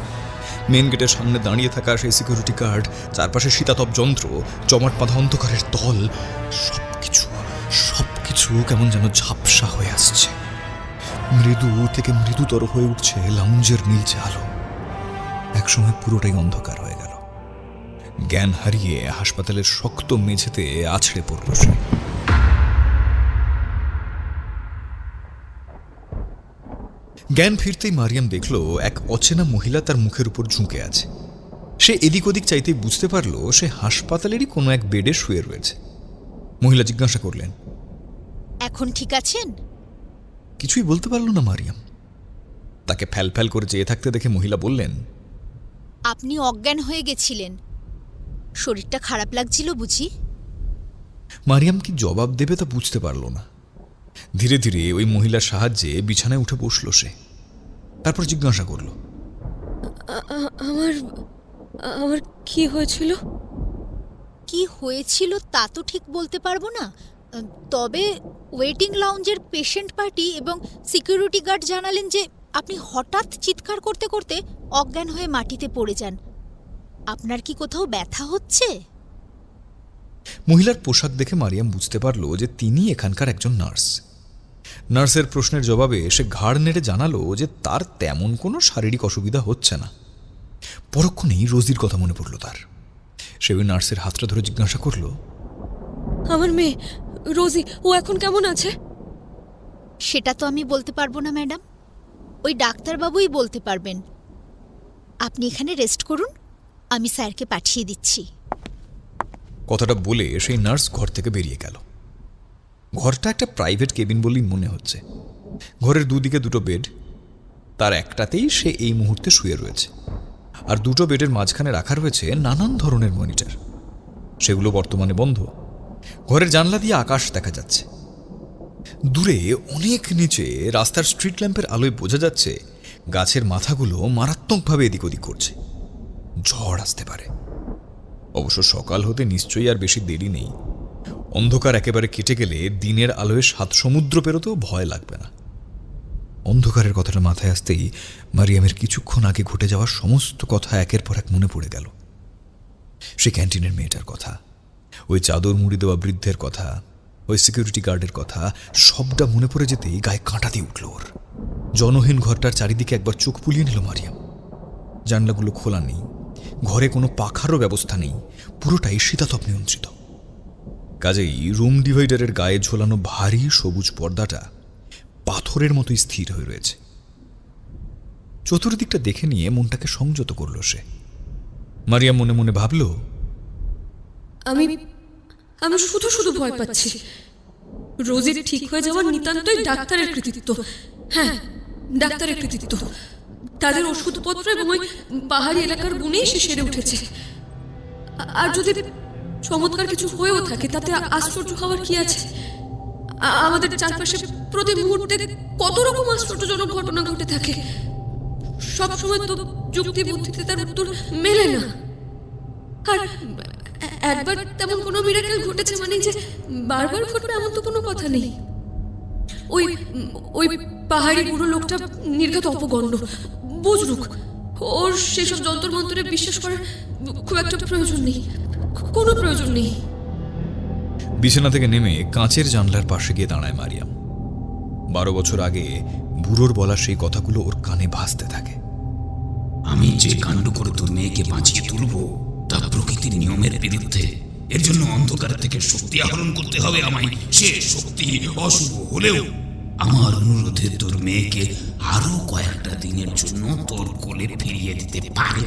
মেন গেটের সামনে দাঁড়িয়ে থাকা সেই সিকিউরিটি গার্ড, চারপাশে শীতাতপ যন্ত্র, জমাট বাঁধা অন্ধকারের দল, সবকিছু কেমন যেন ঝাপসা হয়ে আসছে। মৃদু থেকে মৃদুতর হয়ে উঠছে লাউঞ্জের নীলচে আলো। একসময় পুরোটাই অন্ধকার হয়ে গেল। জ্ঞান হারিয়ে হাসপাতালের শক্ত মেঝেতে আছড়ে পড়ল সে। জ্ঞান ফিরতেই মারিয়াম দেখল এক অচেনা মহিলা তার মুখের উপর ঝুঁকে আছে। সে এদিক ওদিক চাইতেই বুঝতে পারল সে হাসপাতালেরই কোনো এক বেডে শুয়ে রয়েছে। মহিলা জিজ্ঞাসা করলেন, এখন ঠিক আছেন? কিছুই বলতে পারল না মারিয়াম। তাকে ফ্যাল করে চেয়ে থাকতে দেখে মহিলা বললেন, আপনি অজ্ঞান হয়ে গেছিলেন, শরীরটা খারাপ লাগছিল বুঝি? মারিয়াম কি জবাব দেবে তা বুঝতে পারল না। ধীরে ধীরে ওই মহিলার সাহায্যে বিছানায় উঠে বসল সে। তারপর জিজ্ঞাসা করল, আমার কি হয়েছিল? কি হয়েছিল তা তো ঠিক বলতে পারবো না, তবে ওয়েটিং লাউঞ্জের পেশেন্ট পার্টি এবং সিকিউরিটি গার্ড জানালেন যে আপনি হঠাৎ চিৎকার করতে করতে অজ্ঞান হয়ে মাটিতে পড়ে যান। আপনার কি কোথাও ব্যথা হচ্ছে? মহিলার পোশাক দেখে মারিয়াম বুঝতে পারল যে তিনি এখানকার একজন নার্স। নার্সের প্রশ্নের জবাবে সে ঘাড় নেড়ে জানালো যে তার তেমন কোনো শারীরিক অসুবিধা হচ্ছে না। পরক্ষণেই রোজির কথা মনে পড়ল তার। সে ওই নার্সের হাতটা ধরে জিজ্ঞাসা করল, আমার মেয়ে রোজি, ও এখন কেমন আছে? সেটা তো আমি বলতে পারবো না ম্যাডাম, ওই ডাক্তারবাবুই বলতে পারবেন। আপনি এখানে রেস্ট করুন, আমি স্যারকে পাঠিয়ে দিচ্ছি। কথাটা বলে সেই নার্স ঘর থেকে বেরিয়ে গেল। ঘরটা একটা প্রাইভেট কেবিন বলেই মনে হচ্ছে। ঘরের দুদিকে দুটো বেড, তার একটাতেই সে এই মুহূর্তে শুয়ে রয়েছে, আর দুটো বেডের মাঝখানে রাখা রয়েছে নানান ধরনের মনিটর। সেগুলো বর্তমানে বন্ধ। ঘরের জানলা দিয়ে আকাশ দেখা যাচ্ছে। দূরে অনেক নিচে রাস্তার স্ট্রিট ল্যাম্পের আলোয় বোঝা যাচ্ছে গাছের মাথাগুলো মারাত্মকভাবে এদিক ওদিক করছে। ঝড় আসতে পারে। অবশ্য সকাল হতে নিশ্চয়ই আর বেশি দেরি নেই। অন্ধকার একেবারে কেটে গেলে দিনের আলোয় 7 সমুদ্র পেরোতেও ভয় লাগবে না। অন্ধকারের কথাটা মাথায় আসতেই মারিয়ামের কিছুক্ষণ আগে ঘটে যাওয়া সমস্ত কথা একের পর এক মনে পড়ে গেল। সে ক্যান্টিনের মেয়েটার কথা, ওই চাদর মুড়ি দেওয়া বৃদ্ধের কথা, ওই সিকিউরিটি গার্ডের কথা, সবটা মনে পড়ে যেতেই গায়ে কাঁটা দিয়ে উঠল ওর। জনহীন ঘরটার চারিদিকে একবার চোখ বুলিয়ে নিল মারিয়াম। জানলাগুলো খোলা নেই, ঘরে কোনো পাখারও ব্যবস্থা নেই, পুরোটাই শীতাতপ নিয়ন্ত্রিত। কাজেই রুম ডিভাইডারের গায়ে ঝোলানো ভারী সবুজ পর্দাটা পাথরের মতোই স্থির হয়ে রয়েছে। চতুর্দিকটা দেখে নিয়ে মনটাকে সংযত করল সে। মারিয়াম মনে মনে ভাবল, আমি শুধু শুধু ভয় পাচ্ছি। রোজির ঠিক হয়ে যাওয়ার নিতান্তই ডাক্তারের কৃতিত্ব। হ্যাঁ, ডাক্তারের কৃতিত্ব। তাদের ওষুধপত্র এবং ওই পাহাড়ি এলাকার গুণেই সে সেরে উঠেছে। আর যদি চমৎকার কিছু হয়েও থাকে তাতে আশ্চর্য হওয়ার কি আছে? আমাদের চারপাশে প্রতি মুহূর্তে কত রকম আশ্চর্যজনক ঘটনা ঘটে থাকে। সবসময় তো যুক্তি বুদ্ধিতে তার উত্তর মেলে না। আর একবার তেমন কোনো মিরাকেল ঘটেছে মানে যে বারবার ঘটবে এমন তো কোনো কথা নেই। ওই পাহাড়ি বুড়ো লোকটা নির্ঘাত অপগণ্ড, বুঝলুক। ওর সেসব যন্ত্র মন্ত্রে বিশ্বাস করার খুব একটা প্রয়োজন নেই। কোনো প্রয়োজন নেই। বিছানা থেকে নেমে কাঁচের জানলার পাশে গিয়ে দাঁড়ায় মারিয়াম। 12 বছর আগে বুড়োর বলা সেই কথাগুলো ওর কানে ভাসতে থাকে। আমি যে কাণ্ড করে তোর মেয়েকে বাঁচিয়ে তুলব তা প্রকৃতির নিয়মের বিরুদ্ধে। এর জন্য অন্ধকার থেকে শক্তি আহরণ করতে হবে আমায়। সে শক্তি অশুভ হলেও আমার অনুরোধে তোর মেয়েকে আরো কয়েকটা দিনের জন্য তোর কোলে ফিরিয়ে দিতে পারে,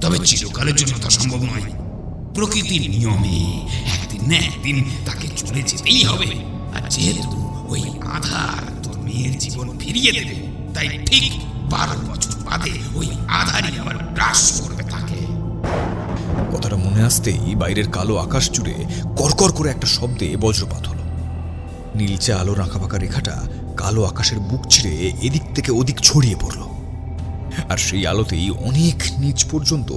তবে চিরকালের জন্য তা সম্ভব নয়। প্রকৃতির নিয়মে একদিন না একদিন তাকে চলে যেতেই হবে। আর যেহেতু ওই আধার তোর মেয়ের জীবন ফিরিয়ে দেবে, তাই ঠিক 12 বছর বাদে ওই আধারই আবার গ্রাস করবে তাকে। কথাটা মনে আসতেই বাইরের কালো আকাশ জুড়ে করকর করে একটা শব্দে বজ্রপাত হলো। নীলচে আলোর আঁকাবাঁকা রেখাটা কালো আকাশের বুক ছিঁড়ে এদিক থেকে ওদিক ছড়িয়ে পড়ল। আর সেই আলোতেই অনেক নিচ পর্যন্ত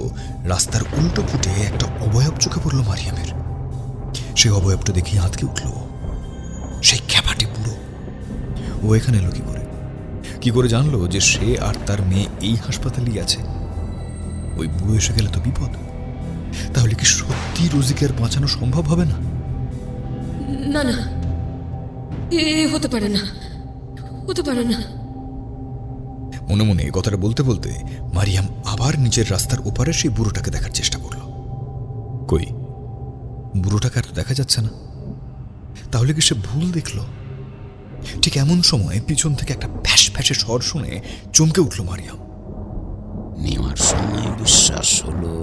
রাস্তার উল্টো ফুটে একটা অবয়ব চোখে পড়ল মারিয়ামের। সেই অবয়বটা দেখে আঁতকে উঠল। সেই খ্যাপাটে বুড়ো। ও এখানে এলো কি করে জানলো যে সে আর তার মেয়ে এই হাসপাতালেই আছে? ওই বুড়ো এসে গেলে তো বিপদ। তাহলে কি সত্যি রোজিকে আর বাঁচানো সম্ভব হবে না? না না, এ হতে পারে না, হতে পারে না। মনে মনে কথাটা বলতে বলতে মারিয়াম আবার নিজের রাস্তার ওপারে সেই বুড়োটাকে দেখার চেষ্টা করল। কই, বুড়োটাকে আর দেখা যাচ্ছে না। তাহলে কি সে ভুল দেখল? ঠিক এমন সময় পিছন থেকে একটা ফ্যাস ফ্যাসে স্বর শুনে চমকে উঠল মারিয়াম। নেওয়ার সময় বিশ্বাস হলো,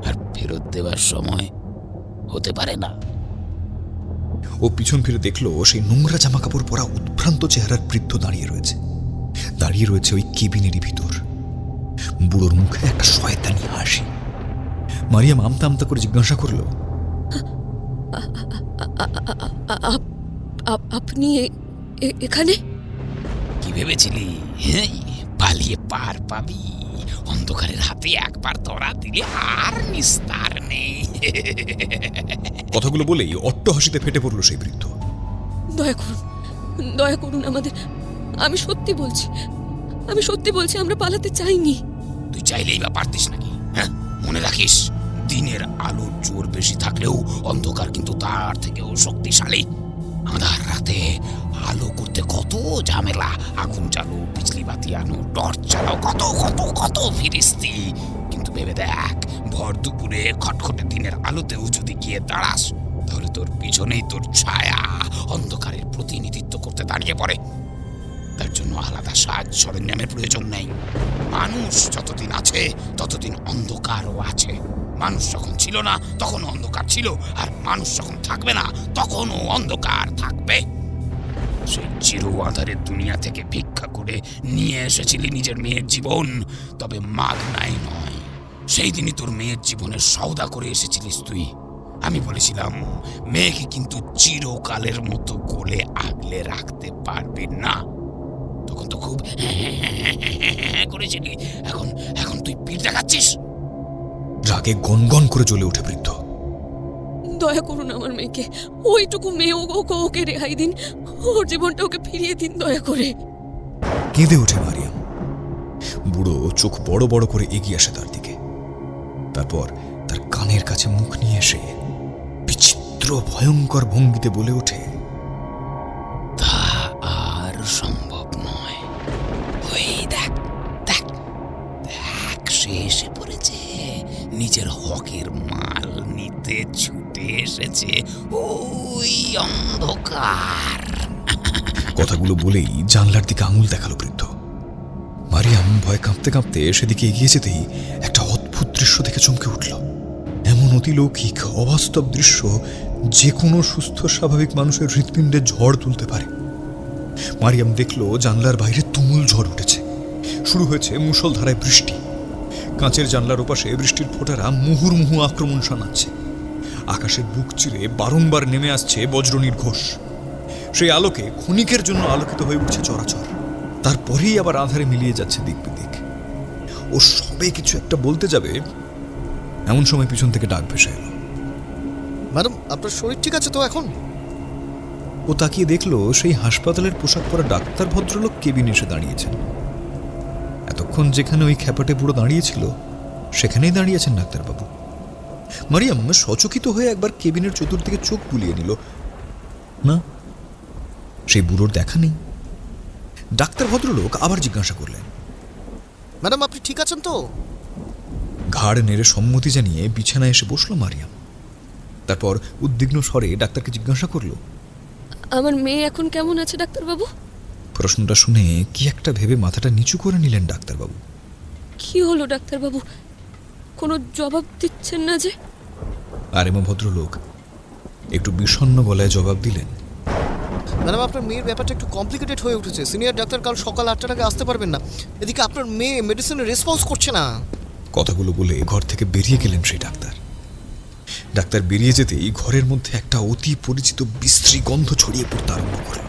আর ফেরত দেওয়ার সময় হতে পারে না। ও পিছন ফিরে দেখলো সেই নোংরা জামা কাপড় পরা উদ্ভ্রান্ত চেহারার বৃদ্ধ দাঁড়িয়ে রয়েছে ওই কেবিনেরই ভিতর। বুড়োর মুখে একটা শয়তানি হাসি। মারিয়াম আমতা আমতা করে জিজ্ঞাসা করলো, আপনি এখানে? কি ভেবেছিলি পালিয়ে পার পাবি? অন্ধকারের হাতে একবার ধরা দিলে আর নিস্তার নেই। কথাগুলো বলেই অট্ট হাসিতে ফেটে পড়ল সেই বৃদ্ধ। দয়া করুন আমাদের। আমি সত্যি বলছি আমরা পালাতে চাইনি। তুই চাইলেই বা পারতিস নাকি? হ্যাঁ, মনে রাখিস, দিনের আলোর জোর বেশি থাকলেও অন্ধকার কিন্তু তার থেকেও শক্তিশালী। আঁধার রাতে আলো করতে কত ঝামেলা। আগুন চালো, বিজলি বাতি আনো, টর্চ চালাও, কত কত কত ফিরিস্তি। কিন্তু ভেবে দেখ, ভর দুপুরে খটখটে দিনের আলোতেও যদি গিয়ে দাঁড়াস, তাহলে তোর পিছনেই তোর ছায়া অন্ধকারের প্রতিনিধিত্ব করতে দাঁড়িয়ে পড়ে। তার জন্য আলাদা সাজ সরঞ্জামের প্রয়োজন নেই। মানুষ যতদিন আছে ততদিন অন্ধকারও আছে। মানুষ যখন ছিল না তখন অন্ধকার ছিল, আর মানুষ যখন থাকবে না তখনও অন্ধকার থাকবে। সেই চির আধারের দুনিয়া থেকে ভিক্ষা করে নিয়ে এসেছিলি নিজের মেয়ের জীবন, তবে মাগনাই নয়। সেই দিনই তোর মেয়ের জীবনের সওদা করে এসেছিলিস তুই। আমি বলেছিলাম, মেয়েকে কিন্তু চিরকালের মতো কোলে আগলে রাখতে পারবি না। তখন তো খুব করেছিলি। এখন তুই পিঠ দেখাচ্ছিস। রাগে গনগন করে জ্বলে ওঠে বৃদ্ধ। দয়া করুন আমার মেয়েকে, ওইটুকু মেয়ে, ওকে রেহাই দিন। ওর জীবনটা ওকে ফিরিয়ে দিন দয়া করে। কেঁদে ওঠে মারিয়াম। বুড়ো চোখ বড় বড় করে এগিয়ে আসে তার দিকে। তারপর তার কানের কাছে মুখ নিয়ে এসে বিচিত্র ভয়ঙ্কর ভঙ্গিতে বলে ওঠে, তা আর সম্ভব নয়। ওই দেখ দেখ দেখ, সে এসে পড়েছে। নিজের হকের মাল নিতে ছুটে এসেছে ওই অন্ধকার। কথাগুলো বলেই জানলার দিকে আঙুল দেখালো বৃদ্ধ। মারিয়াম ভয় কাঁপতে কাঁপতে সেদিকে এগিয়ে যেতেই একটা অদ্ভুত দৃশ্য দেখে চমকে উঠল। এমন অতিলৌকিক অবাস্তব দৃশ্য যে কোনো সুস্থ স্বাভাবিক মানুষের হৃৎপিণ্ডে ঝড় তুলতে পারে। মারিয়াম দেখল জানলার বাইরে তুমুল ঝড় উঠেছে। শুরু হয়েছে মুষলধারায় বৃষ্টি। কাঁচের জানলার ওপাশে বৃষ্টির ফোঁটারা মুহুর্মুহু আক্রমণ শানাচ্ছে। আকাশের বুক চিরে বারংবার নেমে আসছে বজ্র নির্ঘোষ। সেই আলোকে ক্ষণিকের জন্য আলোকিত হয়ে উঠছে চরাচর, তারপরেই আবার আঁধারে মিলিয়ে যাচ্ছে দিক বিদিক। ও সবে কিছু একটা বলতে যাবে, এমন সময় পিছন থেকে ডাক ভেসে এলো। ম্যাডাম, আপনার শরীর ঠিক আছে তো এখন? ও তাকিয়ে দেখলো সেই হাসপাতালের পোশাক পরা ডাক্তার ভদ্রলোক কেবিনে এসে দাঁড়িয়েছেন। এতক্ষণ যেখানে ওই খ্যাপাটে বুড়ো দাঁড়িয়েছিল সেখানেই দাঁড়িয়েছেন ডাক্তারবাবু। মারিয়াম সচকিত হয়ে একবার কেবিনের চতুর্দিকে চোখ বুলিয়ে নিল। না, সেই বুড়োর দেখা নেই। ডাক্তার ভদ্রলোক আবার জিজ্ঞাসা করলেন, ম্যাডাম আপনি ঠিক আছেন তো? ঘাড় নেড়ে সম্মতি জানিয়ে বিছানায় এসে বসলো মারিয়াম। তারপর উদ্বিগ্ন স্বরে ডাক্তারকে জিজ্ঞাসা করলো, আমার মেয়ে এখন কেমন আছে ডাক্তারবাবু? প্রশ্নটা শুনে কি একটা ভেবে মাথাটা নিচু করে নিলেন ডাক্তারবাবু। কি হলো ডাক্তারবাবু, কোনো জবাব দিচ্ছেন না যে? আরেমা ভদ্রলোক একটু বিষণ্ণ গলায় জবাব দিলেন, ম্যাডাম আপনার মেয়ের ব্যাপারটা একটু কমপ্লিকেটেড হয়ে উঠেছে। সিনিয়র ডাক্তার কাল সকাল 8টার আগে আসতে পারবেন না। এদিকে আপনার মেয়ে মেডিসিনের রেসপন্স করছে না। কথাগুলো বলে ঘর থেকে বেরিয়ে গেলেন সেই ডাক্তার। ডাক্তার বেরিয়ে যেতেই ঘরের মধ্যে একটা অতি পরিচিত বিশ্রী গন্ধ ছড়িয়ে পড়তে আরম্ভ করল।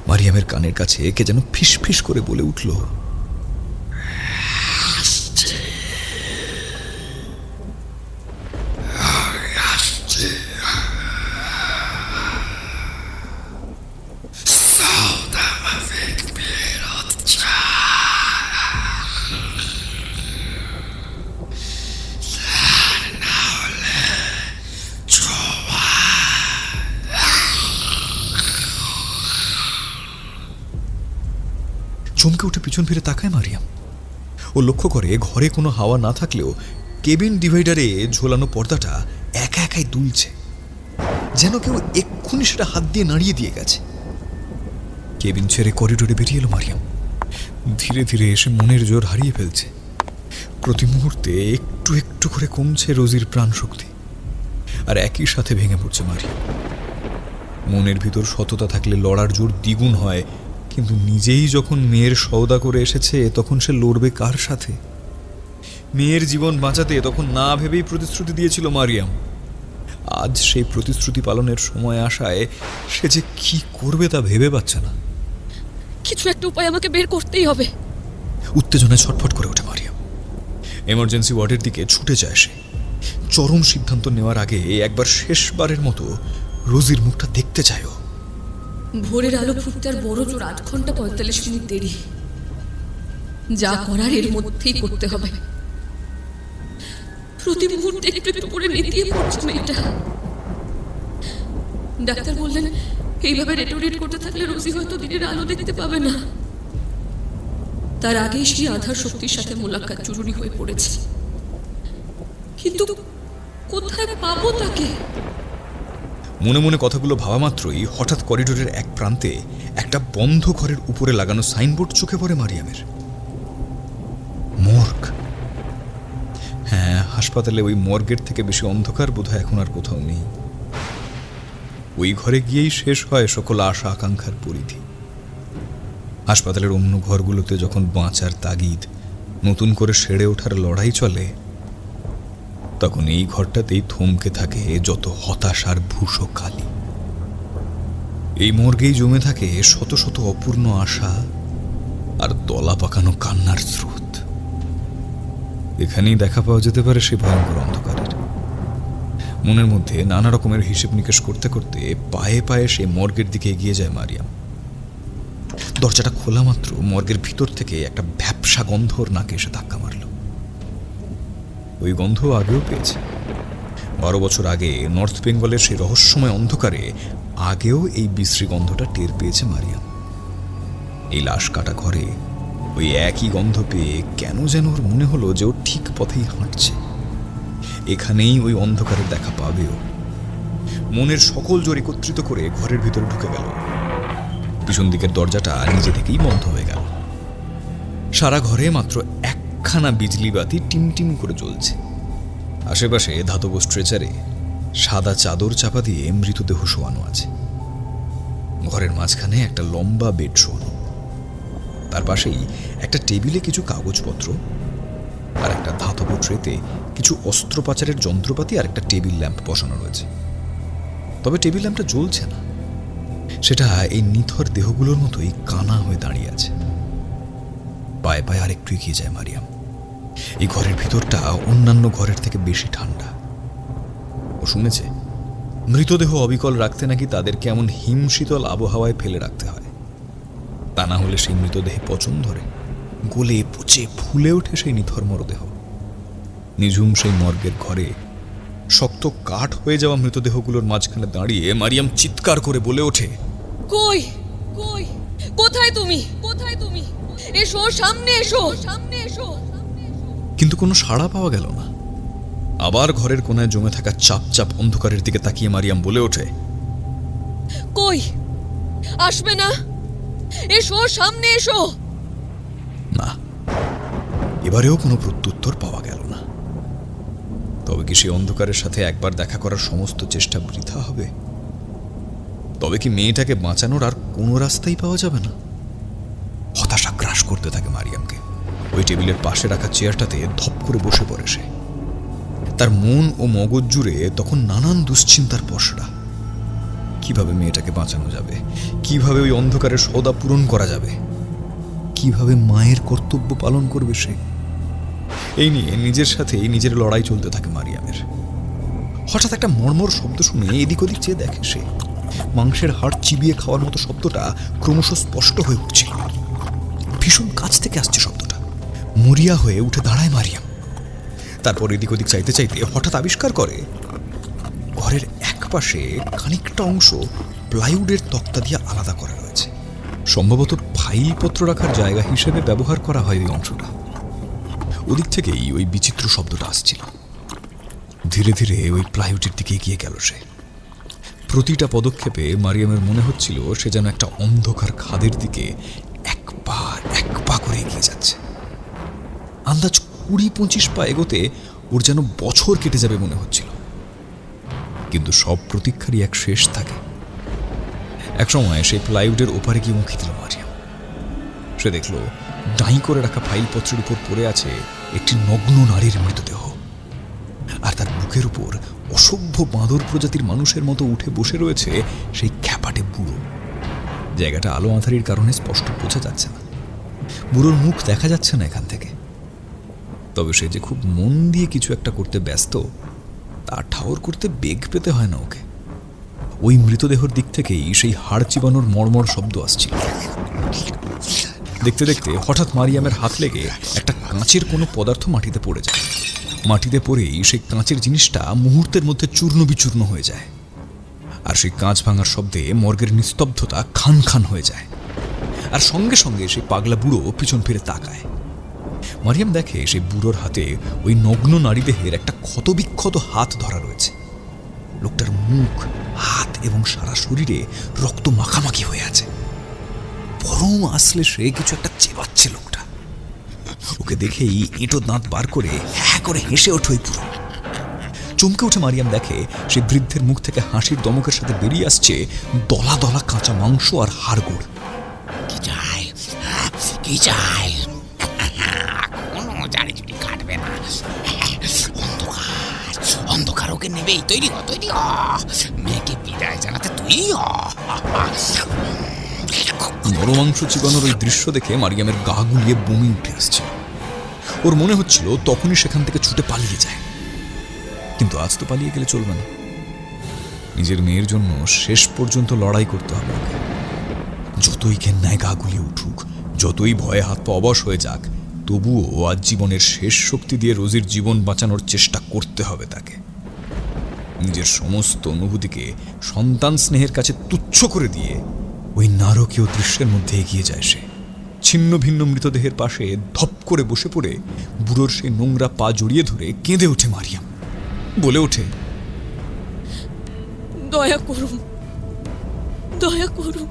মারিয়ামের কানের কাছে কে যেন ফিস ফিস করে বলে উঠল, চমকে উঠে পিছন ফিরে তাকায় মারিয়াম। ও লক্ষ্য করে ঘরে কোনো হাওয়া না থাকলেও কেবিন ডিভাইডারে ঝোলানো পর্দাটা একা একাই দুলছে, যেন কেউ এক্ষুনি সেটা হাত দিয়ে নাড়িয়ে দিয়ে গেছে। কেবিন ছেড়ে করিডোরে বেরিয়ে এলো মারিয়াম। ধীরে ধীরে এসে মনের জোর হারিয়ে ফেলছে। প্রতি মুহূর্তে একটু একটু করে কমছে রোজির প্রাণ শক্তি, আর একই সাথে ভেঙে পড়ছে মারিয়াম। মনের ভিতর সততা থাকলে লড়ার জোর দ্বিগুণ হয়, কিন্তু নিজেই যখন মেয়ের সওদা করে এসেছে তখন সে লড়বে কার সাথে? মেয়ের জীবন বাঁচাতে তখন না ভেবেই প্রতিশ্রুতি দিয়েছিল মারিয়াম। আজ সেই প্রতিশ্রুতি পালনের সময় আসায় সে যে কি করবে তা ভেবে পাচ্ছে না। কিছু একটা উপায় আমাকে বের করতেই হবে। উত্তেজনায় ছটফট করে ওঠে মারিয়াম। এমার্জেন্সি ওয়ার্ডের দিকে ছুটে যায় সে। চরম সিদ্ধান্ত নেওয়ার আগে একবার শেষবারের মতো রোজির মুখটা দেখতে চায় ও। ভোরের আলো ফুটতে আর বড় জোর 8 ঘন্টা 45 মিনিট দেরি। যা করার এর মধ্যেই করতে হবে। প্রতি মুহূর্তে একটু একটু করে নেতিয়ে পড়ছে মেয়েটা। ডাক্তার বললেন এইভাবে রেটোরেট করতে থাকলে রোজি হয়তো দিনের আলো দেখতে পাবে না। তার আগেই সেই আধার শক্তির সাথে মোলাকাত জরুরি হয়ে পড়েছে। কিন্তু কোথায় পাবো তাকে? মনে মনে কথাগুলো ভাবা মাত্রই হঠাৎ করিডোরের এক প্রান্তে একটা বন্ধ ঘরের উপরে লাগানো সাইনবোর্ড চোখে পড়ে মারিয়ামের। মর্গ। হ্যাঁ, হাসপাতালে ওই মর্গের থেকে বেশি অন্ধকার বোধহয় এখন আর কোথাও নেই। ওই ঘরে গিয়েই শেষ হয় সকল আশা আকাঙ্ক্ষার পরিধি। হাসপাতালের অন্য ঘরগুলোতে যখন বাঁচার তাগিদ, নতুন করে সেরে ওঠার লড়াই চলে, তখন এই ঘরটাতেই থমকে থাকে যত হতাশার ভূষো কালি। এই মর্গেই জমে থাকে শত শত অপূর্ণ আশা আর দলা পাকানো কান্নার স্রোত। এখানেই দেখা পাওয়া যেতে পারে সেই ভয়ঙ্কর অন্ধকারের। মনের মধ্যে নানা রকমের হিসেব নিকেশ করতে করতে পায়ে পায়ে সে মর্গের দিকে এগিয়ে যায় মারিয়াম। দরজাটা খোলা মাত্র মর্গের ভিতর থেকে একটা ভ্যাপসা গন্ধ ওর নাকে এসে ধাক্কা মারল। ওই গন্ধ আগেও পেয়েছে। 12 বছর আগে নর্থ বেঙ্গলের সেই রহস্যময় অন্ধকারে আগেও এই বিশ্রী গন্ধটা টের পেয়েছে মারিয়াম। এই লাশ কাটা ঘরে ওই একই গন্ধ পেয়ে কেন যেন ওর মনে হলো যে ও ঠিক পথেই হাঁটছে। এখানেই ওই অন্ধকারের দেখা পাবেও। মনের সকল জোর একত্রিত করে ঘরের ভিতরে ঢুকে গেল। পিছন দিকের দরজাটা নিজে থেকেই বন্ধ হয়ে গেল। সারা ঘরে মাত্র একখানা বিজলি বাতি টিমটিম করে জ্বলছে। আশেপাশে ধাতব স্ট্রেচারে সাদা চাদর চাপা দিয়ে মৃতদেহ শোয়ানো আছে। ঘরের মাঝখানে একটা লম্বা বেড শোয়ানো। তার পাশেই একটা টেবিলে কিছু কাগজপত্র আর একটা ধাতব ট্রেতে কিছু অস্ত্রোপচারের যন্ত্রপাতি আর একটা টেবিল ল্যাম্প বসানো রয়েছে। তবে টেবিল ল্যাম্পটা জ্বলছে না। সেটা এই নিথর দেহগুলোর মতোই কানা হয়ে দাঁড়িয়ে আছে। পায়ে পায়ে আরেকটু এগিয়ে যায় মারিয়াম। এই ঘরের ভিতরটা অন্যান্য ঘরের থেকে বেশি ঠান্ডা। ও শুনেছে মৃতদেহ অবিকল রাখতে নাকি তাদেরকে এমন হিমশীতল আবহাওয়ায় ফেলে রাখতে হয়। তা না হলে সেই মৃতদেহে পচন ধরে, গলে পচে ফুলে ওঠে সেই নিথর মরদেহ। নিঝুম সেই মর্গের ঘরে শক্ত কাঠ হয়ে যাওয়া মৃতদেহগুলোর মাঝখানে দাঁড়িয়ে মারিয়াম চিৎকার করে বলে ওঠে, কই কই কোথায় তুমি, কোথায় তুমি? এসো, সামনে এসো, সামনে এসো। কিন্তু কোনো সাড়া পাওয়া গেল না। আবার ঘরের কোনায় জমে থাকা চাপ চাপ অন্ধকারের দিকে তাকিয়ে মারিয়াম বলে ওঠে, কই আসবে না? এসো, সামনে এসো। না, এবারেও কোনো প্রত্যুত্তর পাওয়া গেল না। তবে কি সেই অন্ধকারের সাথে একবার দেখা করার সমস্ত চেষ্টা বৃথা হবে? তবে কি মেয়েটাকে বাঁচানোর আর কোনো রাস্তাই পাওয়া যাবে না? হতাশা গ্রাস করতে থাকে মারিয়ামকে। ওই টেবিলের পাশে রাখা চেয়ারটাতে ধপ করে বসে পড়ে সে। তার মন ও মগজ জুড়ে তখন নানান দুশ্চিন্তার পসরা। কিভাবে মেয়েটাকে বাঁচানো যাবে, কিভাবে ওই অন্ধকারের সওদা পূরণ করা যাবে, কিভাবে মায়ের কর্তব্য পালন করবে সে, এই নিয়ে নিজের সাথেই নিজের লড়াই চলতে থাকে মারিয়ামের। হঠাৎ একটা মর্মর শব্দ শুনে এদিক ওদিক চেয়ে দেখে সে। মাংসের হাড় চিবিয়ে খাওয়ার মতো শব্দটা ক্রমশ স্পষ্ট হয়ে উঠছিল। ভীষণ কাছ থেকে আসছে শব্দটা। মরিয়া হয়ে উঠে দাঁড়ায় মারিয়াম। তারপর এদিক ওদিক চাইতে চাইতে হঠাৎ আবিষ্কার করে ঘরের এক পাশে খানিকটা অংশ প্লাইউডের তক্তা দিয়ে আলাদা করা রয়েছে। সম্ভবত ফাইলপত্র রাখার জায়গা হিসেবে ব্যবহার করা হয় ওই অংশটা। ওদিক থেকেই ওই বিচিত্র শব্দটা আসছিল। ধীরে ধীরে ওই প্লাইউডের দিকে এগিয়ে গেল সে। প্রতিটা পদক্ষেপে মারিয়ামের মনে হচ্ছিল সে যেন একটা অন্ধকার খাদের দিকে এক পা করে এগিয়ে যাচ্ছে। আন্দাজ 20-25 পা এগোতে ওর যেন বছর কেটে যাবে মনে হচ্ছিল। কিন্তু সব প্রতীক্ষারই এক শেষ থাকে। একসময় সেই প্লাইউডের ওপারে গিয়ে মুখে দিল মারিয়াম। সে দেখল ডাই করে রাখা ফাইলপত্রের উপর পড়ে আছে একটি নগ্ন নারীর মৃতদেহ, আর তার বুকের উপর অসভ্য বাঁদর প্রজাতির মানুষের মতো উঠে বসে রয়েছে সেই খ্যাপাটে বুড়ো। জায়গাটা আলো আঁধারির কারণে স্পষ্ট বোঝা যাচ্ছে না। বুড়োর মুখ দেখা যাচ্ছে না এখান থেকে। তবে সে যে খুব মন দিয়ে কিছু একটা করতে ব্যস্ত, তা ঠাউর করতে বেগ পেতে হয় না ওকে। ওই মৃতদেহর দিক থেকেই সেই হাড় চিবানোর মর্মর শব্দ আসছিল। দেখতে দেখতে হঠাৎ মারিয়ামের হাত লেগে একটা কাঁচের কোনো পদার্থ মাটিতে পড়ে যায়। মাটিতে পড়েই সেই কাঁচের জিনিসটা মুহূর্তের মধ্যে চূর্ণ বিচূর্ণ হয়ে যায়। আর সেই কাঁচ ভাঙার শব্দে মর্গের নিস্তব্ধতা খান খান হয়ে যায়। আর সঙ্গে সঙ্গে সেই পাগলা বুড়ো পিছন ফিরে তাকায়। মারিয়াম দেখে সেই বুড়োর হাতে ওই নগ্ন নারীদেহের একটা ক্ষতবিক্ষত হাত ধরা রয়েছে। লোকটার মুখ, হাত এবং সারা শরীরে রক্ত মাখামাখি হয়ে আছে। পরম আসলে সে কিছু একটা চেবাচ্ছে লোকটা। ওকে দেখেই এঁটো দাঁত বার করে হ্যাঁ করে হেসে ওঠে ওই বুড়ো। চমকে উঠে মারিয়াম দেখে সেই বৃদ্ধের মুখ থেকে হাসির দমকের সাথে বেরিয়ে আসছে দলা দলা কাঁচা মাংস আর হাড়গোড়। কি চাই, কি চাই? কোনো জাড়ি কাটবে না। অন্ধকার ওকে নেবেই। তৈরি হ, তৈরি হ। মেয়েকে বিদায় জানাতে তৈরি হ। নরমাংস চিবানোর ওই দৃশ্য দেখে মারিয়ামের গা গুলিয়ে বমি উঠে আসছে। ওর মনে হচ্ছিল তখনই সেখান থেকে ছুটে পালিয়ে যায়। কিন্তু আজ তো পালিয়ে গেলে চলবে না। নিজের মেয়ের জন্য শেষ পর্যন্ত লড়াই করতে হবে ওকে। যতই ঘেন্নায় গা গুলিয়ে উঠুক, যতই ভয়ে হাত পা অবশ হয়ে যাক, তবুও আজ জীবনের শেষ শক্তি দিয়ে রোজির জীবন বাঁচানোর চেষ্টা করতে হবে তাকে। নিজের সমস্ত অনুভূতিকে সন্তান স্নেহের কাছে তুচ্ছ করে দিয়ে ওই নারকীয় দৃশ্যের মধ্যে এগিয়ে যায় সে। ছিন্ন ভিন্ন মৃতদেহের পাশে ধপ করে বসে পড়ে বুড়োর সেই নোংরা পা জড়িয়ে ধরে কেঁদে ওঠে মারিয়াম। বলে ওঠে, দয়া করুন, দয়া করুন।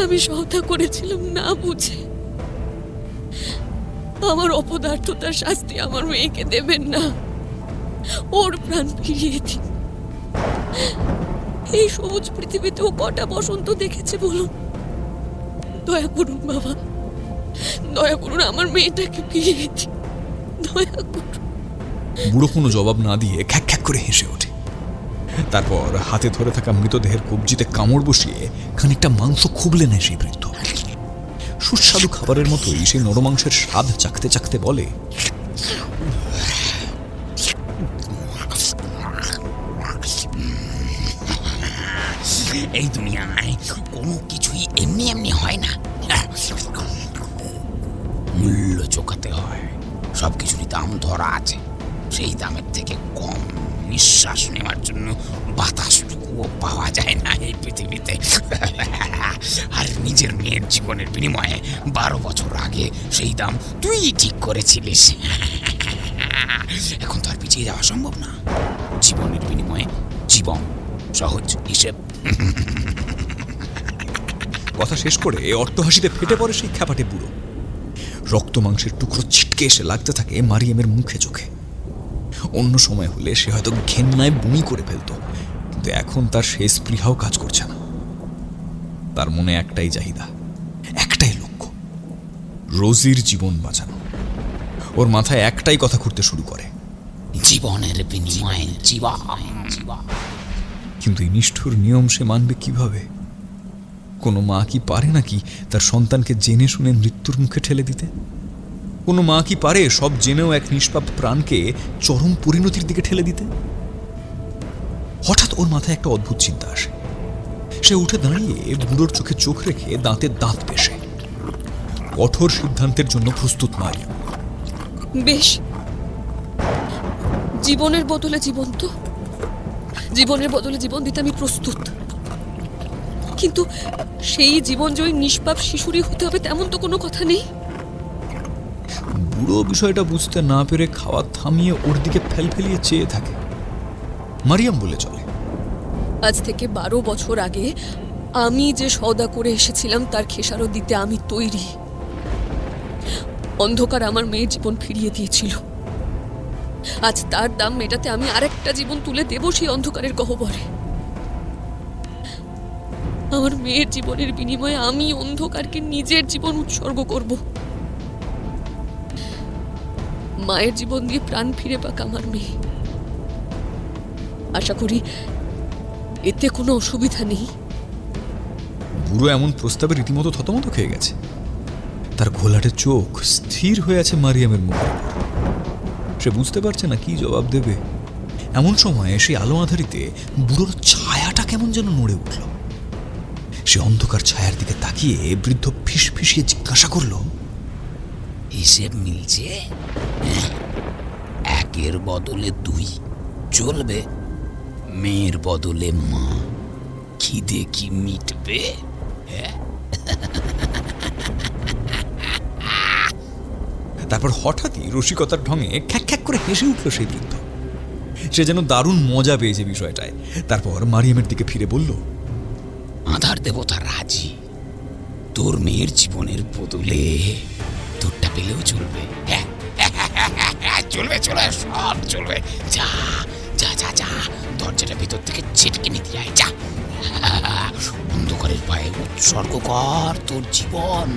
আমি সওদা করেছিলাম না বুঝে। আমার অপদার্থতার শাস্তি আমার মেয়েকে দেবেন না। ওর প্রাণ ফিরিয়ে দিন। এই সবুজ পৃথিবীতেও কটা বসন্ত দেখেছে বলুন? দয়া করুন বাবা, দয়া করুন, আমার মেয়েটাকে ফিরিয়ে দিন, দয়া করুন। বুড়ো কোনো জবাব না দিয়ে খ্যাক খ্যাক করে হেসে ওঠে। তারপর হাতে ধরে থাকা মৃতদেহের কবজিতে কামড় বসিয়ে খানিকটা মাংস খুবলে নেয় সেই বৃদ্ধ। সুস্বাদু খাবারের মতোই সেই নরমাংসের স্বাদ চাখতে চাখতে বলে, এই দুনিয়ায় কোনো কিছুই এমনি এমনি হয় না। মূল্য চোকাতে হয়। সব কিছুরই দাম ধরা আছে। সেই দামের থেকে কম নিঃশ্বাস নেওয়ার জন্য বাতাসটুকুও পাওয়া যায় না এই পৃথিবীতে। আর নিজের মেয়ের জীবনের বিনিময়ে 12 বছর আগে সেই দাম তুই ঠিক করেছিলিস। এখন তো আর পিছিয়ে যাওয়া সম্ভব না। জীবনের বিনিময়ে জীবন, সহজ হিসেব। কথা শেষ করে অট্টহাসিতে ফেটে পড়ে সেই খ্যাপাটে বুড়ো। রক্ত মাংসের টুকরো ছিটকে এসে লাগতে থাকে মারিয়ামের মুখে চোখে। অন্য সময় হলে সে হয়তো ঘেন্নায় বমি করে ফেলত, কিন্তু এখন তার সেই স্পৃহাও কাজ করছে না। তার মনে একটাই চাহিদা, একটাই লক্ষ্য, রোজির জীবন বাঁচানো। ওর মাথায় একটাই কথা ঘুরতে শুরু করে, জীবনের বিনিময়ে জীবন। কিন্তু এই নিষ্ঠুর নিয়ম সে মানবে কিভাবে? কোনো মা কি পারে নাকি তার সন্তানকে জেনে শুনে মৃত্যুর মুখে ঠেলে দিতে? কোনো মা কি পারে সব জেনেও এক নিষ্পাপ প্রাণকে চরম পরিণতির দিকে ঠেলে দিতে? হঠাৎ ওর মাথায় একটা অদ্ভুত চিন্তা আসে। সে উঠে দাঁড়িয়ে বুড়োর চোখে চোখ রেখে দাঁতে দাঁত পেশে কঠোর সিদ্ধান্তের জন্য প্রস্তুত মারিয়াম। বেশ, জীবনের বদলে জীবন, তো জীবনের বদলে জীবন দিতে আমি প্রস্তুত। কিন্তু সেই জীবন যে ওই নিষ্পাপ শিশুরই হতে হবে তেমন তো কোনো কথা নেই। বুড়ো বিষয়টা বুঝতে না পেরে খাওয়া থামিয়ে ওর দিকে ফেলফেলিয়ে চেয়ে থাকে। মারিয়াম বলে চলে, আজ থেকে 12 বছর আগে আমি যে সওদা করে এসেছিলাম তার খেসারত দিতে আমি তৈরি। অন্ধকার আমার মেয়ের জীবন ফিরিয়ে দিয়েছিল, আজ তার দাম মেটাতে আমি আরেকটা জীবন তুলে দেব সেই অন্ধকারের গহ্বরে। আমার মেয়ের জীবনের বিনিময়ে আমি অন্ধকারকে নিজের জীবন উৎসর্গ করব। মায়ের জীবন দিয়ে প্রাণ ফিরে পাক আমার মেয়ে। আশা করি এতে কোনো অসুবিধা নেই। বুড়ো এমন প্রস্তাবে রীতিমতো থতমত খেয়ে গেছে। তার ঘোলাটে চোখ স্থির হয়ে আছে মারিয়ামের মুখের উপর। সে বুঝতে পারছে না কি জবাব দেবে। এমন সময় সেই আলো আঁধারিতে বুড়োর ছায়াটা কেমন যেন নড়ে উঠল। সে অন্ধকার ছায়ার দিকে তাকিয়ে বৃদ্ধ ফিসফিসিয়ে জিজ্ঞাসা করল, হিসেব মিলছে? 1-এর বদলে 2 চলবে, মেয়ের বদলে মা। খিদে কি মিটবে? তারপর হঠাৎই রসিকতার ঢঙে খ্যাক খ্যাক করে হেসে উঠল সেই বৃদ্ধ। সে যেন দারুণ মজা পেয়েছে বিষয়টায়। তারপর মারিয়ামের দিকে ফিরে বলল, আধার দেবতা রাজি। তোর মেয়ের জীবনের বদলে তোরটা পেলেও চলবে। চলবে, চলবে, সব চলবে। যা যা যা যা, দরজাটা ভিতর থেকে ছিটকে নিতে যায়। যা, অন্ধকারের পায়ে উৎসর্গ কর তোর জীবন।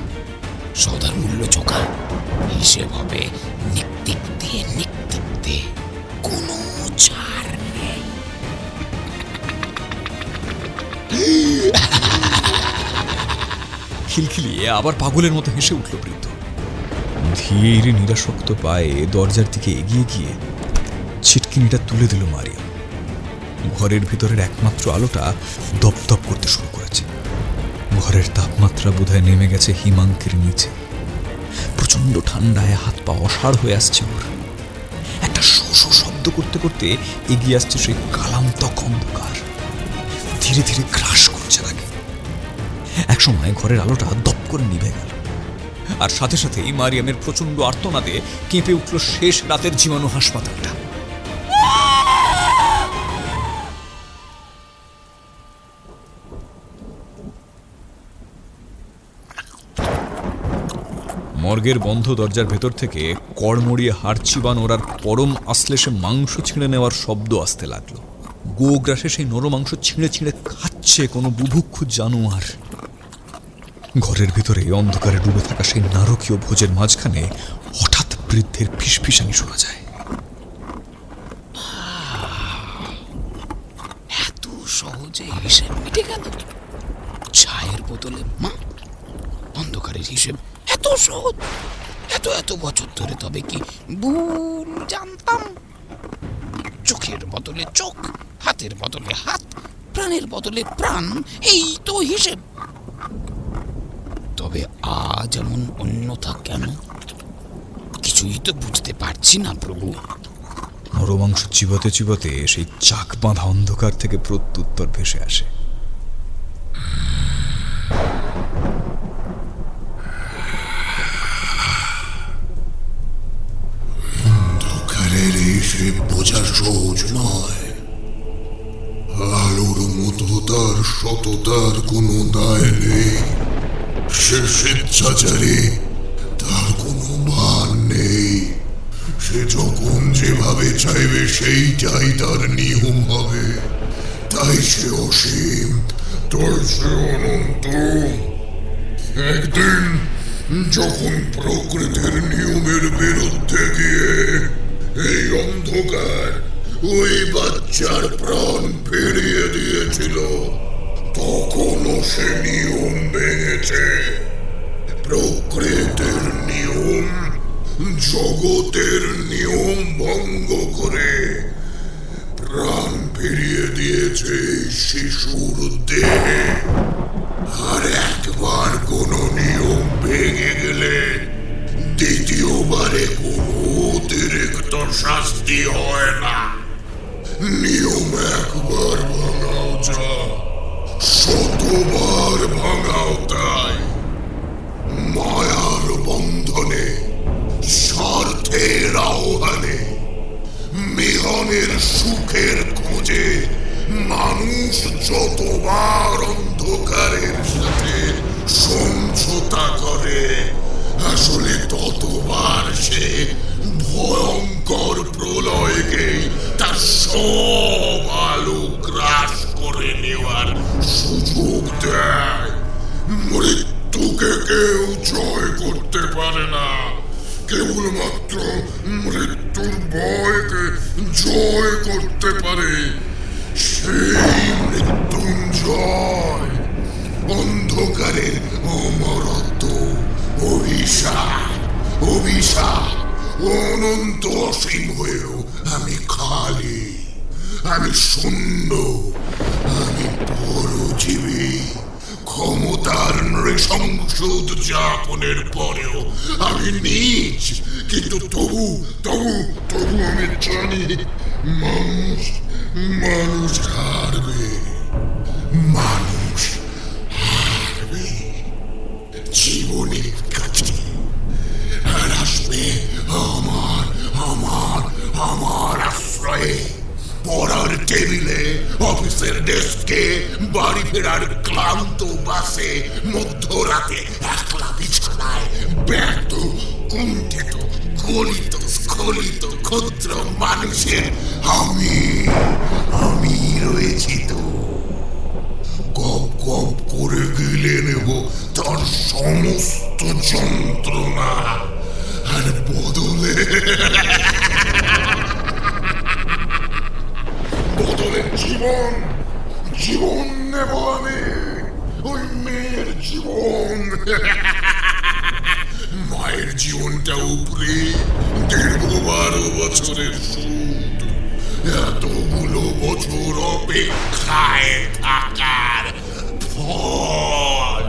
সদার মূল্য চোখা, হিসেব হবে নিক্তিতে নিক্তিতে, কোনো ছাড় নেই। খিলখিলিয়ে আবার পাগলের মতো হেসে উঠল বৃদ্ধ। ধীরে নিরাসক্ত পায়ে দরজার দিকে এগিয়ে গিয়ে ছিটকিনিটা তুলে দিল মারিয়াম। ঘরের ভিতরের একমাত্র আলোটা দপদপ করতে শুরু করেছে। ঘরের তাপমাত্রা বোধহয় নেমে গেছে হিমাঙ্কের নিচে। প্রচন্ড ঠান্ডায় হাত পা অসাড় হয়ে আসছে ওর। একটা শো শো শব্দ করতে করতে এগিয়ে আসছে সেই কালান্তক অন্ধকার। ধীরে ধীরে গ্রাস করছে তাকে। একসময় ঘরের আলোটা দপ করে নিভে গেল, আর সাথে সাথেই মারিয়ামের প্রচন্ড আর্তনাদে কেঁপে উঠল শেষ রাতের জীবাণু হাসপাতালটা। মর্গের বন্ধ দরজার ভেতর থেকে কড়মড়িয়ে হাড় চিবানোর আর পরম আশ্লেষে মাংস ছিঁড়ে নেওয়ার শব্দ আসতে লাগলো। গোগ্রাসে সেই নরমাংস ছিঁড়ে ছিঁড়ে খাচ্ছে কোনো বুভুক্ষু জানোয়ার। ঘরের ভিতরে অন্ধকারে ডুবে থাকা সেই নারকীয় ভোজের মাঝখানে হঠাৎ বৃদ্ধের ফিসফিসানি শোনা যায়। এত সহজে হিসেব মিটে গেল। ছায়ের বদলে মা, অন্ধকারের হিসেব এত সহজ। এত বছর ধরে তবে কি ভুল জানতাম? চোখের বদলে চোখ, হাতের বদলে হাত, প্রাণের বদলে প্রাণ, এই তো হিসেব। তবে আজ এমন অন্যথা কেন? কিছুই তো বুঝতে পারছি না প্রভু। নরমাংস চিবোতে চিবোতে সেই চাক বাঁধা অন্ধকার থেকে প্রত্যুত্তর ভেসে আসে। অন্ধকারের এই সে বোঝা সহজ নয়। আলোর মতো তার সততার কোনো দায় নেই। সে স্বেচ্ছাচারী, তার কোনো মান নেই। সে যখন যেভাবে চাইবে সেইটাই তার নিয়ম হবে। তাই সে অসীম, তাই সে অনন্ত। একদিন যখন প্রকৃতির নিয়মের বিরুদ্ধে গিয়ে এই অন্ধকার ওই বাচ্চার প্রাণ ফিরিয়ে দিয়েছিল, তখনও সে নিয়ম ভেঙেছে। প্রকৃতির নিয়ম, জগতের নিয়ম ভঙ্গ করে প্রাণ ফিরিয়ে দিয়েছে শিশুর দেহে। আর একবার কোনো নিয়ম ভেঙে গেলে দ্বিতীয়বারে কোনো অতিরিক্ত শাস্তি হয় না। নিয়ম একবার ভাঙাও যা, শতবার ভাঙাও তাই। মায়ার বন্ধনে, স্বার্থের আহ্বানে, মিলনের সুখের খোঁজে মানুষ যতবার অন্ধকারের সাথে সমঝোতা করে, আসলে ততবার সে ভয়ঙ্কর প্রলয়কে তার সব আলো গ্রাস করে নেওয়ার সুযোগ দেয়। মৃত্যুকে কেউ জয় করতে পারে না, কেবলমাত্র মৃত্যুর ভয়কে জয় করতে পারে সেই মৃত্যুঞ্জয়। অন্ধকারের অমরত্ব, অভিশাপ, অভিশাপ অনন্ত অসীম হয়েও আমি খালি, আমি শূন্য, আমি পরজীবী। ক্ষমতার নৃশংস উদযাপনের পরেও আমি নীচ, কিন্তু তবু তবু তবু আমি জানি মানুষ, মানুষ হারবে, মানুষ হারবে। জীবনের কাছে আর আসবে আমার আমার আমার আশ্রয়ে। পড়ার টেবিলে, অফিসের ডেস্কে, বাড়ি ফেরার ক্লান্ত বাসে, মধ্যরাতে একলা বিছানায় ব্যর্থ, কুণ্ঠিত, গলিত, স্খলিত ক্ষুদ্র মানুষের আমি রয়েছি তো। গপ গপ করে গিলে নেব তার সমস্ত যন্ত্রণা, আর বদলে জীবন, জীবন নেব আমি, ওই মেয়ের জীবন। মায়ের জীবনটা উপরে 12 বছরের সুদ, এতগুলো বছর অপেক্ষায় থাকার ফল।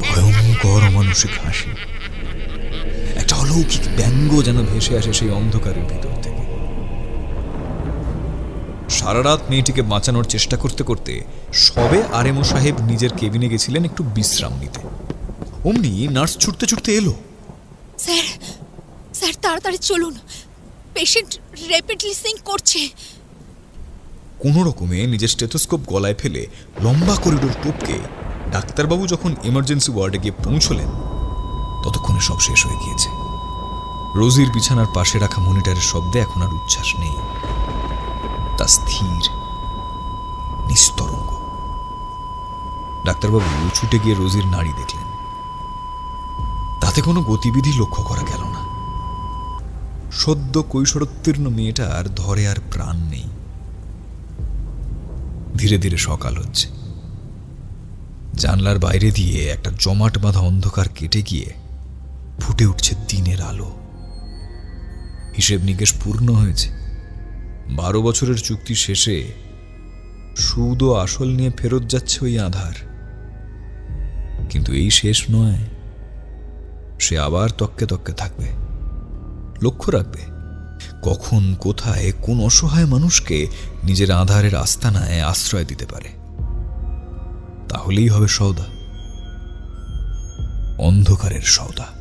ভয়ঙ্কর অমানসিক হাসি, একটা অলৌকিক ব্যঙ্গ যেন ভেসে আসে সেই অন্ধকারের ভিতর থেকে। সারা রাত মেয়েটিকে বাঁচানোর চেষ্টা করতে করতে সবে আরএমও সাহেব নিজের কেবিনে গেছিলেন একটু বিশ্রাম নিতে। অমনি নার্স ছুটতে ছুটতে এলো। স্যার, স্যার তাড়াতাড়ি চলুন, পেশেন্ট র্যাপিডলি সিঙ্ক করছে। কোনো রকমে নিজের স্টেথোস্কোপ গলায় ফেলে লম্বা করিডোর টপকে ডাক্তারবাবু যখন এমার্জেন্সি ওয়ার্ডে গিয়ে পৌঁছলেন, ততক্ষণে সব শেষ হয়ে গিয়েছে। রোজির বিছানার পাশে রাখা মনিটরের শব্দে এখন আর উচ্ছ্বাস নেই, তা স্থির, নিস্তরঙ্গ। ডাক্তারবাবু ছুটে গিয়ে রোজির নাড়ি দেখলেন। তাতে কোনো গতিবিধি লক্ষ্য করা গেল না। সদ্য কৈশোরোত্তীর্ণ মেয়েটার ধরে আর প্রাণ নেই। ধীরে ধীরে সকাল হচ্ছে। জানলার বাইরে দিয়ে একটা জমাট বাঁধা অন্ধকার কেটে গিয়ে ফুটে উঠছে দিনের আলো। হিসেব নিকেশ পূর্ণ হয়েছে। 12 বছরের চুক্তি শেষে সুদ ও আসল নিয়ে ফেরত যাচ্ছে ওই আধার। কিন্তু এই শেষ নয়, সে আবার তককে তককে থাকবে, লক্ষ্য রাখবে কখন কোথায় কোন অসহায় মানুষকে নিজের আধারের আস্তানায় আশ্রয় দিতে পারে। তাহলেই হবে সওদা, অন্ধকারের সওদা।